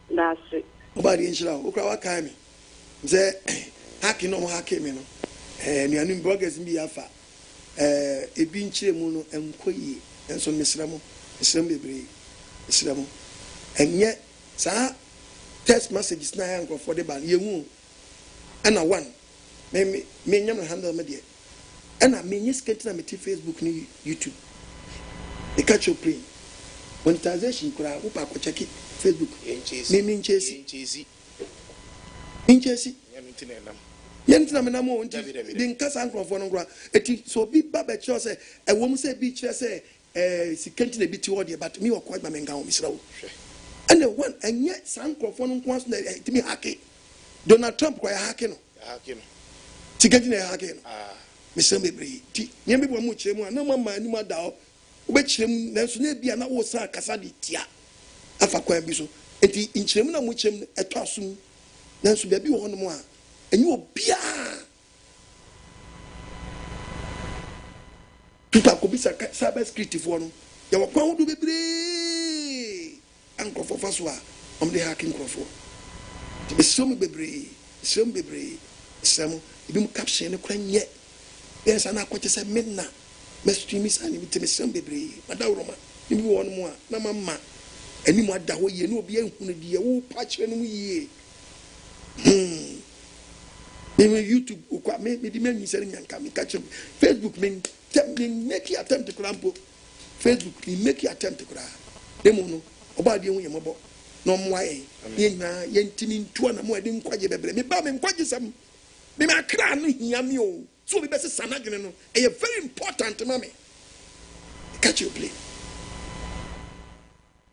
na se obade nshira okra wa kai me ze haki no haki me no nuanu bloggers bi afa ebi nchire mu no enkoyi enso mesramo bebre mesramo enye sa text messages na yanko for the ban yehu ana one me nyam na handle me de ana me nyes kentina me ti Facebook ni YouTube e catch your play monetization kura upa ko check Facebook me nchesi yentina me na mo nti de nkasa ankrofo no nkura eti so bi ba be cho se ewom se bi kire se sikentina bi ti wode but me okwa ba me ngan o misra wo and the one and yet some crofon wants to me hacking Donald Trump kwa hacking no sikentina hacking me se bebre ti nye me bo mu kire mu na mama ni ma da o be kire mu na so na bia na wo sa kasa di tia afa kwa bi so enti nkire mu na mu kire mu eto asum na so bia bi wo no mu a enyi obia tuta ko bisa cyber security for no ya wo kwa ho do bebre ankrofo faso a omde hacking krofo ti besom bebre sem ibi mu caption ne kwa nye yes ana akoche se menna me stream is ani bi sem bebre madawroma ibi wo no mu a na mama ani mu ada ho ye ne obi ehunu de wo pa kire no mu yie YouTube ukwa me di me nyisere nyanka me catch Facebook me make you attempt to crampo Facebook me make you attempt to cra demo no obade hu yembo no mwae yenya yentimi ntua na mo ade nkwaje bebre me ba me nkwaje sam me akra no hia me o so be bese sanadwene no e very important mama catch you play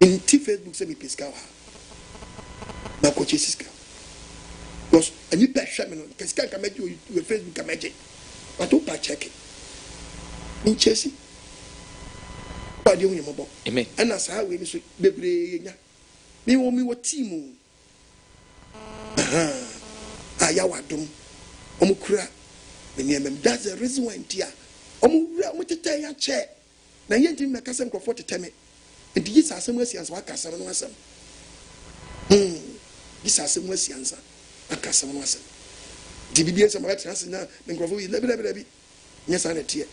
in Facebook say me pesca wa ba ko chesiska because any person no pesca ka meji o Facebook ka meji but o pa check in chesi amen and as how we so bebre nya me wo team aya wadom omukura me niam that's the reason why ntia omukura omutete ya che na yenti me kasa nkrofo teteme enti yisa asem asiansa wakasa no asem yisa asem asiansa akasa no asem dibibie se ma trans na nkrofo yi lebi nyesa na tie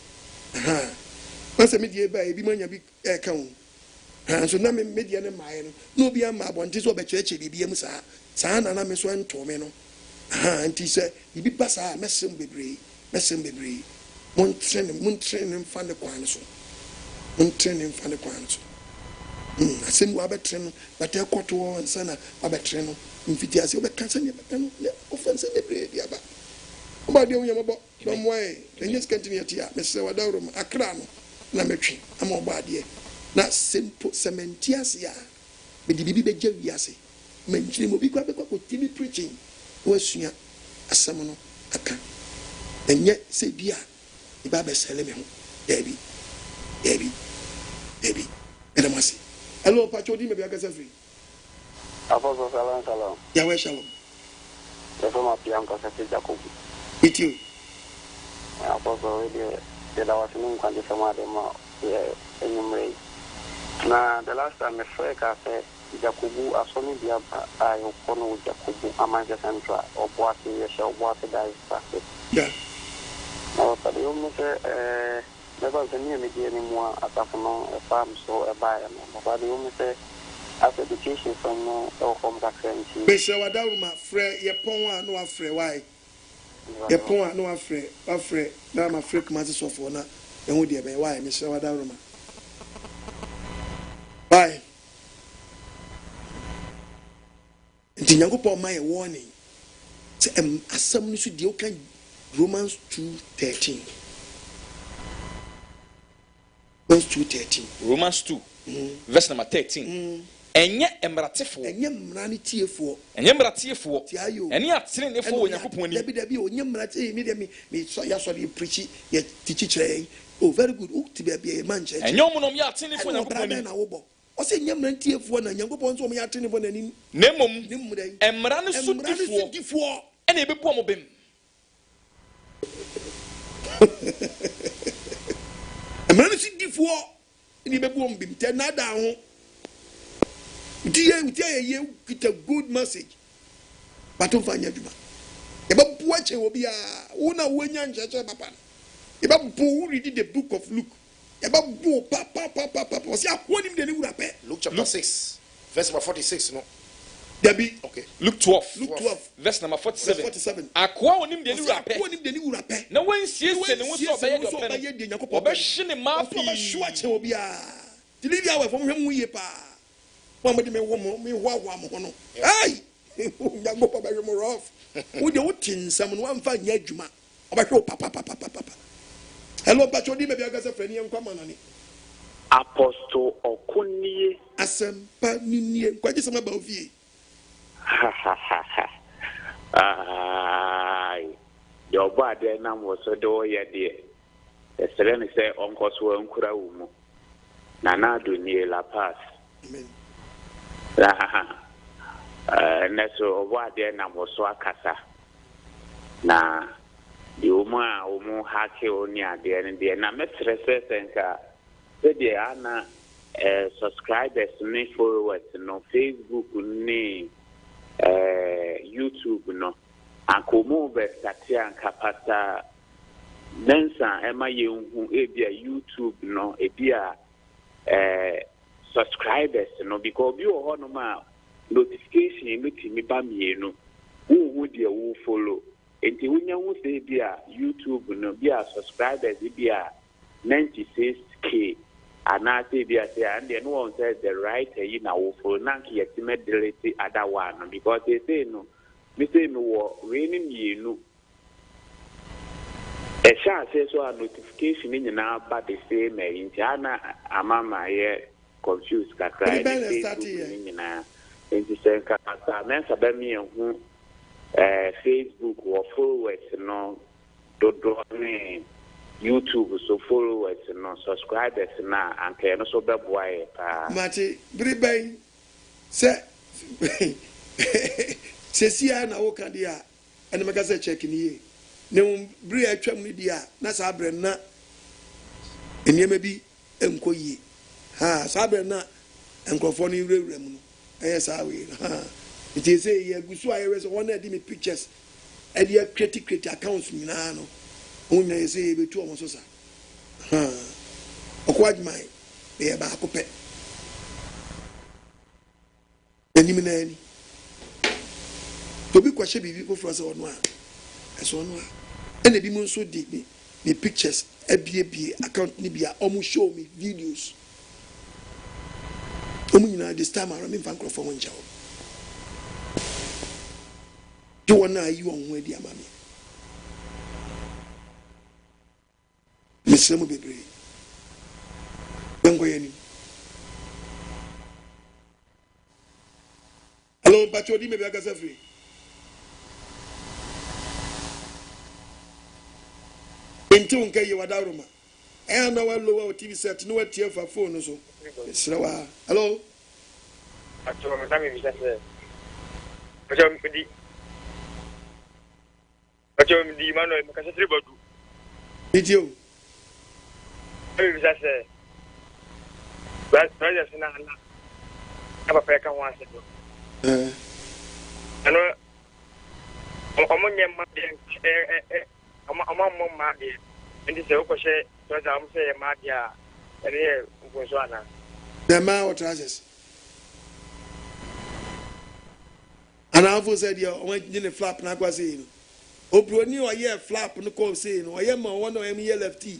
once media ba ebi manya bi ka ho so na me media ne mae no obi ama abonti so obecheche bibia mu saa na me so ento me no anti se ibi pasa mesem bebre mon train mfa ne kwan so asem wa betre no but e koto nsa na wa betre no mfiti ase obekasa ne betre no offense bebre dia ba obade wo yambo no moe enye skantini atia mese wadawro akra no na metwi ama obade na simple cementias ya me di bibi beje wiase menchiri mo bi kwa be kwa timi preaching wasua asem no aka enye se bia iba be sele me ho debi edamasi hello pacho di me bi agasa free Apostle Salam. Yahweh Shalom. The former Piam Cassette Jacob. It you. Apostle, the Lawson can be some other more. Anyway. Now, the last time I said, Jacobu, as only the I follow Jacobu, Amanga Central, or Boate, or Boate practice. Yeah. But the only never the near me anymore at a farm, so a buyer. But the only say, as education from no home vaccine. Bishop Wadama, Frey, your pong, no afraid. Why? Your pong, no afraid. Now I'm afraid, Master of Honor, and would you be why, Mr. Wadama? Why? The Yangopo, my warning. As some should you can Romans 2:13. Romans 2:13. Romans 2, verse number 13. Enye emratifo. Enye mranitiefo. Enye mratiefo. Tiayo. Eni atenefo Yakuponi. Debi onye mrati me so ya so dey preach ye teach chire. Oh very good. O ti be man church. Enye omunom ya atenefo Yakuponi. Na wo bo. O se enye mrantiefo na Yakupon so o ya atenefo na nim. Nemom. Emra ne sudifo. Ena ebebu omobem. Emra ne sudifo. Ena ebebu omobem. Te na da ho. You get a good message. But don't find your juma. About watch will be a una wenyan chacha papa. About who read the book of Luke. About bo papa. Was ya one him the new rape? Luke chapter 6, verse number 46. No. Debbie. Okay. Luke 12. Luke 12. Verse number 47. 47. Akwa onim de new rape. Akwa onim de new rape. Na wen siesie ne wo so obeye do pen. Obehye ne mapi. Obehye ache obi a. Deliver Yahweh from him ye pa. One with me woman, me no. Hey! Young papa very more off. Would you tin someone find Yajuma? About papa. Hello, Patroni, maybe I got a friend and come on. Apostle Okuni Asem Panini, quite some about you. Your body name was so do ya dear. The Serena say, Uncle Swan Kuraumo. Nana do near La Paz. Amen. Neso wa de na moso akasa na di uma umu hake oni ade ne na metrese senka se de ana subscribers ni followers no Facebook ni YouTube no akomo be statia kapata nensa ema yenhu ebia YouTube no ebia subscribers no because you are on my notification me ba mienu who dia who follow enti wonya wo say bia YouTube no bia subscribers bia 96k ana say bia say and no one says the right you na wo follow na ki yetime delete other one because they say no me say no we ni mienu e sha say so a notification ni na ba the same enti ana amama ye confused kakra na say kaka men sabe mi hu Facebook or followers no do ne YouTube so followers no subscribers na anke no so beboae pa mate briben se sia na wo kan dia ene meka se check ni ye ne bri atwam ni dia na sa bre na eniema bi enkoyie ha sabe na enkrofo ni wrewrem no esa we ha it is say ye gusu ayewe so one dey me pictures e dey create accounts nyina no onya say be tu omo so sa ha OKOH be ba akopɛ enim na ani to bi kwahye bibi foforo se ono a eso ono a ene bi mu nso di me pictures ebie account ni bia omo show me videos omunyina this time around me fan crofo mo nchawo do wona ayi on ho adi amame mesemu bebre bengo yani hello Patroni maybe I got free enti unka ye wadaruma na wa lowa TV set no watie fa phone so hello Patroni na me bisa se Di Manuel makasa tribadu. Idio. Ayi bisa se. Brother sina na. Aba pa ka wan se do. Ano omo nyema de omo ma de. Ndi se ko she to za am se ma dia. Ene ko so ana. The man what trousers. And I've said you went in the flap na kwa say. Obroni o ye flap no ko say no ye ma won o em ye lefty.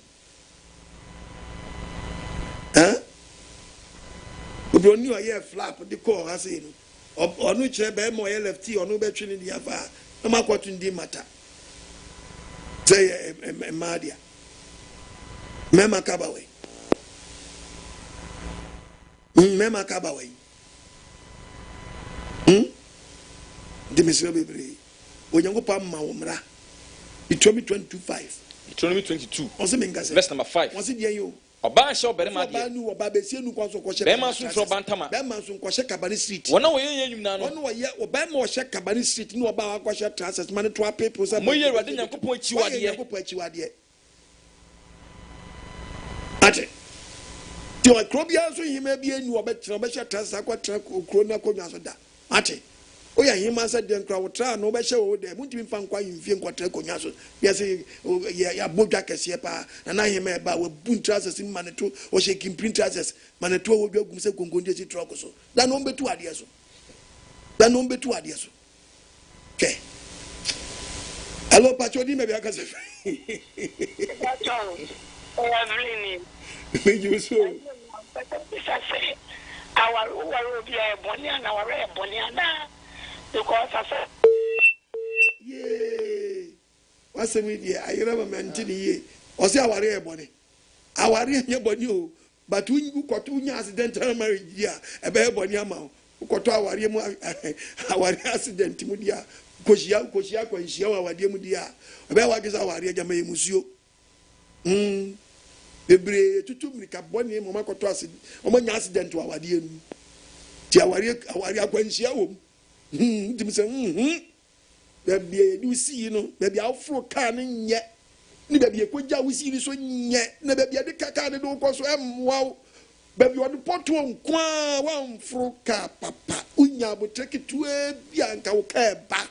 Obroni o ye flap the ko ha say no. Onu kire be ma o ye lefty onu be twi ni dia fa. Na makwatu ndi mata. Say madia. Mema kabawe. Mema kabawe. The Messiah Bebre. Onyango pa ma womra. Deuteronomy 22:5. Deuteronomy 22. Verse number 5. What's it you? Oba sho berema dia. Oba nu oba besie nu kwanso ko she. Berema so fro bantama. Berema so ko she Kabani Street. Wona wo ye nyum na no. Wona wo ye oba ma wo she Kabani Street nu oba wa ko she transfer man to people say. Mo ye Awurade Nyankopon achiwade. Nyankopon achiwade. Ate. Ti o krobia so hima bia nu oba kire oba she transfer ko tra okro na ko nyaso da. Ate. Oya hima said den kra wo tra no be she wo de muntimi fa nkwa yimfie nkotra konya so bia se ya bodwa kese pa na hima e ba we buntrasses maneto o she kimprin trasses maneto wo dwa gum se konkonde chi trok so da no betu ade so okay hello pachodi me bia kase Pacho Evelyn me you so our bia bonia na ware bonia na because I said yeah what's the media I remember mentini ye o se aware ye boni o but you got to accidental marriage dia e be boni ama o koto aware mu aware accident mu dia koshia ko nhia aware mu dia e be wa gisa aware jama ye musuo bebre tutu mrika boni mo makoto accident o ma nya accident aware nu ti aware akwa nhia wo dim say baby you see no baby afro car nye ni baby ekogya wo see ni so nye na baby de kaka ne do ko so emwa baby won poto nkwa wan fro car papa unya boteki tuwe bia nka wo ka ba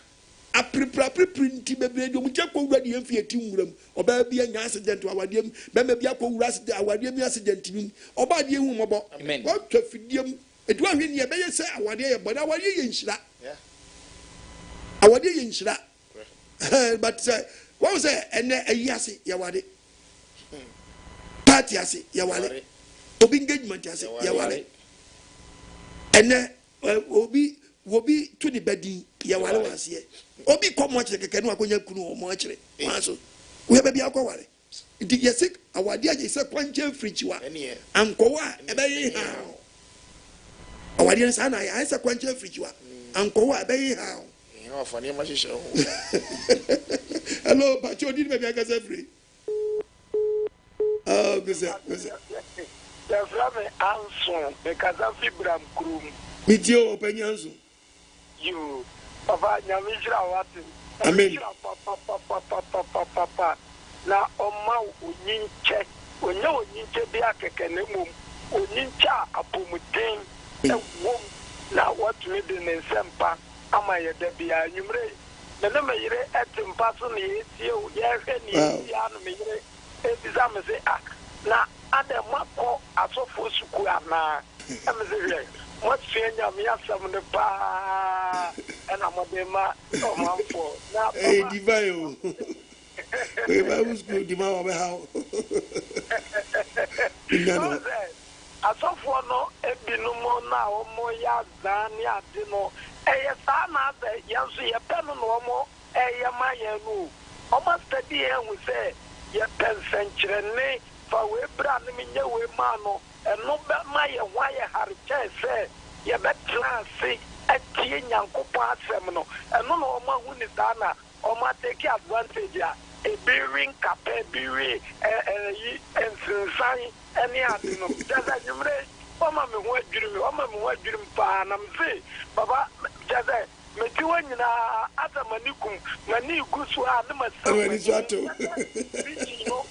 apripra nti baby do mu chekwa wura de mfie ti nwuram oba bia nya accident awadiem baby bia ko wura awadiem accident ni oba de hu mobo wo twafidiem edu ahwe ni e be ye se awade ye boda awade ye nhira awade ye nhira but what was it ene ayase yawade party ase yawale obi engagement ase yawale ene obi to the bedi yawale wase obi komo akire keke no akonya kunu omo akire wanso we be bia akowale ndi yesik awade aje se kwanche frichiwa ankowa ebe ye ha awade ne sana ya se kwanche frichiwa ankowa ebe ye ha hello Pacho did maybe I can say free oh good sir the frame answer because of Fibram Krum Mitio open yanzu you papa Nhyira what amen papa na oma onyinche bia keke ne mum onyincha apomuden ewo na what me de nsempa ama ye de bia nyumre na me yire etimpa so ne yetie o ye hwe ne ya no me yire ebisa me se na ademako asofo suku ana am se hwe mo twenya me asam ne pa na modema o manfo na eh divine we Bible school di ma we how asofo no ebinumo na o mo ya zani ade no eye sa na be yanso ye penu no mo eye mayenu o ma study e hu se ye pensenkyerene fa we bra ne menye we ma no eno be maye hwa ye harche se ye betra se atie nyankopon asem no eno no o ma hu ni sa na o ma take advantage ya e bearing kape biwi yi ensinsan eni ade no jaza nyumre o ma me ho adwiri me o ma me ho adwiri pa na mfe baba jaza meti nyina ata manikum mani gusu a ne masa mani swato no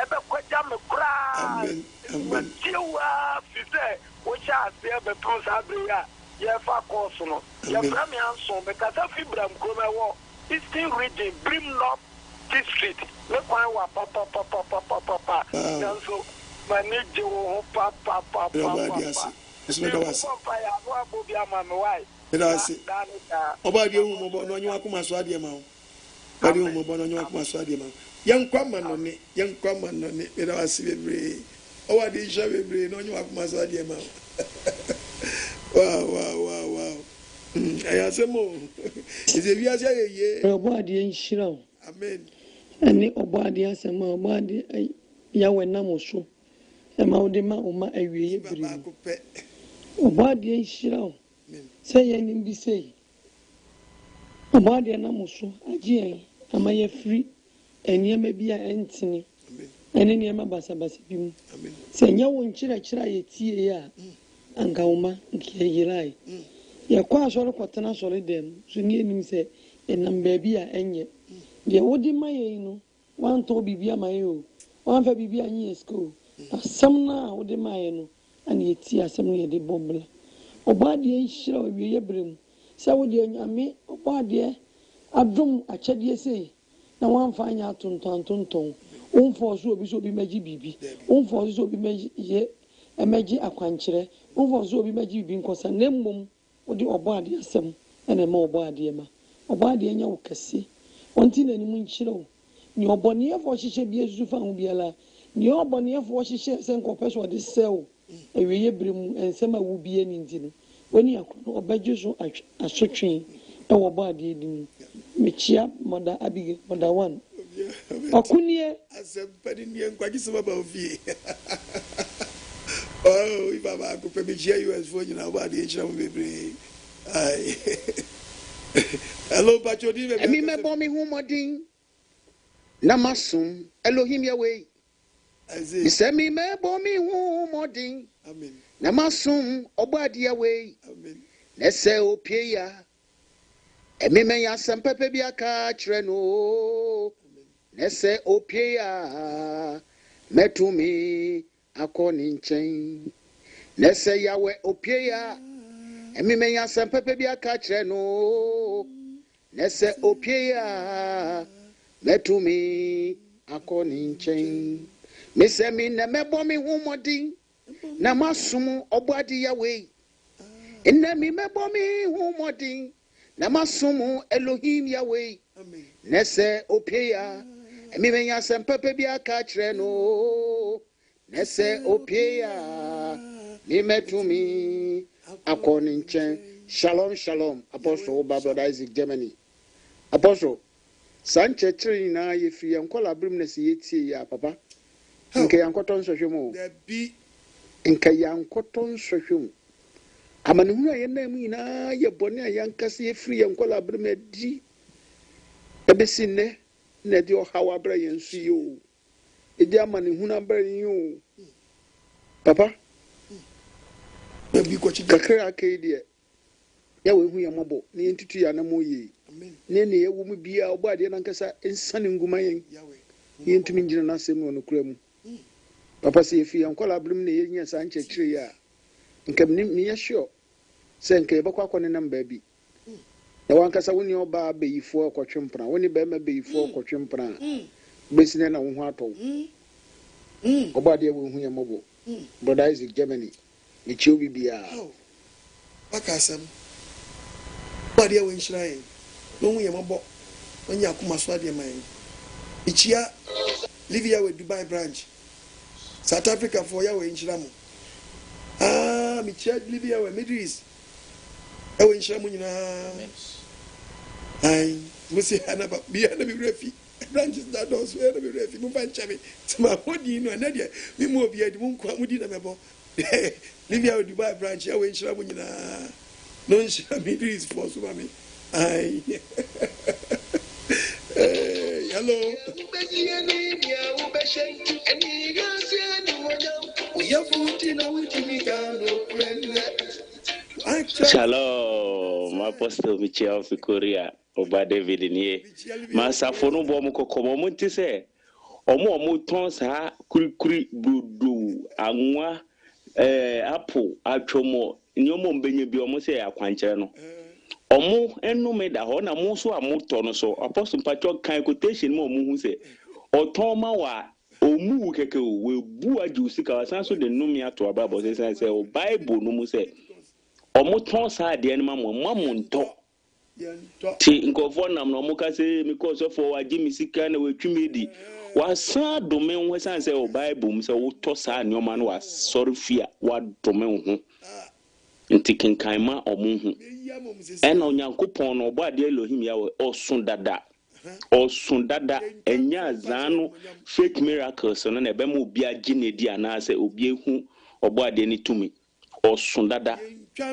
ebe kwaja me kra amen amen tiwa fite wo cha ase be pon sa bria ye fa course no ye fra me anso be kasa fibram ko me wo Eastern region brim north district me kwa wa pa so mani je wo pa Obadi omo bo no nwa kuma so ade ma o. Obadi omo bo no nwa kuma so ade ma. Yankwa ma no ne ira wasi bebre. Obadi isha bebre no nwa kuma so ade ma o. Wow. Ayasemo. Ize wi ase yeye. Obadi nshira o. Amen. Ani obadi asema obadi Yahweh namoso. Ema odema oma awiye biri. Obadi nshira o. Say any be say. Obadi namoso agye ama ye free enye ma bia entini. Ene ne ma basa bi mu. Say nya wo nkyira ye tie ya anka oma nke yirai. Ye kwa asore kwotena asore dem so ni enim say enam ba bia enye. Ye wodi ma ye no wan to bibia ma ye o. Wan fa bibia nyi school. Asam na wodi ma ye no ani ye tie asam ne de bombla. Obadi nshira wiye brem sa wodi anyame obadi adum akyede sei na wanfa anya atonton unfo so obi magi bibi unfo so obi magi ye emagi akwankyere unfo so obi magi bibi nkosa na mmom wodi obadi asem ene ma obadi anya wokase onti na nimu nkyira o ni oboni efo hihye bi esusu fa ho biala ni oboni efo hihye se nkopɛ so de sell ewiye brem ensema wo bie ni ndino oni akono obaje so asotwe ewo baade dim mechia moda abige moda 1 akunie asempani ni NKWAGYESEM ba ofie oh ibaba ko pe mechia US fo nyina baade chira mo bebre ai hello pachodi me emi mebo mi hu modin na masum Elohim Yahweh Isemi mebo mi hu modin amen na masum obadi Yahweh amen nese opie ya emi me ya sempepe bi aka kire no nese opie ya metumi akoni nchen nese Yahweh opie ya emi me ya sempepe bi aka kire no nese opie ya metumi akoni nchen mesemi na mebo mi hu modin na masum obadi Yahweh enemi mebo mi hu modin na masum Elohim Yahweh amen nese opia emi menya sempepe bi aka kire no nese opia mi metumi akoni nchen shalom Apostle Brother Isaac Germany Apostle Sanche chiri na yefi enkola brim na se yetie ya papa nke yankoton sohwemo da bi nke yankoton sohwemo amane hu aye na mu ina ye bone ayankase yefiri enkola brim adi ebesinne na di ohawa bra yensu yo edi amane hu na bra yo papa da bi ko chi kakra akede ya we hu ye mobo na yentutu ya na moye amen ne yewu mu bia obade na nkasa ensane nguma yen Yahweh yentumi njina na asem no kura mu papa se yefi ankola brim ne yenya sa nche kire ya nkam ni ye sure se nke be kwakọ ne namba bi na wankasa woni oba beyifo akotwempra woni be ma beyifo akotwempra besine na wo ho ato obade we hu ye mobo Brother Isaac Germany ni chiubi bia wakasam obade we nshirae no hu ye mobo onye akuma so ade man ichia Livia with Dubai branch South Africa for Yahweh nshiramo michia Livia with Middle East Yahweh nshiramo nyina ai musi anaba bi refi branches that does where be refi mu banchame tuma hodi no na dia mi mu obi adi mu nkwa mu di na mebo Livia with Dubai branch Yahweh nshiramo nyina no nshira Middle East for so mami ai hello Shalom, Apostle Michel of Korea, Oba David Nye. Masafono Bomo Kokomo Montise. Omo tons ha kuri budu anwa apple atwomo nyomo mbenye bi omo se akwankyere no. Omo enome da ho na mo so amoto no so Apostle Pacho kan quotation mo hu se otoma wa omu keke we bu ajusika wasan so de nome ato ababo se o Bible no mu se omo ton sa de no mo nto ti nkofo nam no mo ka se because of AGYEMANG na we twimedi wasan dome ho san se o Bible mu se wo to sa nyoma no wa sorry fia wa dome ho nti kenkanma omo hu ena onyankopon no oboade Elohim Yahweh osun dada enya zanu fake miracles no na ebema obi aginedi anase obi ehu oboade ni tumi osun dada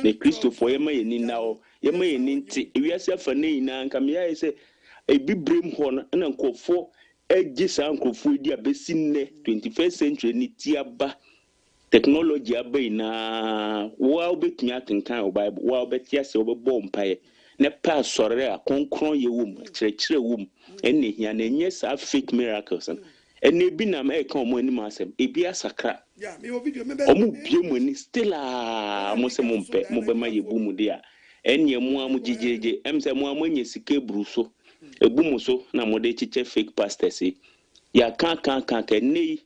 ne Christopher yema yeni nawo yema yeni nti ewiase afa ne ina nka me ya se ebibrem ho na nkofo egisa nkofo edi abesi nne 21st century ni tiaba technology abaina wa obetumi atenkan o Bible wa obetia se obebo mpaye ne pa sore a konkron ye wom kyerɛkyerɛ wom enne hia na enye sa fake miracles enne bi na me ka omo anim asem ebi asakra omo bie mu ni still a mo se mo mpe mo be ma ye bu mu dia enne mu amu jijeje emse mu amanye sike bruso ebu mu so na mo de chiche fake pastors ya kan nei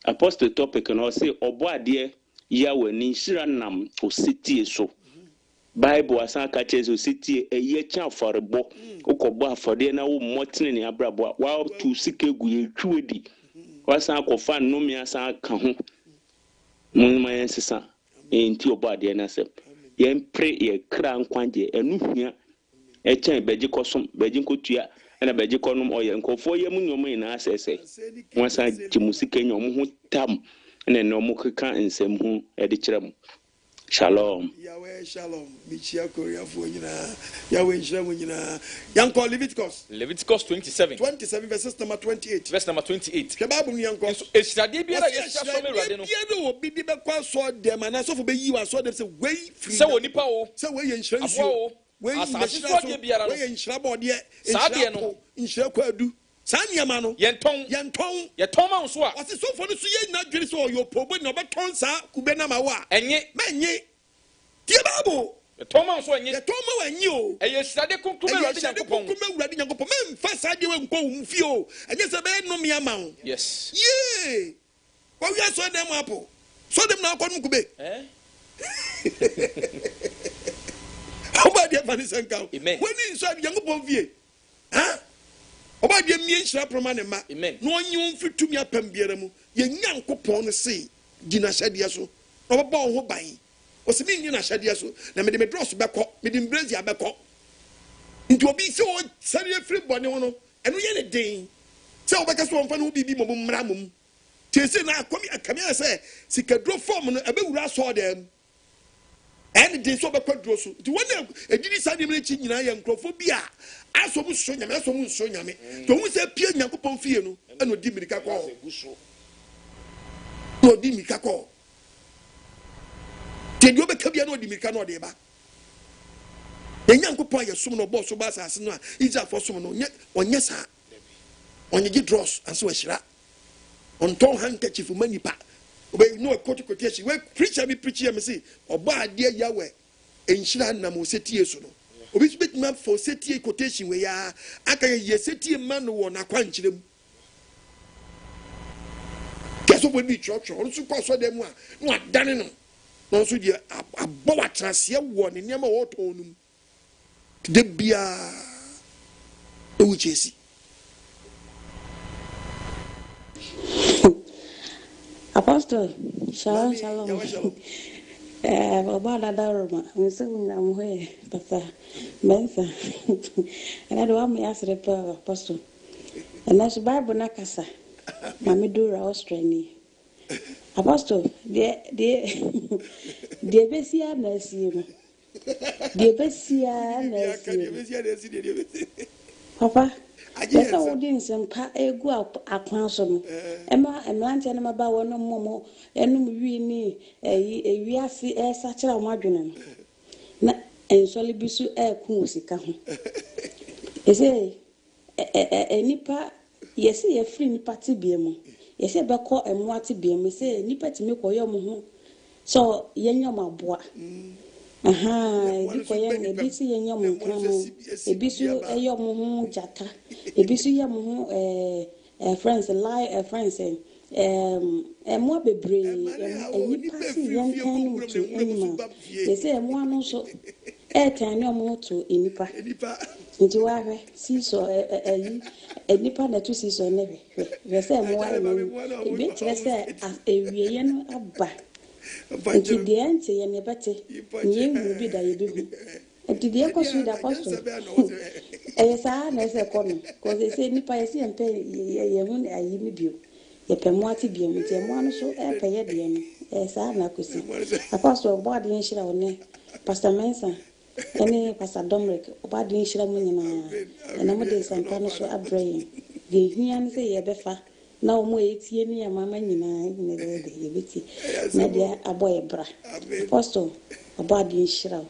Apostle topic no say oboade Yahweh Nhyira nam Osetie so Bible asan ka chezo Osetie eye cha aforebo ukobo afode na wo motene ne abrabo wa tu sike gu ye twedi wasan akofa nnome asan ka ho mun mayen sesa enti oboade na sep ye mpre ye kra nkwanje enu hia e chan beji kosom beji kotua na beji konom oye nkofo ye munyomo ina asese wasa jimusike nyom ho tam na no mo keka nsem hu e de kyerem shalom Yahweh shalom michia korea fo nyina Yahweh nhyira mo nyina yanko Leviticus 27 verses number 28 verse number 28 ke babu ni yanko so esirade biara yesia so me rade no biara obi bi be kwa so dem na so fo be yi wa so dem say wey free se woni pa wo se wey nhyira nsuo wey nhyira so biara no wey nhyira bode saade no nhyira kwadu Sanyama no yenton ma so a wase so for no so ye na dwere so yo pobo na obeton sa kube na ma wa enye menye tie babo yeton ma so enye yeton ma wanyi o eye sirade kunkume wurade nyankopon me mfa saade we nko wo mfi o enye se be no me ama wo yes ye wa wi so dem apo so dem na akon kube obadia vanessa nka woni so nyankopon vie ha Obadia mi nhyira proma ne ma no onyi mfitumi apam biara mu ye nyankopon ne sei gina hyade so no baba ho ban o se mi nyi na hyade so na me de medross beko me de mbrazi abeko nti obi se o sare free bone ho no eno ye ne den se obeka so onfa no bibi mom mra mom tiese na akomi akami se sikadro form no abewura so dem and de so beko dro so nti wona ejidi sade mi chi nyina ye nkrofo bi a aso mu so nyame aso mu so nyame to hu se pie nyankopon fie no eno di mirika ko to di mirika ko te di obeka bia no di mirika no de ba ye nyankopon ye som no bo so ba asase no a Israel for som no onye sa onye gi dross anso ahira on ton handkerchief manipa obe no kotishi we preacher me say oboade Yahweh enhyira nam Osetie so no obi bet for Osetie quotation we ya aka ye Osetie man wo na kwankyerem keso bo bi church on so kwaso dem a no adane no no so die abo watrase wo ne niam wo tonum de bia o chesi Apostle, shalom. About Daruma, I'm saying I'm here, Papa, Mensa. And I don't me ask the Apostle. And that's Bible Nakasa, Mamidura, Australia. Apostle, dear Bessia, Nessie. Dear Bessia, Nessie. Papa. Yes, I wouldn't some go up a council. Emma, a man, and about one more, and we need a such a margin. ensole bi so ku sika ho ese nipa yesi ye free nipa ti bia mu yesi be ko emu ati bia mu se nipa ti me koyo mo ho so yenya maboa di koyo ebi si yenya mo nkramo ebi so eyo mo ho jata ebi so ye mo ho friends lie friends emo bebre nipa si yenkan no to enima yesi emo anu so tani omo to enipa nti wahwe siso enipa na to siso ne hwe se emo wa ebi kire se ewieye no aba nti de ante ye ne bete nye hu bi da ye bi hu nti de koso da koso sa na se kono ko se nipa ye se empe ye hu ayi mi bio ye pe mo ati bio nti emo anu so pe ye de no sa na kosi Apostle OBOADE Nhyira one Pastor Mensa ene Pastor Dominic OBOADE Nhyira mu nyina na mo de sanka no so abrɛ ye hia ne se ye befa na o mo etie ne ya mama nyina ne de ye beti na dia aboye bra Apostle OBOADE Nhyira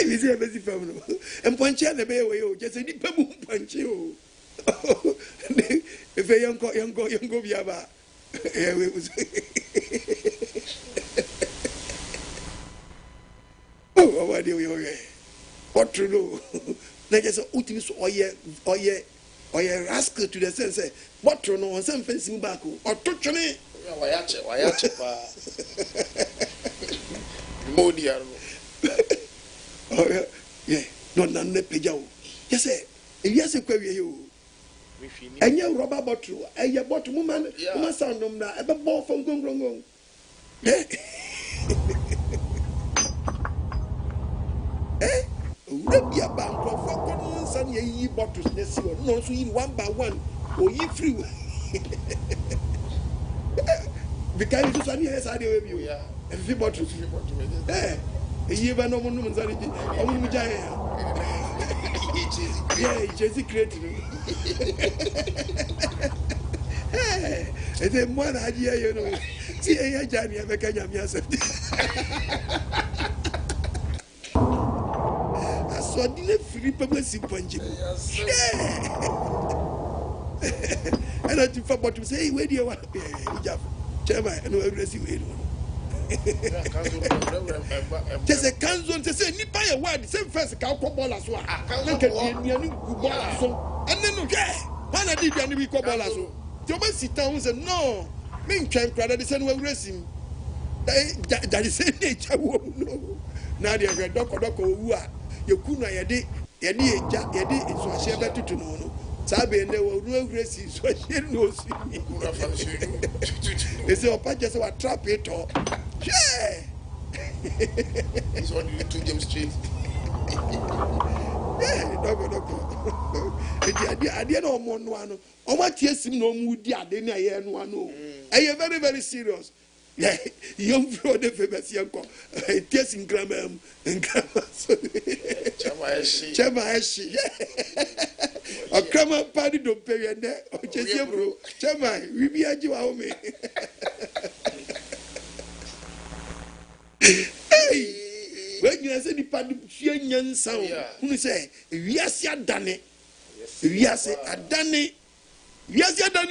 we say bezi family emponche na be we o just ni pamu mponche o if yango biaba we oh what do we what to do na just ultimi so oye rascal to the sense what to know on some fencing back or to chone wayache pa modia oh yeah no na ne peja o just say if you say kwa we o enya rubber bottle eye bottle mu man sound nom na e be bo fo ngongongong we be a bank of for san ye bottles ne si o no so yi one by one o yi free because you say yes I dey we o every bottle ye ba no mo no nzari ji o mo jaye Jesus create no ete mo na aji ye no ti e jani e be kanya mi accept aso di le free pebe si panje mo ana ti fa bottom say we dey wa ija chema no we see we no just a canzon to say nipa ye word same first ka ko ball aso a na ka dia ni gu ball aso ene no hwe na di dia ni bi ko ball aso ti o ba sita hu say no me ntwan krada de say no we resim that is say nature wo no na dia hwe doko owu a ye kunu ye de eja ye de so ahye betutu no sabe ne wo no resim so ahye no si kura fa so you say opa just wa trap it all. Yeah. It's on you 2 James Street. Yeah, doko. Adi no mo no ano. O ma tie sim no mu di ade na ye no ano. Eye very very serious. Yeah, young bro de famous yanko. Tie sim gramam. So Chama eshi. O krama party do pay ne. O chesie bro. Chama we bi aji wa o me. Hey, when you say the pad nyan sound, who say wiase adane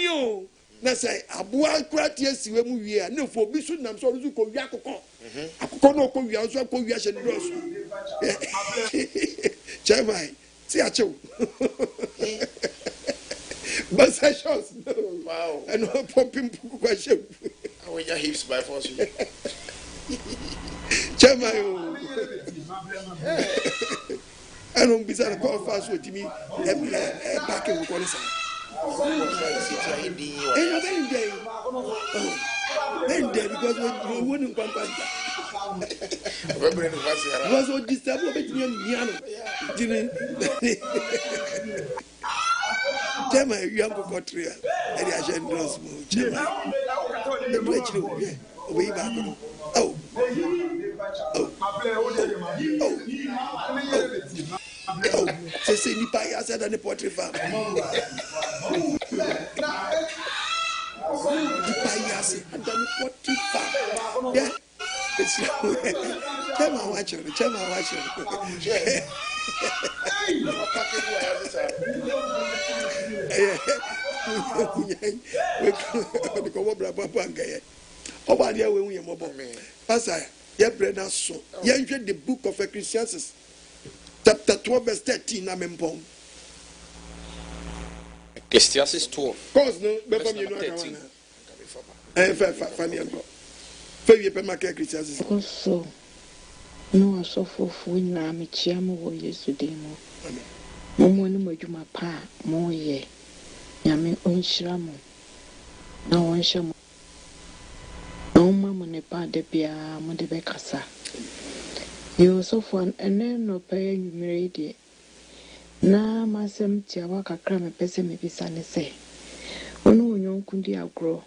o na say aboa kwati asiwe mu wie na fo bi so nam so ko wi akoko no ko wi so ko wi ahye no so chemai ti achew basa shots wow and no popping kwa shew when your hips by force you chemai I don't be sad call fast with me back in the then because we wouldn't come back. Was so disturbed with me. Chema, you have got three. And I shall know smooth. Chema, the bridge, way back. Oh, c'est ni pas ya ça dans les portraits femmes. Ni pas ya c'est dans les portraits femmes. The book of Ecclesiastes, chapter 12, verse 13. Ecclesiastes 12. Cause no, verse number 13. Also, no, so for na me chiamo wo Yesu demo. Momo ni modwuma pa mo ye. Nyame onhyira mo. Na wonhyɛ mo. Na woma mo ne pa de bia mo de bekasa. Yo so for ene no pay nwumere de. Na masem tia wa kakra me pese me bisa ne se. Onu onyon kundi agro.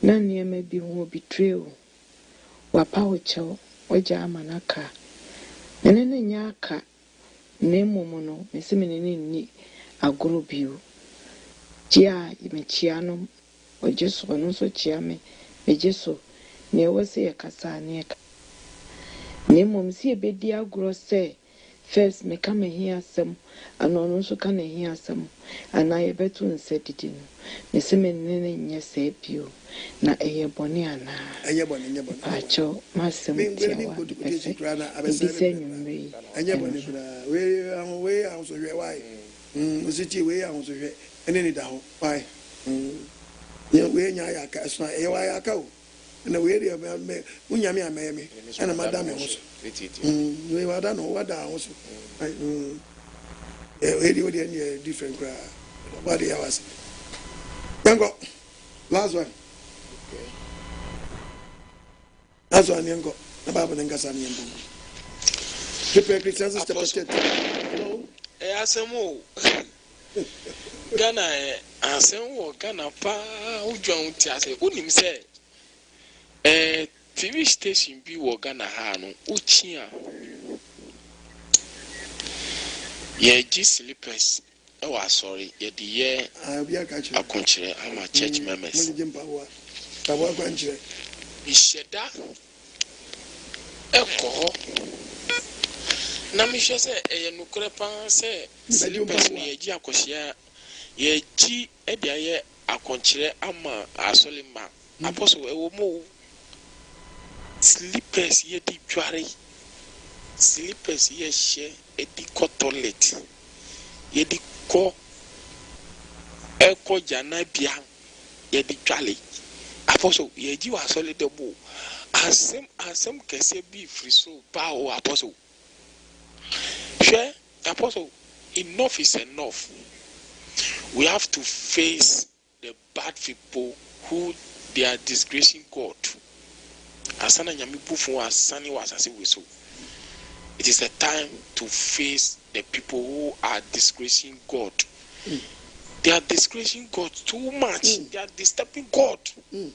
Na niema bi ho betrayal. Wapa wocho waja amanaka. Nene nyaka nemo no mese menene ni agro biu. Chia imechia no ojeso no so chia me ejeso ne wose yakasa ne ka. Nemo msi ebedi agro se first me ka me hia asem ano no so ka ne hia asem ana ye betu nse didi no mese menene nya se biu na eye boni ana eye boni acho masem tiawa ebise nyumre eye boni kura we so hwe wai Osetie we so hwe ene ni da ho wai we nya ya ka so eye wa ya ka o na we ri me unyame ameme ana madam ho so we wada no wada ho so we ri odi any different kra what they was yango last one. That's why I'm going to Bible and Gassan. Ecclesiastes chapter 10. Hello. Ghana, Ghana, Ujuan Tiase, Unim say, TV station be Ghana Hano, Uchia. Ye G slippers. Oh, sorry, ye the year I'll be a catcher. I country, I'm a church members. Isheda Eko na mi hwe se nukure pan se slippers ni yeji akohia yeji e dia ye akonkyere ama asolima apostle ewo mo slippers ye di tware slippers ye hye e di ko toilet ye di ko eko jana bia ye di twale apostle yeji wa solid bo asem kese bi free so pa o apostle apostle enough is enough. We have to face the bad people who they are disgracing God. Asana nyami bufu asani wasasi weso. It is a time to face the people who are disgracing God. They are disgracing God too much. They are disturbing God. You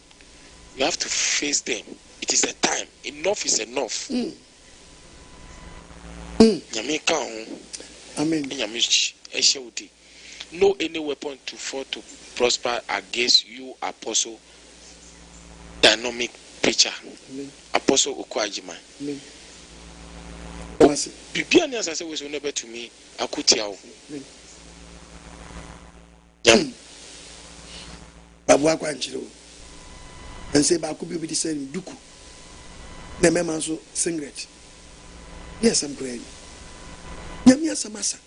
have to face them. It is a time. Enough is enough. Amen. No any weapon to fall to prosper against you, Apostle. Dynamic preacher. Apostle OKOH. Bibiani as I say was never to me. Akutiao. Babu akwanchiro. And say Baku be the same duku. The member so singlet. Yes, I'm praying. Yamia Samasa.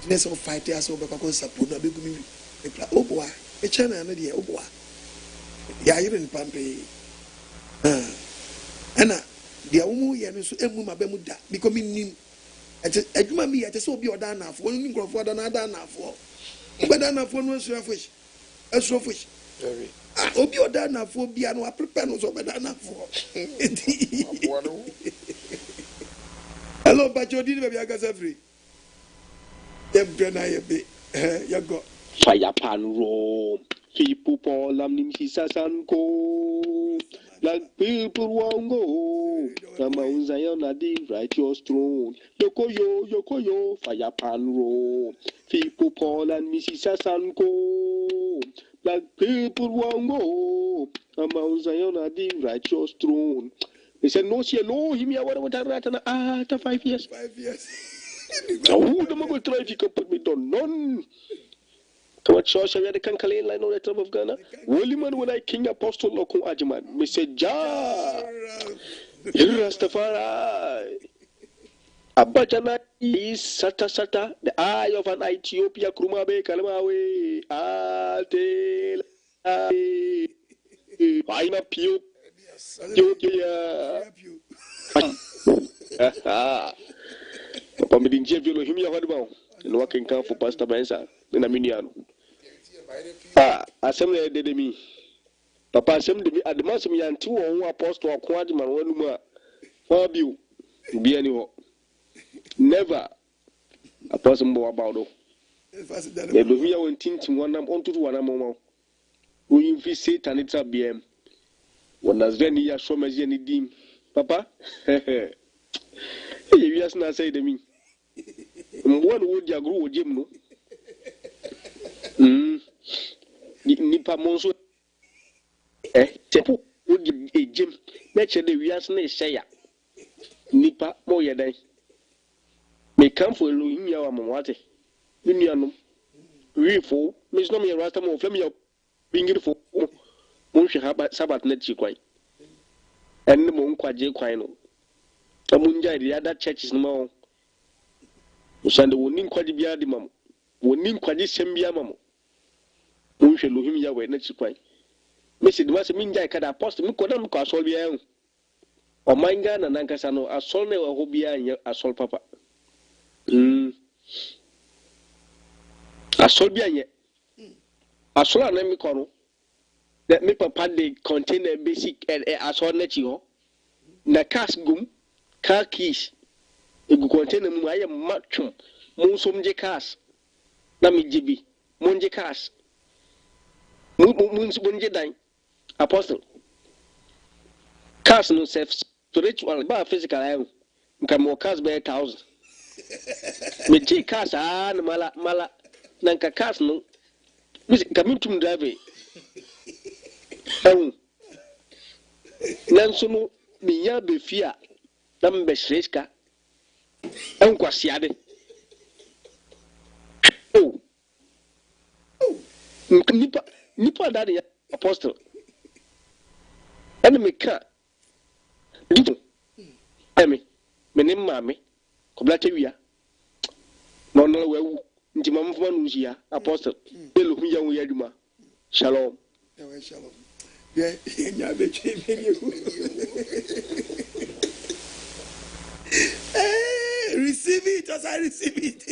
Ness of 5 years over support a big me. Oboa, a channel and the Oboa. Yair Pampe. Anna, the Omu Yanus Emuma Bemuda, becoming nim. At a human be at a so be or done for one for another for. But done for one fish. A so fish. Very. Obi or done for Biano, prepare us over done for. Hello, but you didn't have a free. You go. Fire pan roam. People Paul and Nhyira and go. Like people won't go. The Mount Zion are the righteous throne. Yoko, fire pan roam. People Paul and Nhyira and go. Like people won't go. The Mount Zion are the righteous throne. He said, no, she no, him, ya, what I after 5 years. 5 years. Who the man will try if you can put me down? None. Come on, church, I had a cancale line on the top of Ghana. William, when I King Apostle OKOH AGYEMANG, me said, Ja, Rastafari. Abajana is Sata, the eye of an Ethiopia, Krumabe, Kalamawe, Ate, I'm a pew. Papa, me didn't give you him your husband. And what can come for Pastor Benson in a miniano. Assembly did me. Papa, assembly at the mass of me and 2 or 1 apostle or quadman, 1 more. For you, be anyhow. Never a person more about it. If we are in team to 1 on to 1 moment. We invite Satan, it's a BM. When as then he has shown me any dim. Papa, you just not say to me. One would you grow, Jim? Nipa Monso. Tepu would a Jim. Nature the Viasne say. Nipa more than. May come for Louis Yawamawate. Minianum. Refo, Miss Nomi Rastamo, Flemio, being beautiful. Munshi Habat Sabat Netchi. And the Monkwaje Quino. A Munja, the other churches no. Usande wonin kwaji bia di mam wonin kwaji sembia mam no hwe lohim Yahweh na chikwan me se dwa se minja kada apostle me koda me kwasol bia en o manga na nankasa no asol na ho bia anya asol papa asol bia anya asol na me kono that me papa dey contain a basic asol na chi ho na cash gum car keys egu container mu aye matchum mun somje kas na mi jibi munje kas mun bunje dan apostle kas no self spiritual ba physical ayo nka mo kas be 1000 me ji kas na mala nanka kas no kamintum drive nanso no mi ya be fia na mbe shreska Enquasiade. Oh, Nipa daddy apostle. And me ka. Dito. Emi, me ne mame. Koblate wia. No we nti mamfuma nuzia apostle. Elo huya wo yaduma. Shalom. Shalom. Yeah, nya be chebe receive it as I receive it.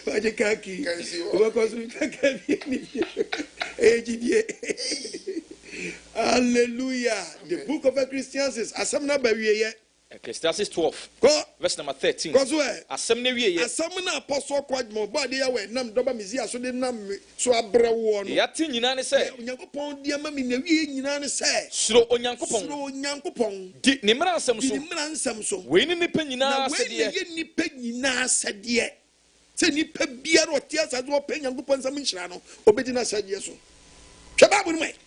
Wajikaki. Hallelujah. The book of Ecclesiastes. Asamna bawiye. Ecclesiastes 12. Verse number 13. Asamna wiye. Asamna apostle kwadmo body Yahweh nam doba mizia so de nam so abrewo no. Yati nyina ne se. Onyankopon dia ma mi na wiye nyina ne se. Suro onyankopon. Suro onyankopon. Di ne mra nsem so. Di mra nsem so. We ni nipa nyina se de. We ni nipa nyina se de. Se nipa biara otia sa do pe nyankopon nsem nhyira no obedi na se de so.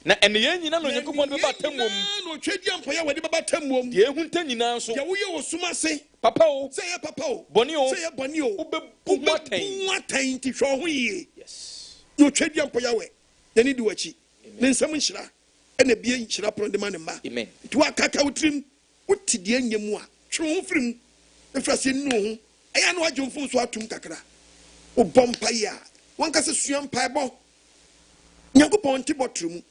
Na ene ye nyina no nyankopon be batam wom no twedi ampo ya wadi batam wom de ehunta nyina so ya wo ye osuma se papa o say papa o boni o say boni o obebu watan ti hwo ho yi yes no twedi ampo ya we ya ni di wachi ne nsam nhyira ena bie nhyira pro de ma ne ma amen ti wa kaka utrim uti de anyam a twe ho frim efrase nu ho aya no adwomfo so atum kakra o bompa ya wanka se suam paebo Nyankopon ti botrum.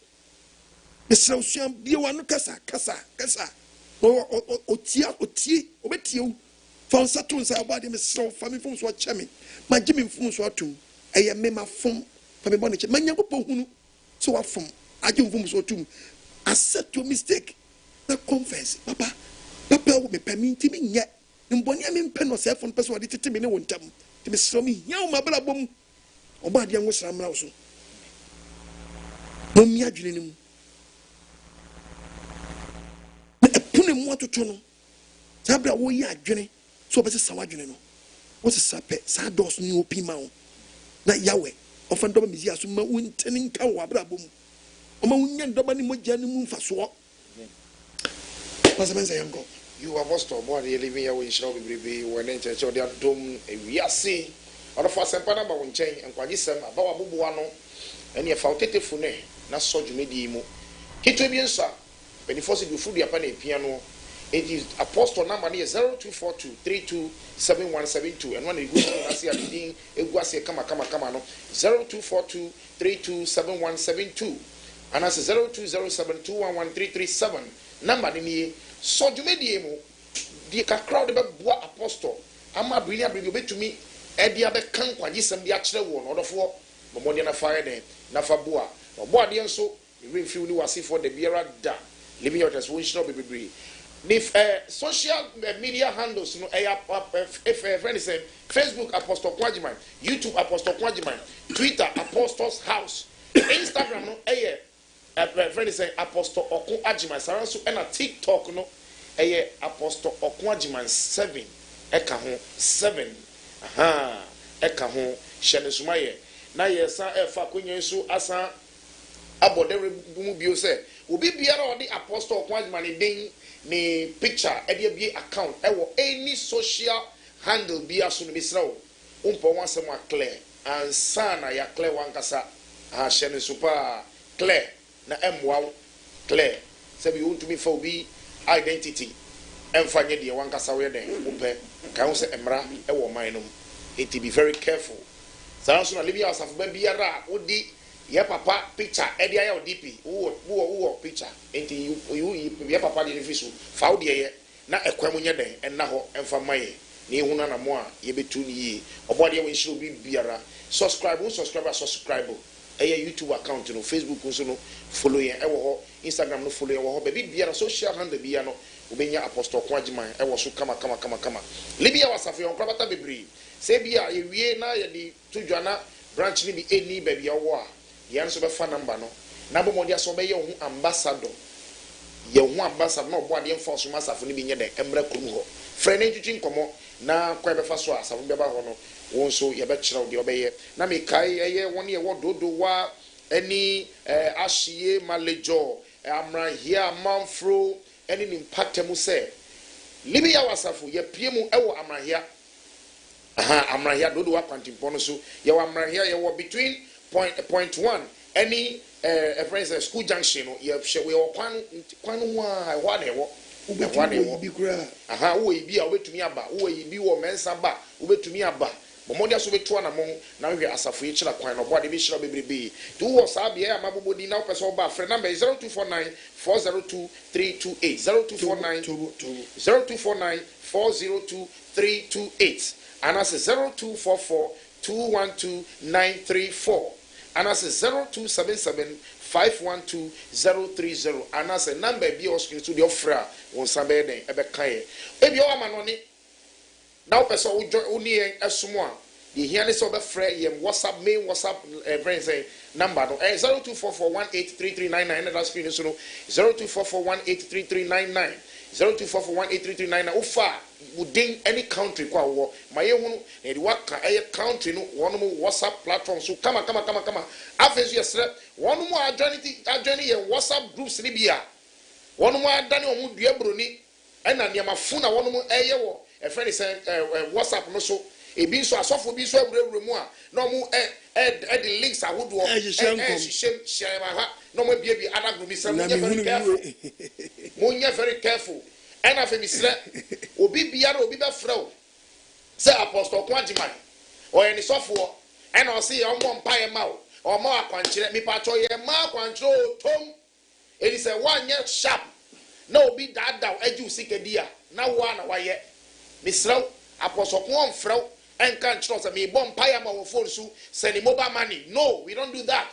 Esra usuam bia no kasa. Otie obetie o. Fa nsato nsa abade me sro fa me fom so cheme. Ma gye me fom so atum. Eye me ma fom fa me bone che. Ma Nyankopon hunu so wa fom. Agye fom so atum. Accept your mistake. Na confess. Papa wo me permit me nya. Mboni am mpe no se fon person odi tete me ne wontam. Ti me sro me hia o ma bla bom. Oba de anwo sra mra so. Momi adwene mu na epune mu atoto no sabra wo yi adwene so obese sawa adwene no wo se sape sa dos ni opi ma wo na Yahweh ofan do ba mizi aso ma wontani nka wo abra bom o ma wonya ndoba ni mogya ni mu mfaso Pastor Mensa Yanko. You have lost or more living away in Shell be when in church or their dome. We are seeing other for some Panama when chain and Quagisem about Bubuano and your faulted fune, not so you made you. Kitubian, sir, when you force it before the upon a piano. It is Apostle number 0242 327172 and when you go to see a reading it was a come no 0242 327172 and as 0207211337 number ni so you made the crowd about boa apostle ama brilliant bring to me e dia be kan kwagisem dia kire wo no odofo momodia na fire den na fa boa oboade nso we feel ni wase for the biara da living out as we should be. If social media handles, you know, if friend is Facebook Apostle Kwajiman, YouTube Apostle Kwajiman, Twitter Apostle's House, Instagram no, friend is Apostle OKOH, so and a TikTok no, Apostle OKOH 7, ekaho 7, ekaho shenesumaye. Na yesa fa kunyo so asa abodere bumu bio se, obi biara odi Apostle Kwajiman den ni picture be account any social handle be as soon as umpo one some clear and sana ya clear one kasa shene super clear na wow clear say we want to be for be identity emfanye de one kasa we den umpe kan say emra minum it be very careful so na libi asafo ba biara odi your papa picture, Eddie or DP, who picture, and you, your papa didn't fish, found ye, not a quamunya day, and now, and for my, near one and more, ye be 2 years, or body we should be beara. Subscribe, subscribe, a YouTube account, Facebook, also follow ye, Instagram, no follow your baby, beara, social handle, beano, Ubenya Apostle Kwajiman, I was so come. Libya was a few on Baby, say be a ye na ye to Jana, branch me any baby or yan so be fa number no na bo modia so be ye hu ambassador no bo ade enforce masafo ni bi nye de emra krum ho frɛ ne twitwi nkomo na kwa be fa so asafo be ba ho no won so ye be kyerɛw de obeye na me kai eye won ye wododo wa ani ahye malejo amra hia manfro ani ni impact mu se libya wasafo ye pie mu ewo amrahia amrahia dodo wa kwantimpo no so ye wa amrahia ye wo between point 1 any friends school junction no ye hwe we kwanu ho a wa na ewo bi kura wo ibi a obetumi aba wo ibi wo mensa ba obetumi aba bomodia so beto na mo na hwe asafo ye kira kwan no bo ade be kira bebrebe to wo sa bia ya mabobodi na person ba frɛ number 0249 402 328 0249 402 328 and as 0244 212 934 and as 0277 512 030 and as a number be on screen to the offer on Saturday den ebe kan e bi o amanoni now person who join uni esumo the here is over free WhatsApp main WhatsApp friends say number no 0244183399 that screen so 0244183399 0244183399 ofa within any country kwa wo maye hunu e di waka e country no one mo WhatsApp platform so kama afesu yesre one mo adwani ye WhatsApp groups ni bia one mo adani o mu dua broni e na niam afuna one mo eye wo e friend say WhatsApp no so e bi so asofo bi so awurawura mu a no mo the links ahodo share ha no mo bia bi other group say mo very careful and after misre obi biara obi be frɛ say Apostle Kwajiman or any software and o say o mo mpa ye ma o mo akwankyere mi pa cho ye ma akwankyere tom it is a one year sharp na obi dada aju sikedia na wa na wa ye misre Apostle Kwan frɛ and can't trust me bomb pay my phone so send him mobile money. No, we don't do that.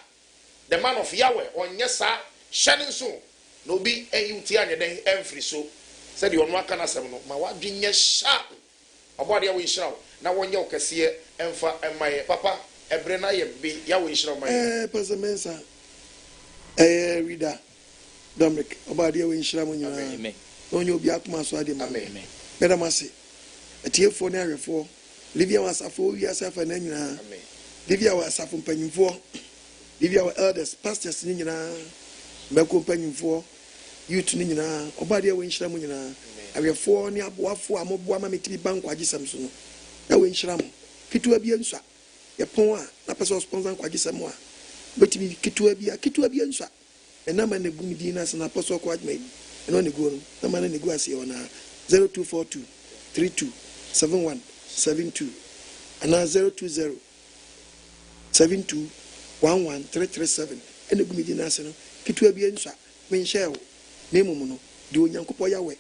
The man of Yahweh on yes sir shining soon no be AUT and then every so said you on what can I say no my what being sharp about your wish now one yoke see and for my papa a brena be Yahweh shall my Pastor Mensa reader Dominic about your wish on you be at my side amen better mercy a tear for near for Livia was a 4 years after Nanyana. Livia was a companion for Livia elders, pastors, Nina, my companion for youth ni nyina obade we nhyira mu nyina awefo ni aboafo amoboa ma metibi bank AGYESEM so no na we nhyira mu kitua bia nswa ye pon a na pese sponsor AGYESEM a betibi kitua bia nswa ena ma na gumidi na se na Apostle OKOH eno ne go no na ma na ne go ase ona 0242 32 71 72 ana 020 72 11 337 ene gumidi na se no kitua bia nswa me share na emumu no de onyankopɔ Yahweh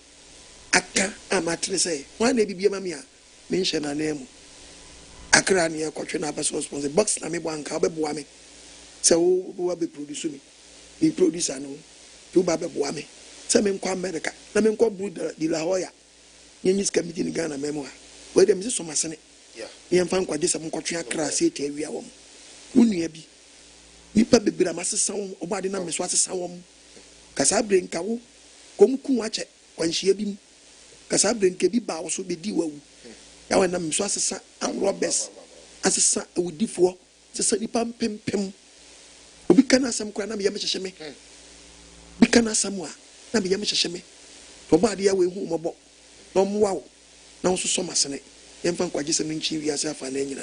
aka amatre say wan na bibia ma me a me nhye na na emu akra na yakɔtwe na abaso sponsor box na me bo anka obɛboa me sɛ wo be produce me producer no to ba bɛboa me sɛ me nkɔ America na me nkɔ Bru di La Hoya nyenyis committee ni Ghana memo a we dem se somasene me mfa NKWAGYESEM nkɔtwe akra se te awia wom unua bi nipa bebira masesa wom obade na meso asesa wom kasa brenka wo komku wache kwanhia bi kasa brenka bi ba wo so bedi wawu Yahweh na meso asesa robbers asesa awudifo sesa nipa mpempem obi kana asam kra na me yamhyehyɛ me bi kana asam a na me yamhyehyɛ me obade Yahweh hu mɔbɔ na ɔmwa wo na wo so somasene yɛmfa NKWAGYESEM nchi wiase afa na nyina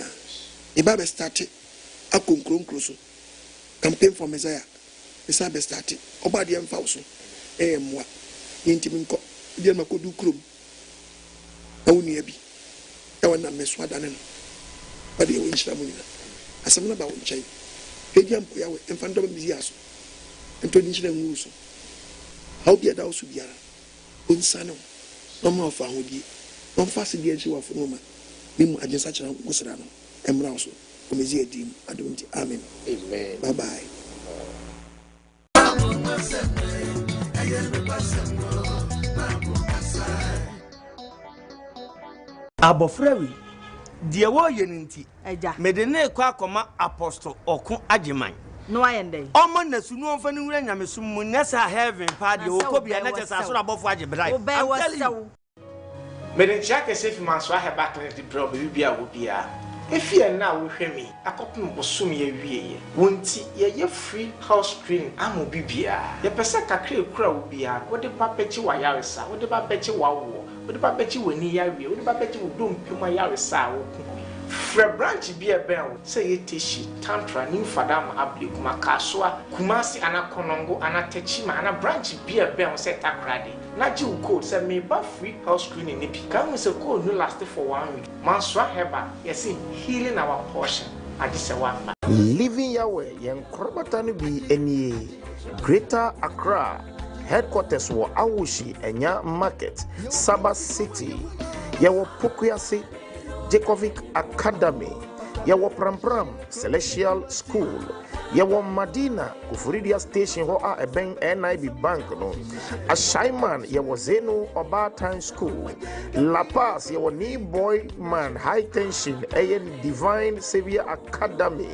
e ba be start akonkronkro so campaign for Messiah esa be start obade yɛmfa wo so mwa yintimi nko bi ma kodu krom na wonua bi na meso adane no bade we nhyira mu nyina asem na ba wo nkyɛn pedi ampo Yahweh mfa ndo ba bizi aso ento ni nhyira nwu so how bi ada wo so biara onsano no ma fa hodie no fa se die nchi wa fo no ma ni mu agensa kyerɛ ngosra no emra wo so omezi adim adonti amen bye bye Abofrawi die wo yeninti mede ne kwa akoma Apostle Okun AGYEMANG no ayende omo nasu no mfa ni wura nyamesum mu nesa heaven pa de okobia na kyesa so abofo agyebrai I'm telling you mede nchake sefi manso aheba clinic di bro bibia wo bia efie na wo hwemi akopem bosom ye wieye wonti ye free house screen amo bibia ye pese kakra ekura wo bia wo de papechi wa yaresa wo de papechi wa wo wo de papechi wani yawie wo de papechi wo dompema yaresa wo Fre branch bi ebe say ye teshi tantra ni fadam able kuma kaswa kumasi anakonongo anatechi ma ana branch bi ebe say takrade na ji code say me ba free house screening ni bi kan say code no last for 1 week manswa heba yes healing our portion agise wa living Yahweh yen krobata no bi enie Greater Accra headquarters wo Awushi Enya Market Sabah City yawo Pokuase Jacovic Academy, yawo Pram Celestial School, yawo Madina Kufuridia Station ho a eben NIB Bank no, Ashaiman yawo Zeno OBOADE3 School, La Paz yawo New Boy Man High Tension Divine Savior Academy,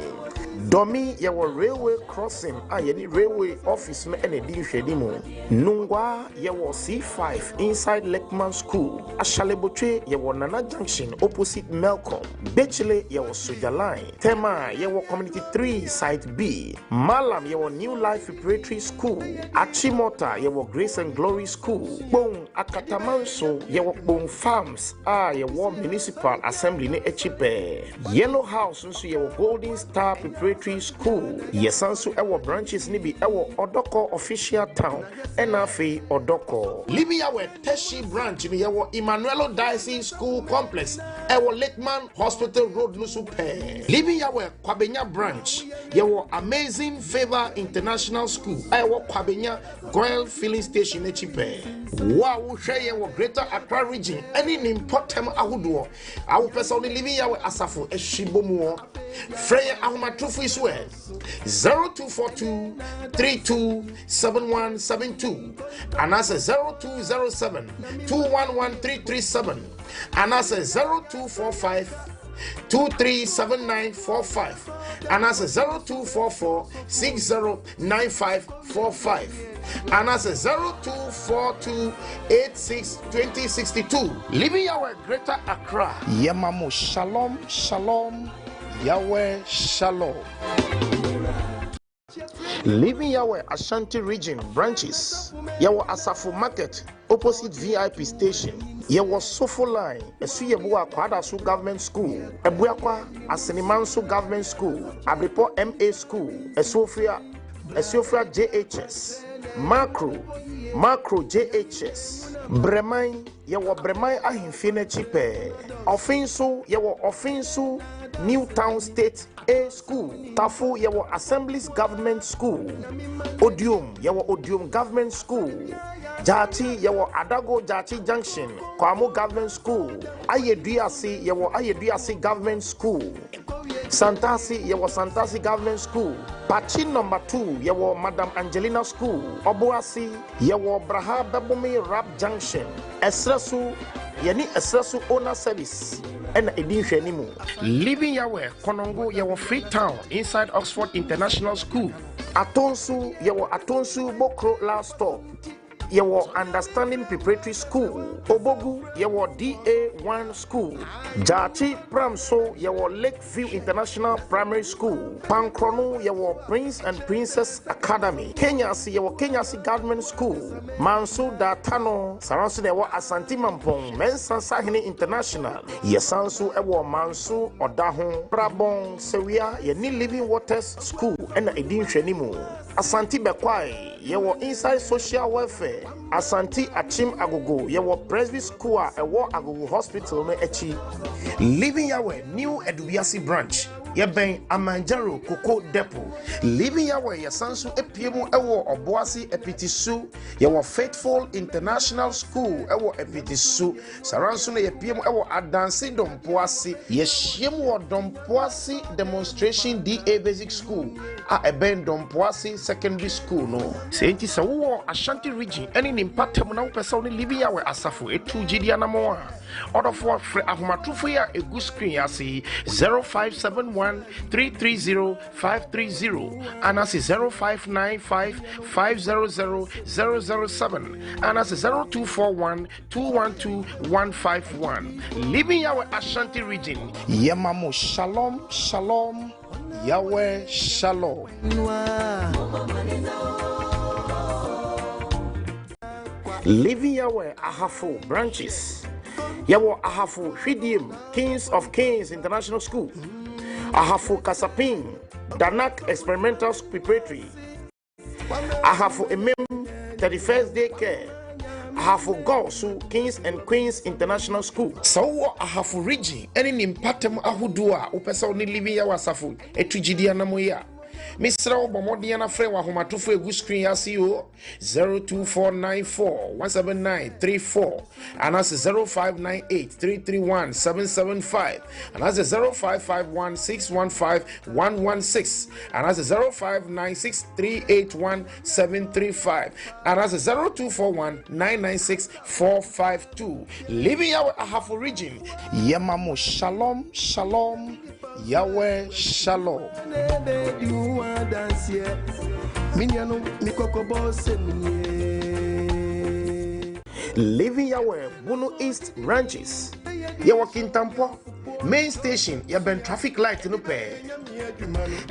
Domi yawo Railway Crossing yeni Railway Office me ene di hwedimu, Nungwa yawo C5 inside Lekman School, Ashaleboche yawo Nana Junction opposite Melcom, Bechele yawo Soja Line, Tema yawo Community 3 Site B, Malam yawo New Life Preparatory School, Achimota yawo Grace and Glory School, Bong Akatamanso yawo Bong Farms yawo Municipal Assembly ne Echipe, Yellow House nso yawo Golden Star Preparatory School, yesanso ewo branches ni bi ewo Odoko Official Town, enafe Odoko. Living Yahweh Teshi branch ni yawo Emmanuel Diocese School Complex, ewo Lakeman Hospital Road Lusupe. Living Yahweh Kwabenya branch, yawo Amazing Favor International School, ewo Kwabenya Goyle Filling Station Echipe. Wow, share yawo Greater Accra region, any important ahuduo. Our person Living Yahweh Asafo Eshibomuo. Freya Ahumatrufu iswe 0242 327172 and as 0207 211337 and as 0245 237945 and as 0244 609545 and as 0242 862062. Living Yahweh Greater Accra. Yemamo Shalom Shalom Yahweh Shalom. Living Yahweh Ashanti region branches. Yawo Asafo Market opposite VIP station. Yawo Sofo line. Esu Yebua Kwadasu Government School. Ebuakwa Asinimanso Government School. Abripo MA School. Esofia JHS. Macro JHS. Bremai Yawo Bremai Ahimfine Chipe. Offenso Newtown State A School. Tafu Yawo Assemblies Government School. Odium Government School. Jati Yawo Adago Jati Junction. Kwamo Government School. Ayeduyasi Government School. Santasi Government School. Pachin number 2 Yawo Madam Angelina School. Oboasi Yawo Braha Babumi Rap Junction. Esresu owner service. And Edin Living Yahweh Konongo Yawo Freetown inside Oxford International School. Atonsu Bokro Last Stop. Yawo Understanding Preparatory School. Obogu Yawo DA1 School. Jati Pramso Yawo Lakeview International Primary School. Pankrono Yawo Prince and Princess Academy. Kenyasi Government School. Mansu Datano Saransu Yawo Asanti Mampong Mensa Sahini International. Yesansu Ewo Mansu Odahon Prabong Sewia Yeni Living Waters School and Edin Shenimu. Asanti Bekwai Yawo Inside Social Welfare. Asanti Achim Agogo Yawo Presby School Ewo Agogo Hospital no echi. Living Yahweh New Edubiasi branch. Yeben Amanjaro Cocoa Depot. Living Yahweh Yasansu Epiemu Ewo Oboasi Epitisu. Yawo Faithful International School Ewo Epitisu. Saransu ne Epiemu Ewo Adansi Dompoasi. Yeshiemu Dompoasi Demonstration DA Basic School. Eben Dompoasi Secondary School no. Senti Sawo Ashanti region. Any impact na upesa ni Living Yahweh Asafu etu jidia na moa. Order for Ahumatufu ya a good screen yasi 0571-330-530 and as 0595-500-007 and as 0241-212-151. Living Yahweh Ashanti region. Yemamo Shalom Yahweh Shalom. Living Yahweh Ahafo branches. Yawo Ahafo Fidim Kings of Kings International School. Ahafo Kasapin Danak Experimental Preparatory. Ahafo Emem 31st Day Care. Ahafo Gosu Kings and Queens International School. Sawo Ahafo Rigi any impatem ahudua upesa ni Living Yahweh Asafo etujidia namoya. Mr. Obamodiana Frey Wahomatufu egu screen yasiyo 02494-17934 and that's 0598-331-775 and that's 0551-615-116 and that's 0596-381-735 and that's 0241-996-452. Living Yahweh Ahafo region. Yemamo Shalom Yahweh Shalom. Living Yahweh Bunu East Ranches. Yawa Kintampo Main Station Yaben traffic light no pay.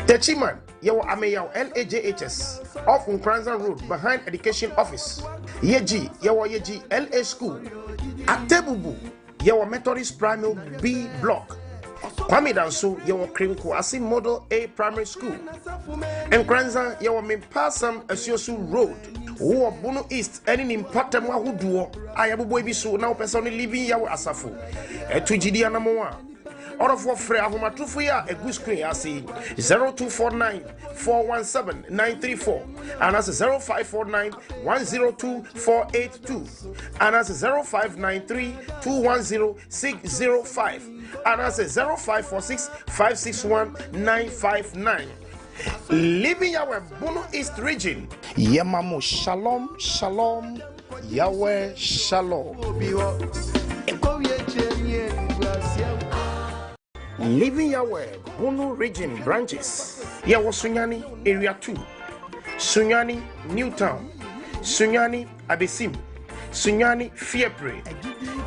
Techiman Yawa Ameyaw LAJHS off Nkranza Road behind Education Office. Yeji LA School. Atebubu Yawa Methodist Primary B Block. Kwame Danso Yawa Krimko Asi Model A Primary School. Nkranza Yawa Mimpasam Asiosu Road. Wo Bunu East any impact mo ahuduo ayabubo ebiso na opesa ni Living Yahweh Asafo etujidi anamoa order for free ahomatufu ya egu screen asi 0249-417-934 and that's 0549-102-482 and that's 0593-210-605 and that's 0546-561-959. Living Yahweh Bunu East region. Yemamo Shalom Yahweh Shalom. Living Yahweh Bunu region branches. Yawo Sunyani area 2. Sunyani Newtown. Sunyani Abesim. Sunyani Fiepre.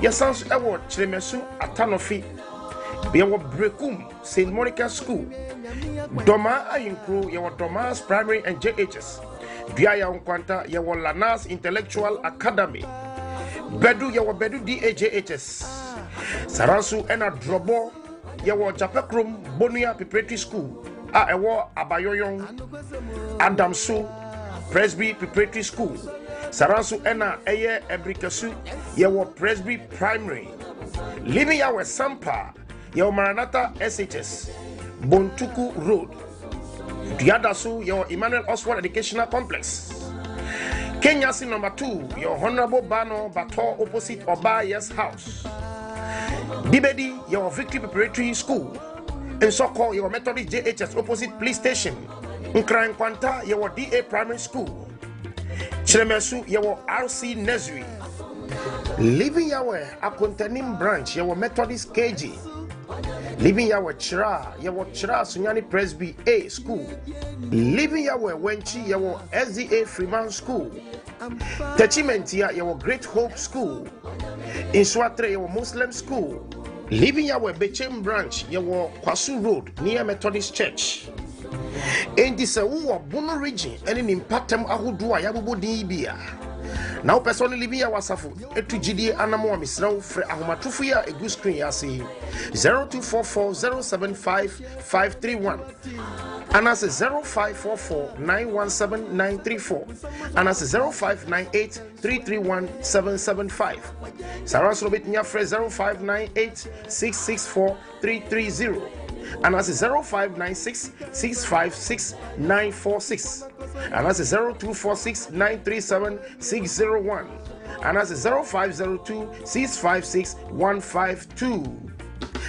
Yasansu Ewo Chremesu Atanofi. Yawo Brekum St. Monica School. Doma Ayinkru, Yawo Domas Primary and JHS. Biaya Unkwanta, Yawo Lanas Intellectual Academy. Bedu, Yawo Bedu DAJHS. Saransu Ena Drobo, Yawo Japekrum Bonia Preparatory School. Ewo Abayoyon Adamsu Presby Preparatory School. Saransu Ena Eye Ebrikasu, Yawo Presby Primary. Living Yawo Sampa, Yawo Maranatha SHS. Bontuku Road. Diadasu, your Emmanuel Oswald Educational Complex. Kenya C number 2, your Honorable Bano Bato opposite Obaye's house. Bibedi, your Victory Preparatory School. And so called your Methodist JHS opposite police station. Nkran Kwanta, your DA Primary School. Chilemesu, your RC Nursery. Living Yahweh, Akontanim branch, your Methodist KG. Living Yahweh Chira, Yawo Chira Sunyani Presby A School. Living Yahweh Wenchi, Yawo SDA Freeman School. Techimentia, Yawo Great Hope School. In Swatre, Yawo Muslim School. Living Yahweh Bechem Branch, Yawo Kwasu Road, near Methodist Church. In this Bono region, and in Impatem Ahudua Yabubo Dibia. Now, personally living our Safu, Etugidi Anamo Misrao, Fre Ahumatufuya, a good screen, I see 0244 075 531. And as a 0544 917 934. And as a 0598 331 775. Sarah Robit Nyafre 0598 664 330. And as a 0596 656 946. And as a 0246 937 601. And as a 0502 656 152.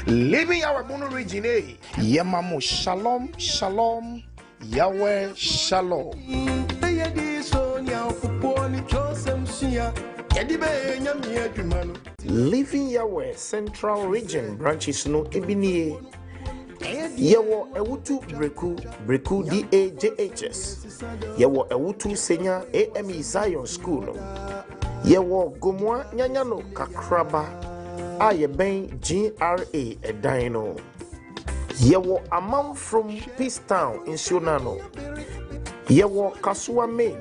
Living our Bono region, Yamamu Shalom, Shalom, Yahweh Shalom. Living Yahweh Central Region branches no Ebini. Yawo Ewutu Breku DAJHS. Yawo Ewutu Senya AME Zion School. Yawo Gomwa Nyanyano Kakraba. Ayeben GRA Edino. Yawo Amam from Peace Town in Shonano. Yawo Kasua Main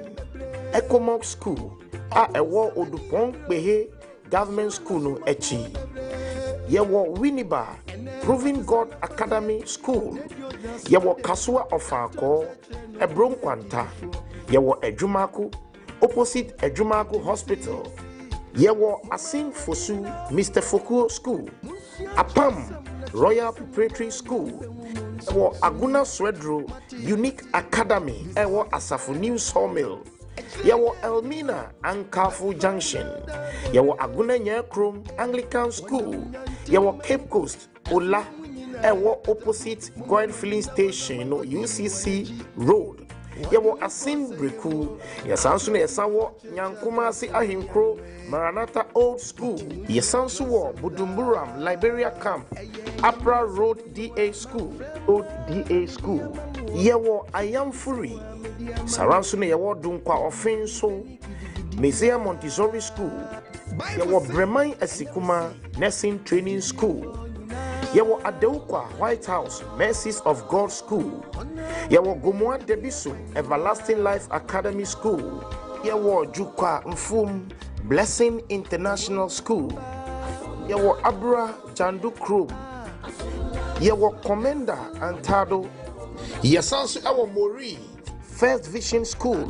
Ecomox School. Ewo Odupong Behe Government School no Echi. Yawo Winneba Proving God Academy School. Yawo Kasua Ofako Ebron Kwanta. Yawo Ejumaku opposite Ejumaku Hospital. Yawo Asin Fosu Mr. Foku School. Apam Royal Preparatory School. Yawo Aguna Swedro Unique Academy. Yawo Asafu New Sawmill. Yawo Elmina Ankafu Junction. Yawo Aguna Nyakrum Anglican School. Yawo Cape Coast Ola. Yawo opposite Gold Filling Station UCC Road. Yawo Asin Breku. Yasansu Yasawo Nyankumasi Ahinkro Maranatha Old School. Yasansu War Budumburam Liberia Camp Apra Road DA School. Road DA School. Yawo Ayam Furi. Saransune Yawo Dunkwa Offenso Mezea Montessori School. Yawo Breman Esikuma Nursing Training School. Yawo Adeukwa White House Mercies of God School. Yawo Gomoa Debisu Everlasting Life Academy School. Yawo Jukwa Mfum Blessing International School. Yawo Abra Jandu Krum. Yawo Commander Antado. Yasansu Awo Mori First Vision School.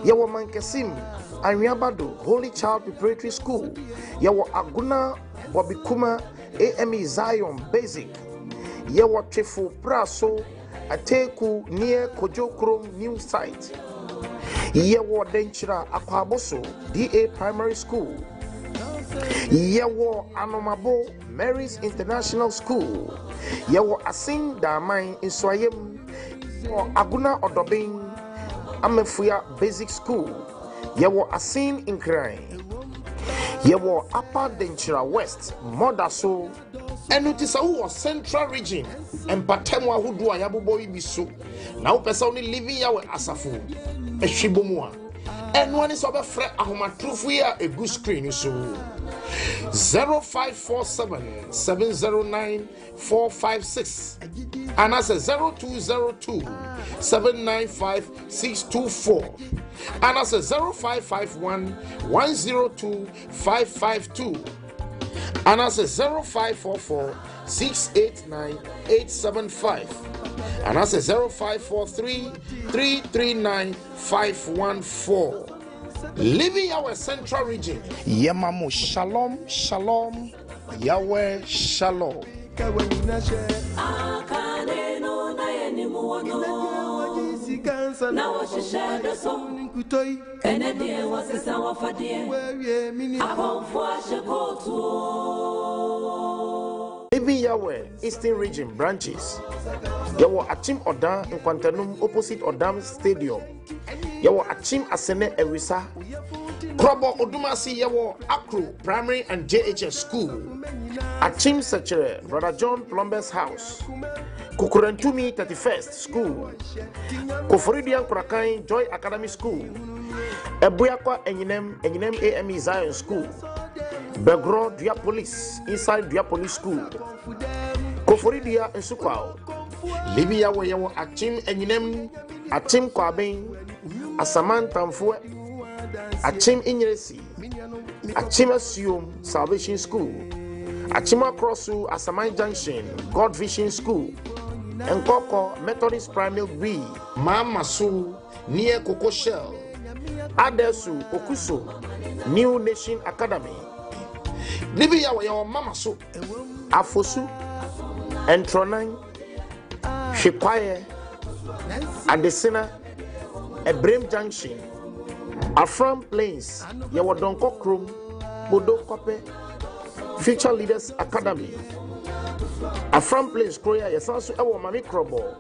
Yawo Mankesim Anyabado Holy Child Preparatory School. Yawo Aguna Wabikuma AME Zion Basic. Yawo Chefu Praso Ateku near Kojokrom New Site. Yawo Denchira Akwaboso DA Primary School. Yawo Anomabo Mary's International School. Yawo Asin Damai in Swayem. Aguna Odobin Amefuya Basic School. Yawo Asin in Crying. Yawo Upper Denchira West Modaso. Enutisawo Central Region and Patemwa Hudua Yabubo Ibisu. Now person living Yawe Asafu Eshibomua. And one is over Fred Ahoma Trufuya a good screen so. 0547 709 456 and that's a 0202 795 624 and that's a 0551 102 552 and that's a 0544 689 875 and that's a 0543 339 514. Living our central region. Yemamu shalom, shalom, Yahweh shalom. Living Yahweh Eastern Region branches. Yawo Achim Odan in Quantanum opposite Odam Stadium. Yawo Achim Asene Ewisa. Krobo Odumasi Yawo Akru Primary and JHS School. Achim Sechere Brother John Plumber's House. Kukurentumi 31st School. Koforidian Kurakai Joy Academy School. Ebuyakwa Enyinem AME Zion School. Begro Dua Police inside Dua Police School. Koforidia Nsukwao. Libya where you Achim Enyinem, Achim Kwabin, Asaman Tamfue, Achim Inyesi, Achim Assume Salvation School, Achima Crossu Asaman Junction, God Vision School, Nkoko Methodist Primary B, Mamasu near Coco Shell, Adesu Okuso, New Nation Academy. Libya where your Mamasu, Afosu, Entronine. Shikwaye, Adesina, Ebrem Junction, Afram Plains, Yawadonko Krum, Bodo Kope, Future Leaders Academy, Afram Plains, Korea, Yasansu Ewo Mami Krobo,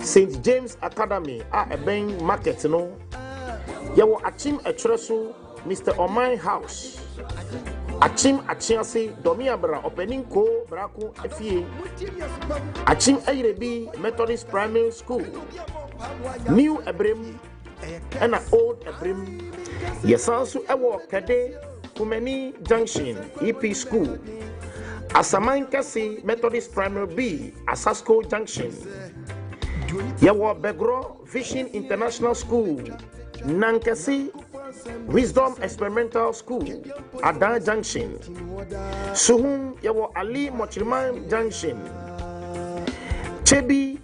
St. James Academy, Ebeng Market, no, Yawo Achim Etresu, Mr. Omai House. Achim Achiasi Domiabra opening ko Braku FA Achim Airebi Methodist Primary School New Ebrim and Old Ebrim Yasansu Ewo Kade Kumeni Junction EP School Asaman Kasi Methodist Primary B Asasco Junction Yawo Begro Vision International School Nankasi Wisdom Experimental School, Adan Junction. Suhun Yawo Ali Mochilman Junction. Chebi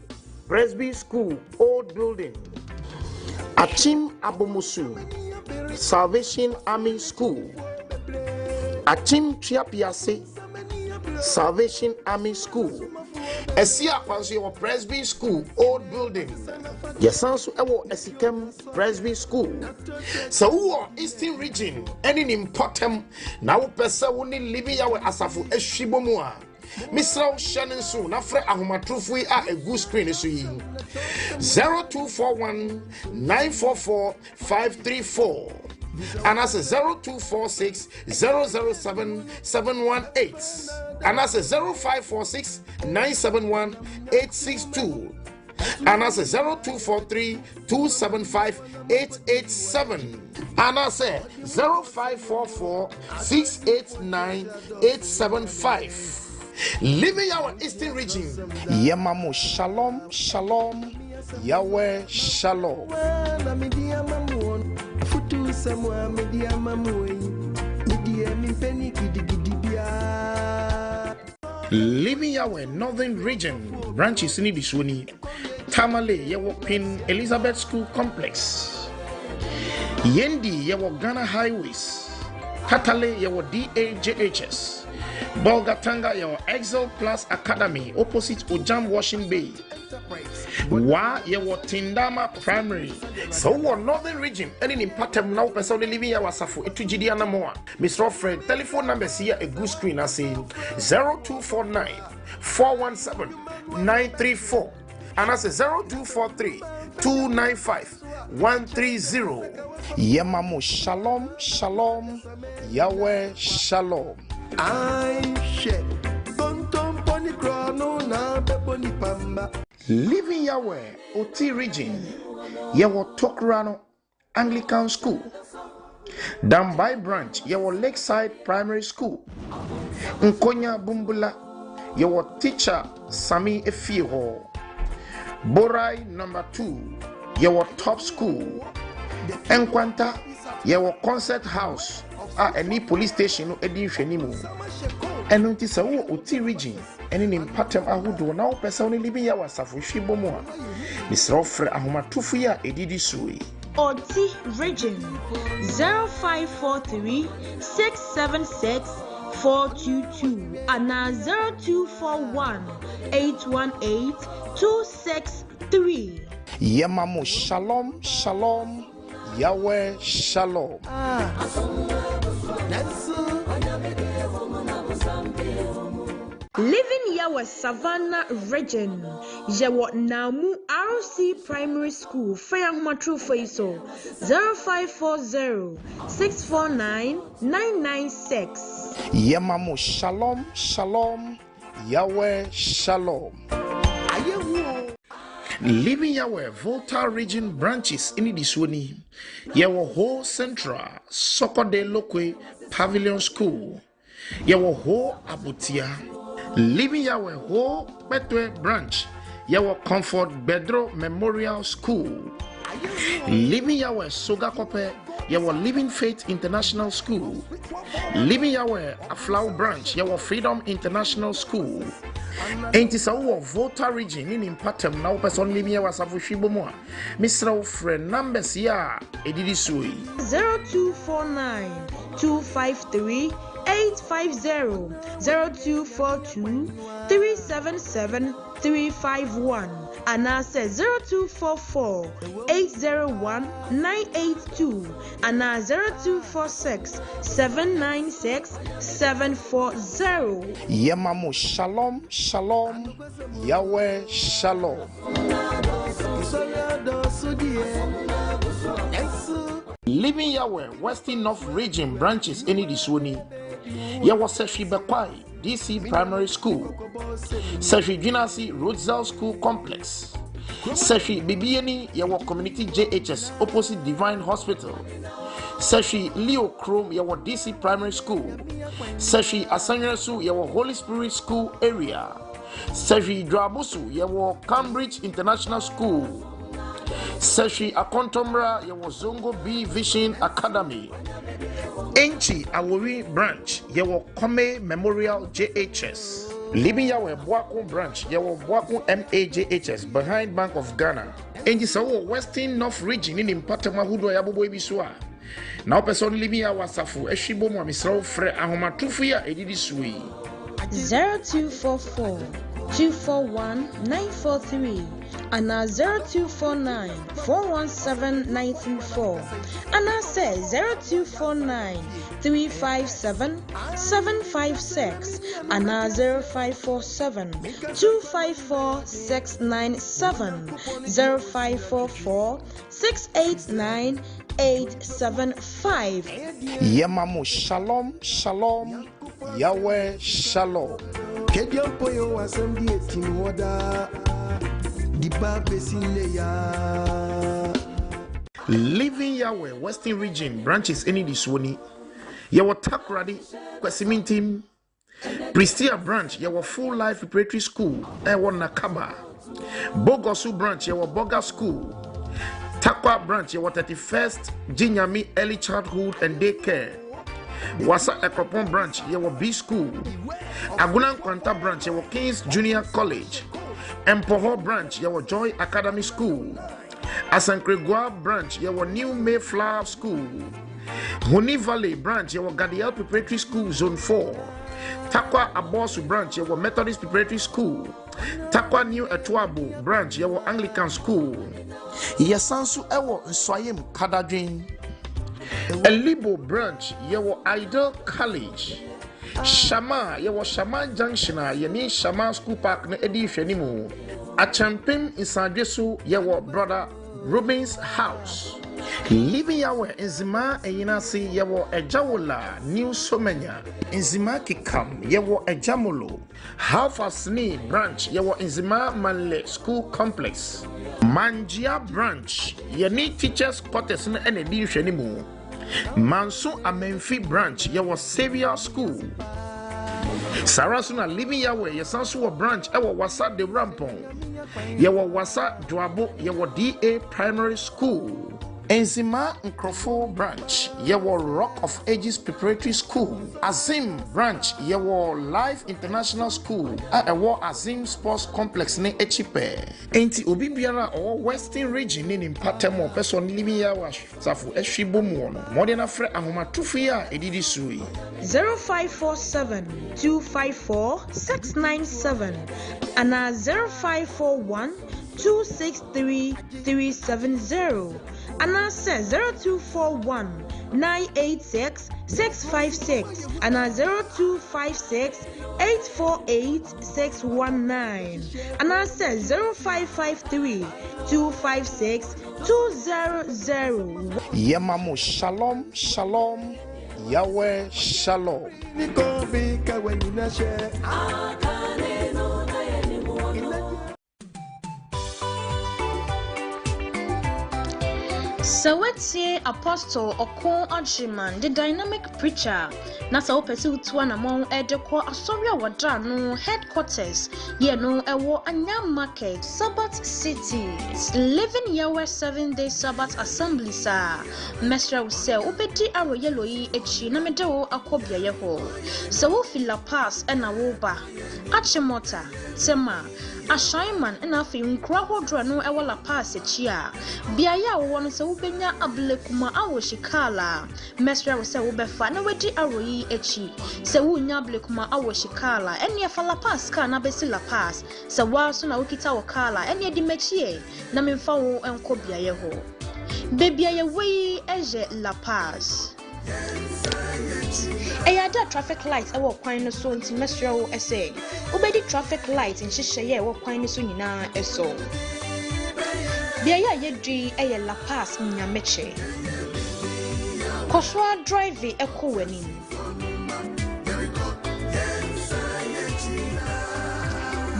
Presby School, Old Building. Achim Abomusu, Salvation Army School. Achim Chiapiase, Salvation Army School. Esia Kwansi wa Presby School, Old Building. Yasansu ewo Esikem Presby School. So uwo Eastern Region, any important na upesa wuni libi yawe asafu eshibomua. Misra Shannon soon, after Ahumatrufu a good screen is 0241 944 534. And that's 0246 007 718. And that's 0546 971 862. And that's 0243 275 887. And that's 0544 689 875. Living our Eastern Region. Yemamu Shalom, Shalom, Yahweh Shalom. Living Yahweh Northern Region branches in Idiswini, Tamale Yawo Pin Elizabeth School Complex, Yendi Yawo Ghana Highways, Katale Yawo DAJHS, Bolgatanga Yawo Excel Plus Academy opposite Ojam Washing Bay, Wa Yawo Tindama Primary. So what Northern Region any impact now person living Yawa Safu etujidi anamoa. Mr. Fred telephone numbers here a good screen as in 0249 417 934 and that's 0243 295 130. Yemamu Shalom, Shalom, Yahweh Shalom. Living Yahweh, OT Region, Yawo Tokrano Anglican School, Dambai branch yewo Lakeside Primary School. Nkonya Bumbula yewo teacher Sami Efieho. Borai number 2 yewo Top School. Enkwanta yewo Concert House any police station no edi hwanimu. Eno nti se wo oti region ene ni mpatem ahodo na wo pese wo libi ya wasafo hwibo mu a misra ofre ahomatofo ya edidi suwe. Oti region 0543 676 422 and 0241 818 263. Yemamo shalom shalom Yahweh shalom. Living Yahweh Savannah region, Jewo Namu RC Primary School, Fayahuma True Faiso 0540 649 996. Yemamo shalom shalom Yahweh shalom. Living Yahweh Volta region branches in Idiswani. Yawo Ho Central Sokode Lokwe Pavilion School. Yawo Ho Abutia. Living Yahweh Ho Betwe branch. Yawo Comfort Bedro Memorial School. Living Yahweh Sogakope. Yawo Living Faith International School. Living Yahweh Aflau branch. Yawo Freedom International School. Enti sa wo Volta region ni mpatem na wo person living ya wasafo hwibo mu a misra wo frɛ numbers ya edidi sui 0249 253 850 0242 377 351 and I say 0244 801 982 and 0246 796 740. Yemamo shalom shalom Yahweh shalom. Living Yahweh Western North region branches any diswoni. Yawo Seshi Bekwai DC Primary School, Seshi Junasi Roselle School Complex, Seshi Bibiani Yawo Community JHS opposite Divine Hospital, Seshi Leo Chrome Yawo DC Primary School, Seshi Asanyasu Yawo Holy Spirit School area, Seshi Drabusu Yawo Cambridge International School, Seshi Akontomra Yawo Zongo B Vision Academy, Enchi Awori branch Yawo Kome Memorial JHS, Living Yahweh Boaku branch Yawo Boaku MAJHS behind Bank of Ghana. Enchi Sawo Western North region in Impatama Hudo Yabobo Ebiswa. Now person Living Yahweh Safu Eshibo Mo Misra Fre Ahomatofo ya edidi sui 0244 241 943 and 0249 417 934 and I say 0249 357 756 and 0547 254 697 0544 689 875. Yemamo shalom shalom Yahweh shalom. Living Yahweh Western region branches any diswoni. Yawo Takradi Kwesimintim Pristia branch Yawo Full Life Preparatory School Ewo Nakaba Bogosu branch Yawo Boga School Takwa branch Yawo 31st Jinyami Early Childhood and Daycare Wasa Ekropon branch Yawo B School Agunan Kwanta branch Yawo Kings Junior College Empoho branch Yawo Joy Academy School Asankregua branch Yawo New Mayflower School Honi Valley branch Yawo Gadiel Preparatory School Zone 4 Takwa Abosu branch Yawo Methodist Preparatory School Takwa New Etuabo branch Yawo Anglican School Yasansu Ewo Nswayem Kadadwin Elibo branch Yawo Idol College Shama Yawo Shama Junction Yeni Shama School Park na edi hwanimu Achampim Isadwesu Yawo Brother Robin's House Living Yahweh Nzima Eyinasi Yawo Ejawola New Somenya Nzima Kikam Yawo Ejamolo Half Asni branch Yawo Nzima Manle School Complex Manjia branch Yeni Teachers Quarters na edi hwanimu Manso Amenfi branch yewo Savior School. Sarasuna Living Yahweh yesanso branch ewo Wasa de Rampon. Yewo Wasa Dwabo yewo DA Primary School. Enzima Nkrofo branch yewo Rock of Ages Preparatory School. Azim branch yewo Life International School ewo Azim Sports Complex ne Echipe. Enti obi biara o Western region ni mpatemo person Living Yahweh safu ehwibomu no modern afre ahomatofo a edidi sui 0547 254 697 and 0541 263 370 and I said 0241 986 656 and 0256 848 619 and I said 0553 256 200. Yemamo shalom shalom Yahweh shalom. Osetie Apostle OKOH AGYEMANG, the dynamic preacher. Nasa opesi utuwa na mong edeko asobia wadano headquarters. Yeno ewo Anyam Market, Sabbath City. Living Yahweh 7-day Sabbath Assembly sa. Mesra use ubedi aro yelo yi echi na medewo akobia yeho. So wo fila pass ena woba. Achimota, Tema. Ashaiman and afi nkwaho drano ewa la pass echia. Biaya wo se wobenya ablekuma awo shikala. Mesra se wobefa na wedi aroyi echi. Se wunya ablekuma awo shikala. Eni afa la pass ka na besi la pass. Se waso na wokita wakala eni edi mechie na memfa wo enko biaye ho. Bebiaye wei eje la pass. Eyada traffic light ewo kwan no so nti mesra wo ese obedi traffic light nhyehyeye ewo kwan no so nyina eso bia ya yedwi eye la pass nyameche koswa drive eko wani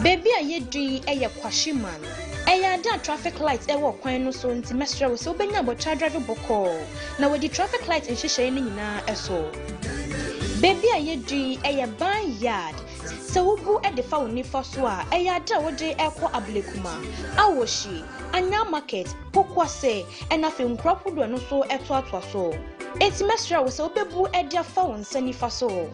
baby ayedwi eye kwashiman eyada traffic light ewo kwan no so nti mesra wo se obenya bocha drive boko na wedi traffic light nhyehyeye ni nyina eso baby ayedwi eye ban yard se wubu edefa woni faso a eyada wode ekọ ablekuma awoshi Anyam Market pokwase enafe nkropodo no so eto atwa so enti mesra wo se obebu edia fa won sani faso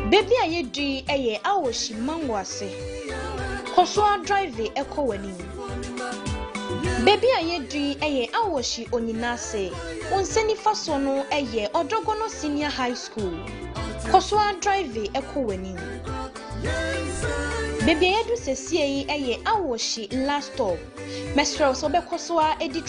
baby ayedwi eye awoshi mangwase Koswa drive eko wani baby ayedwi eye awoshi onyinase onseni faso no eye odogono senior high school Koswa drive eko wani baby ayedu sesie eye awoshi last stop mesra so be koswa edi